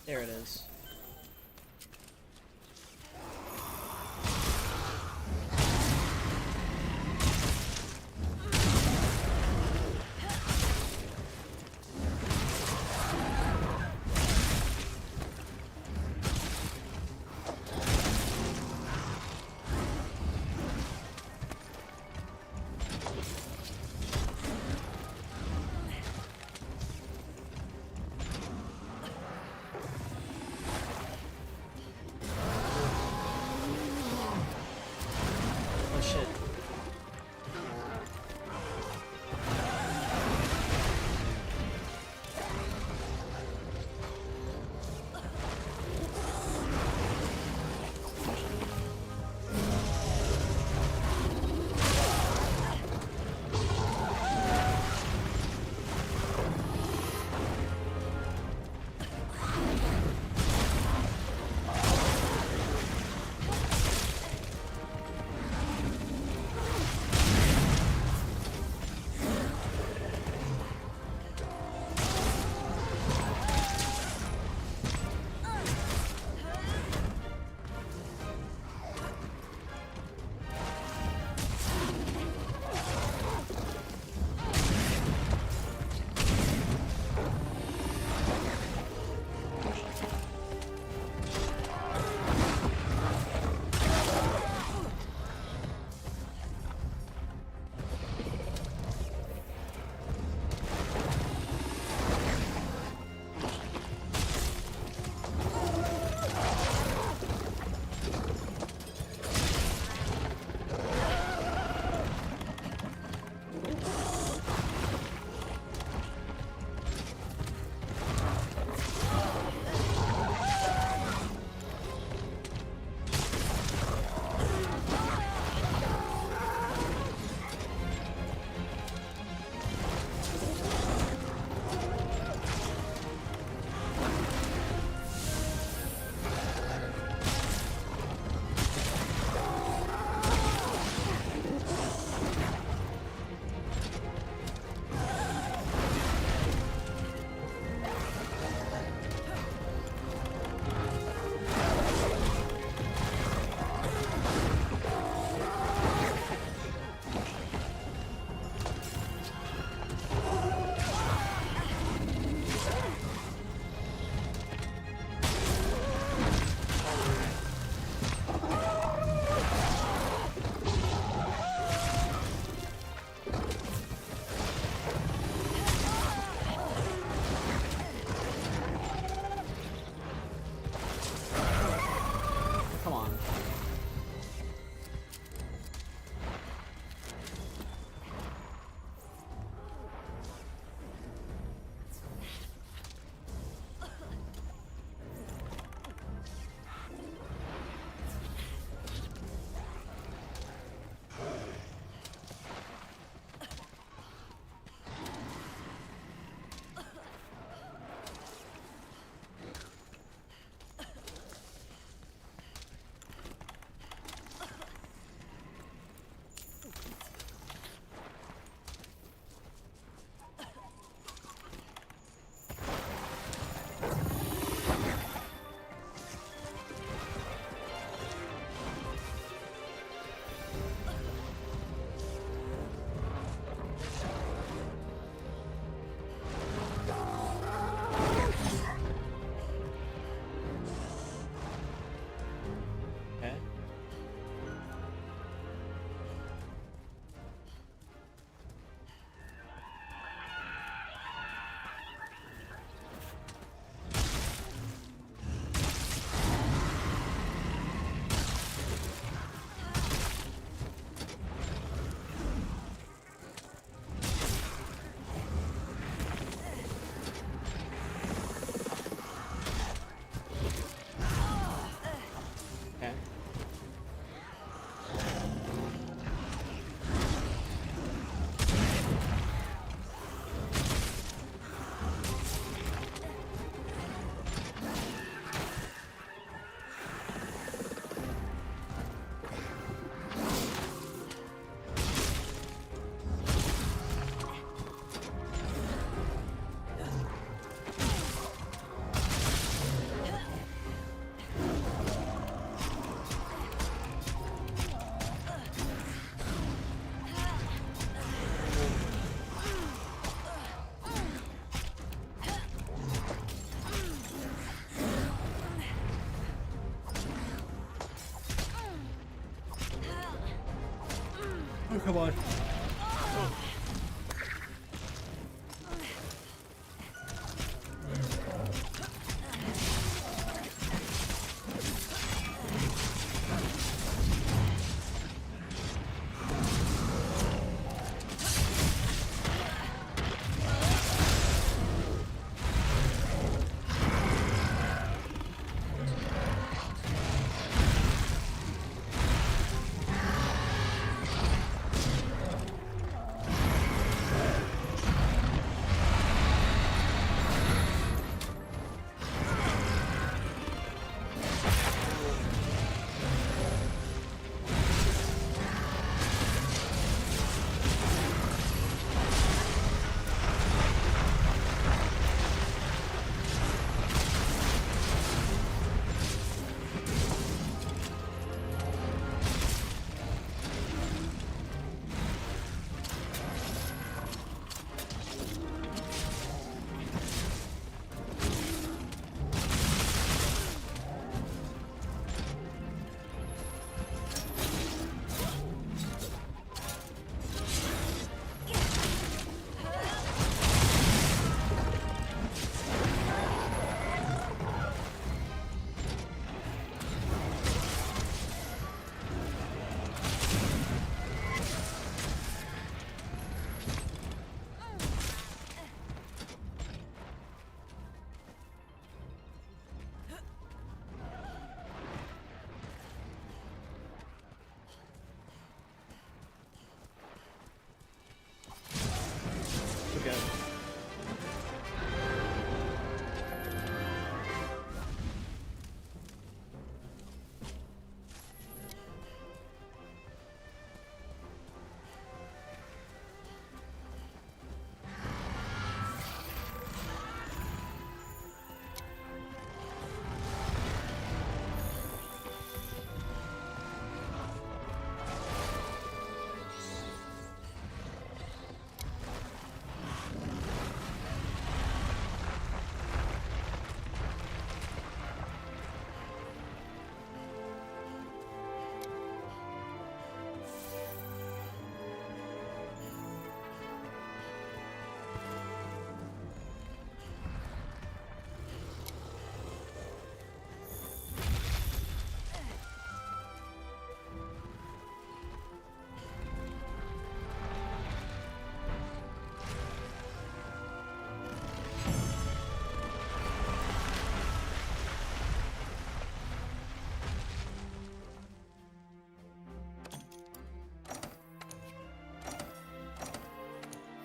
There it is. Come on. We're good.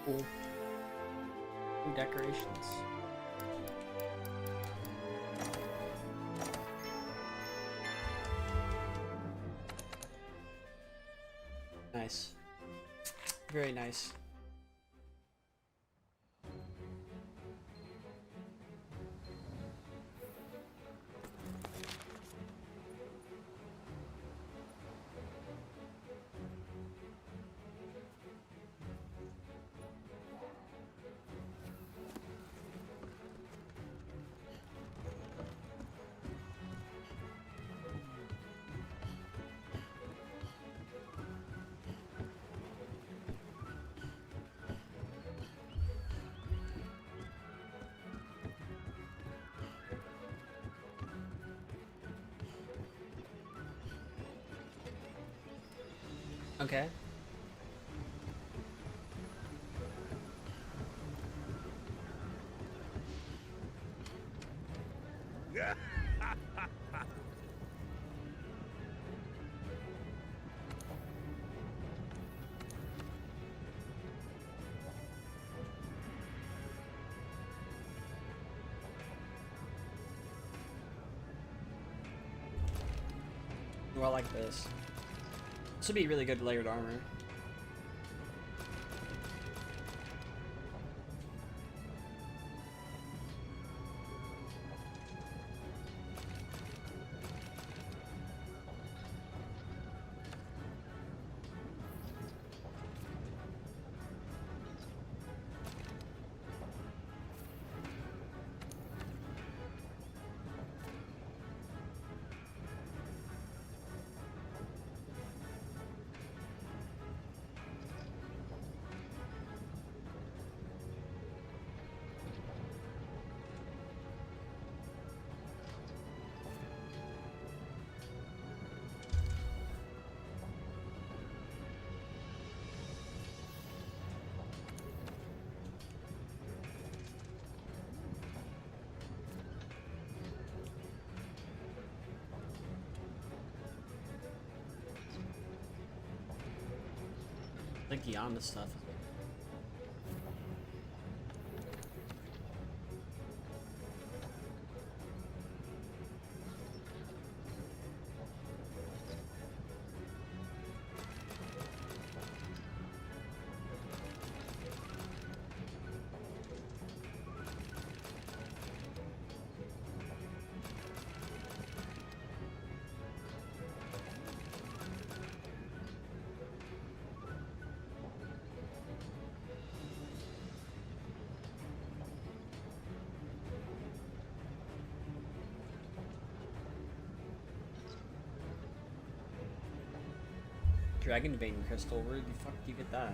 Cool. New decorations. Nice. Very nice. Okay. Well, I like this. This would be really good layered armor. The Guyana stuff. Dragon Vein Crystal, where the fuck do you get that?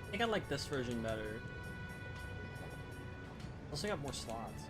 I think I like this version better. Also got more slots.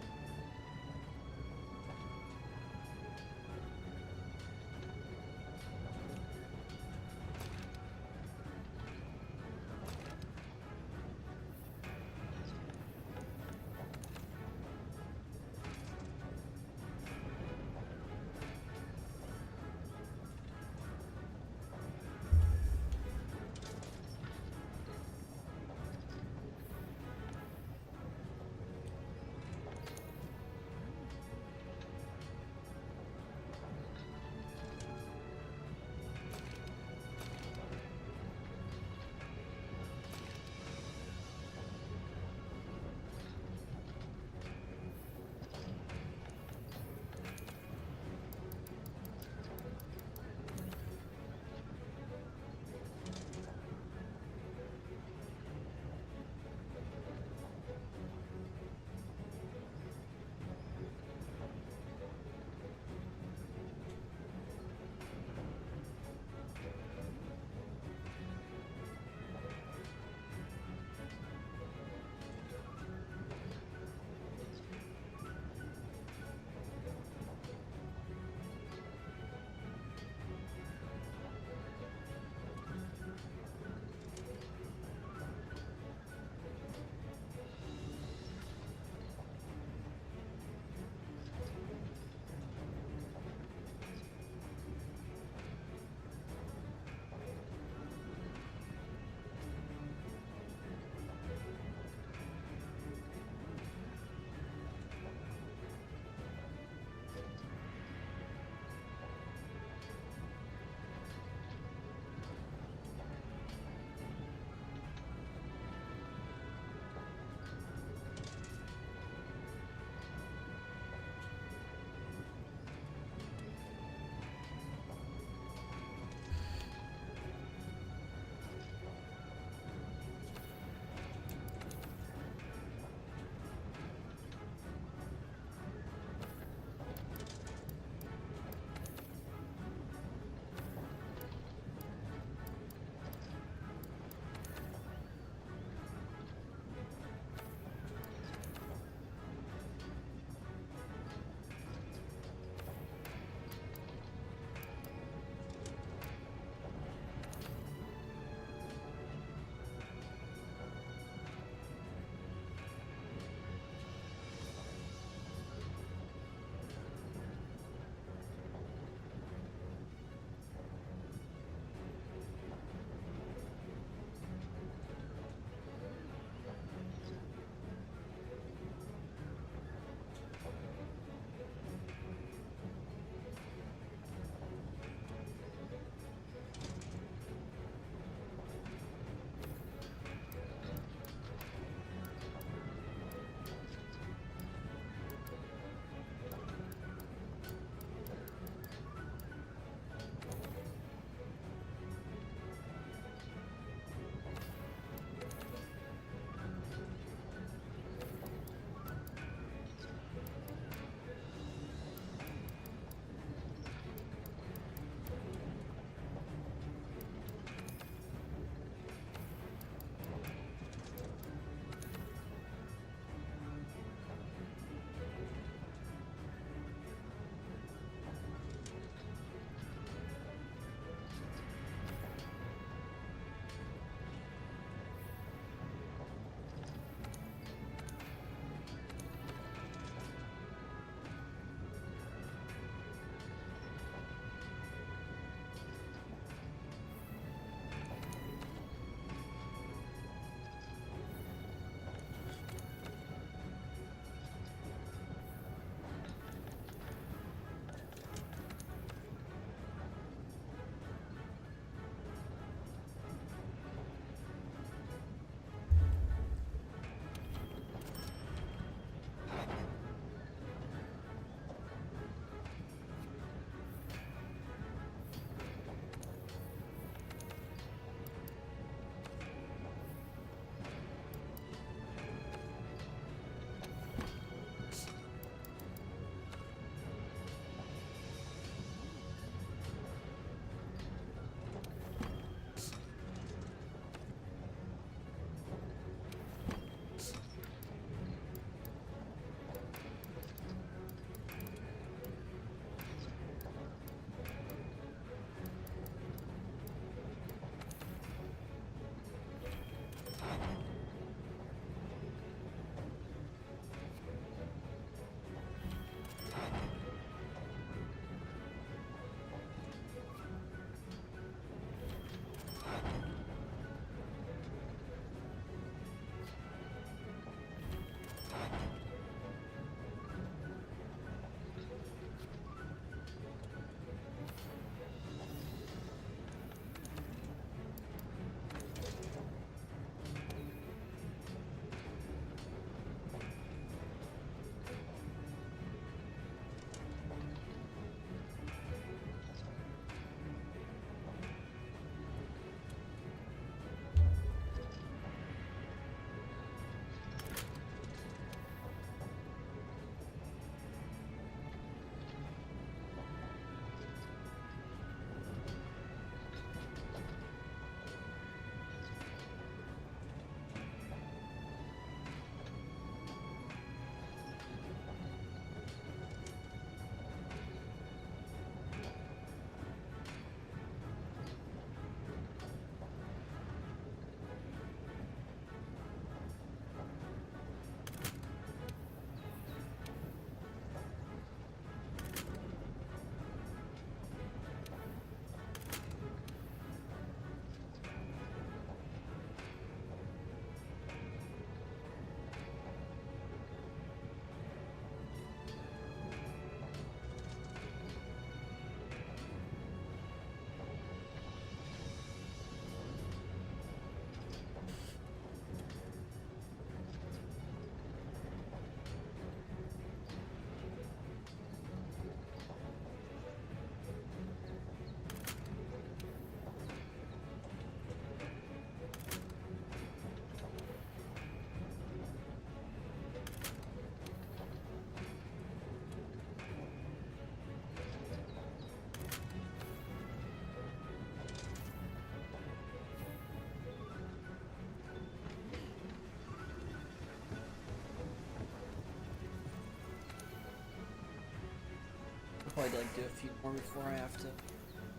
probably like do a few more before I have to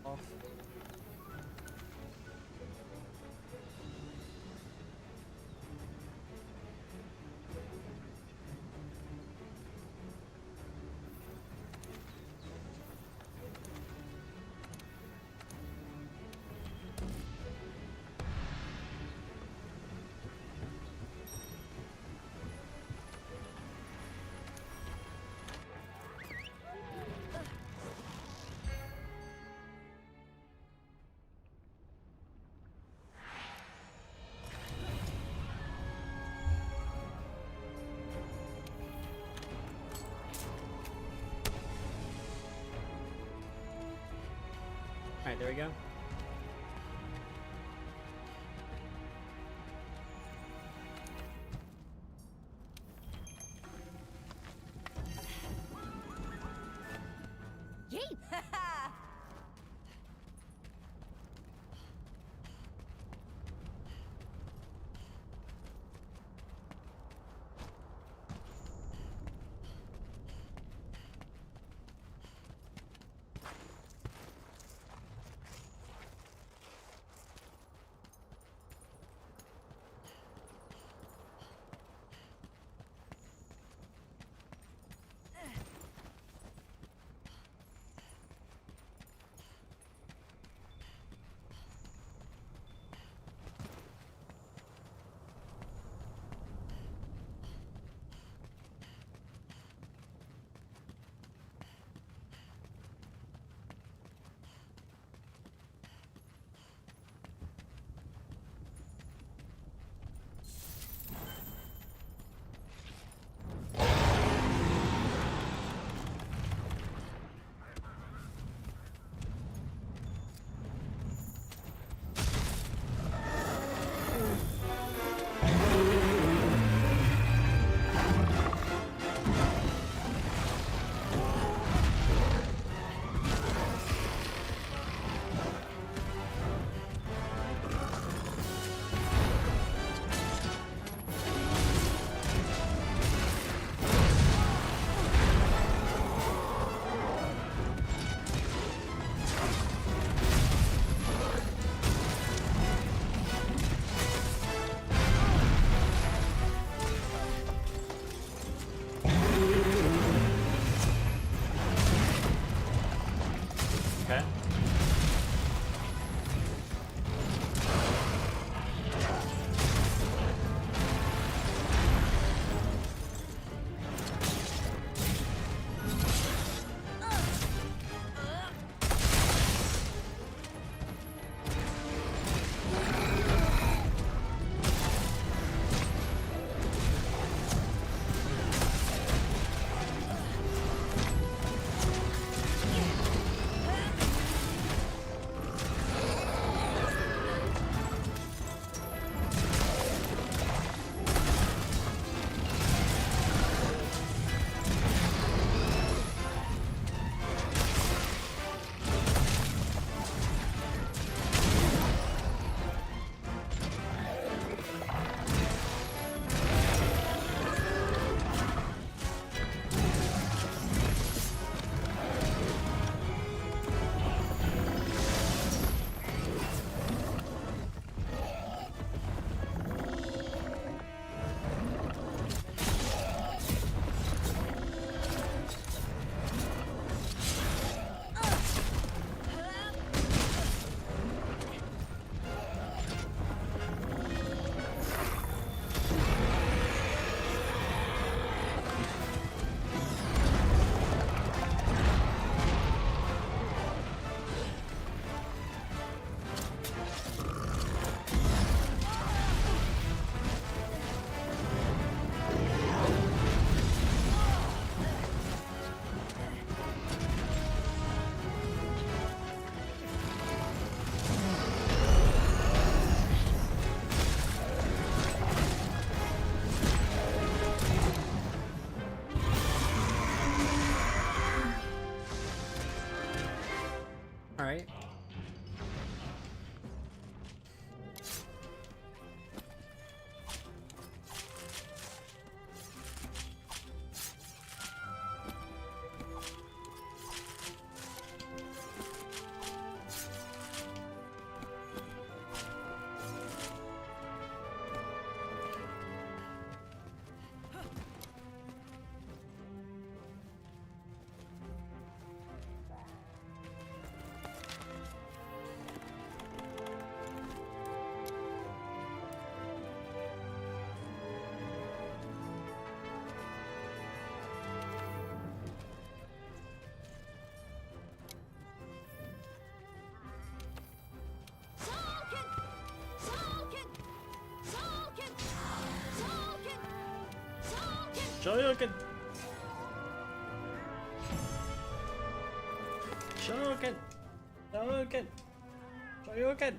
off. Alright, there we go.
Yay!
Okay. Alright. Shoryuken! Shoryuken! Shoryuken! Shoryuken!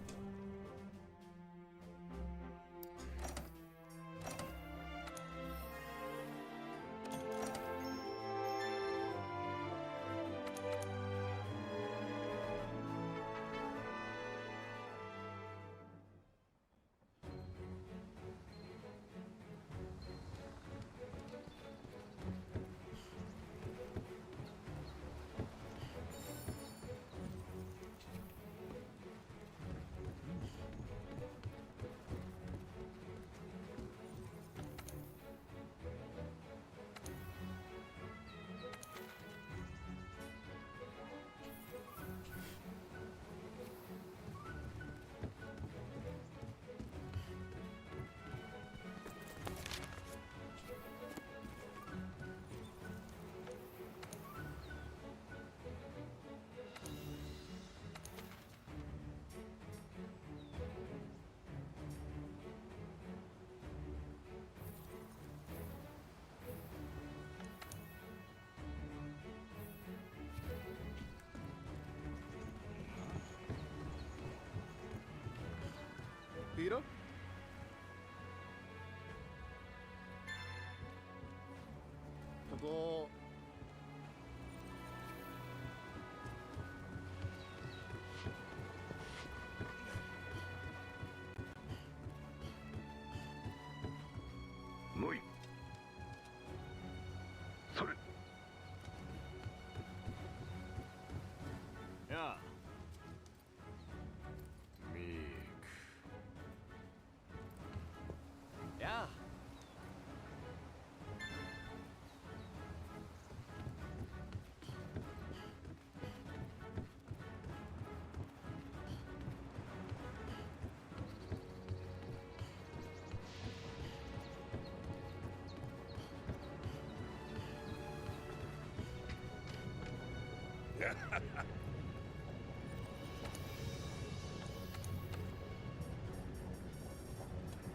Peter? 그거
もいそれ
야ミーク야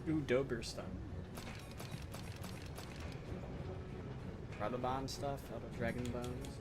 Ooh, Dober stuff. Radobon stuff out of Dragon Bones.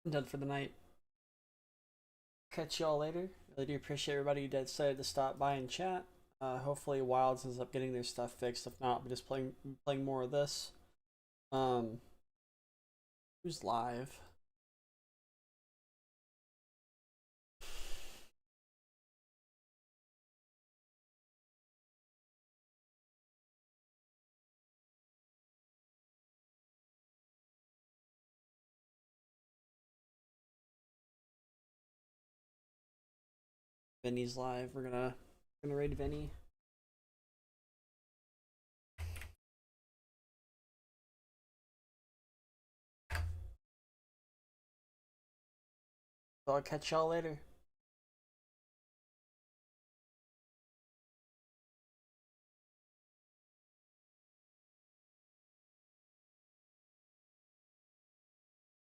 I'm done for the night. Catch y'all later. Really do appreciate everybody that decided to stop by and chat. Hopefully Wilds ends up getting their stuff fixed. If not, I'll be just playing more of this. Who's live? Vinny's live. We're gonna raid Vinny. So I'll catch y'all later.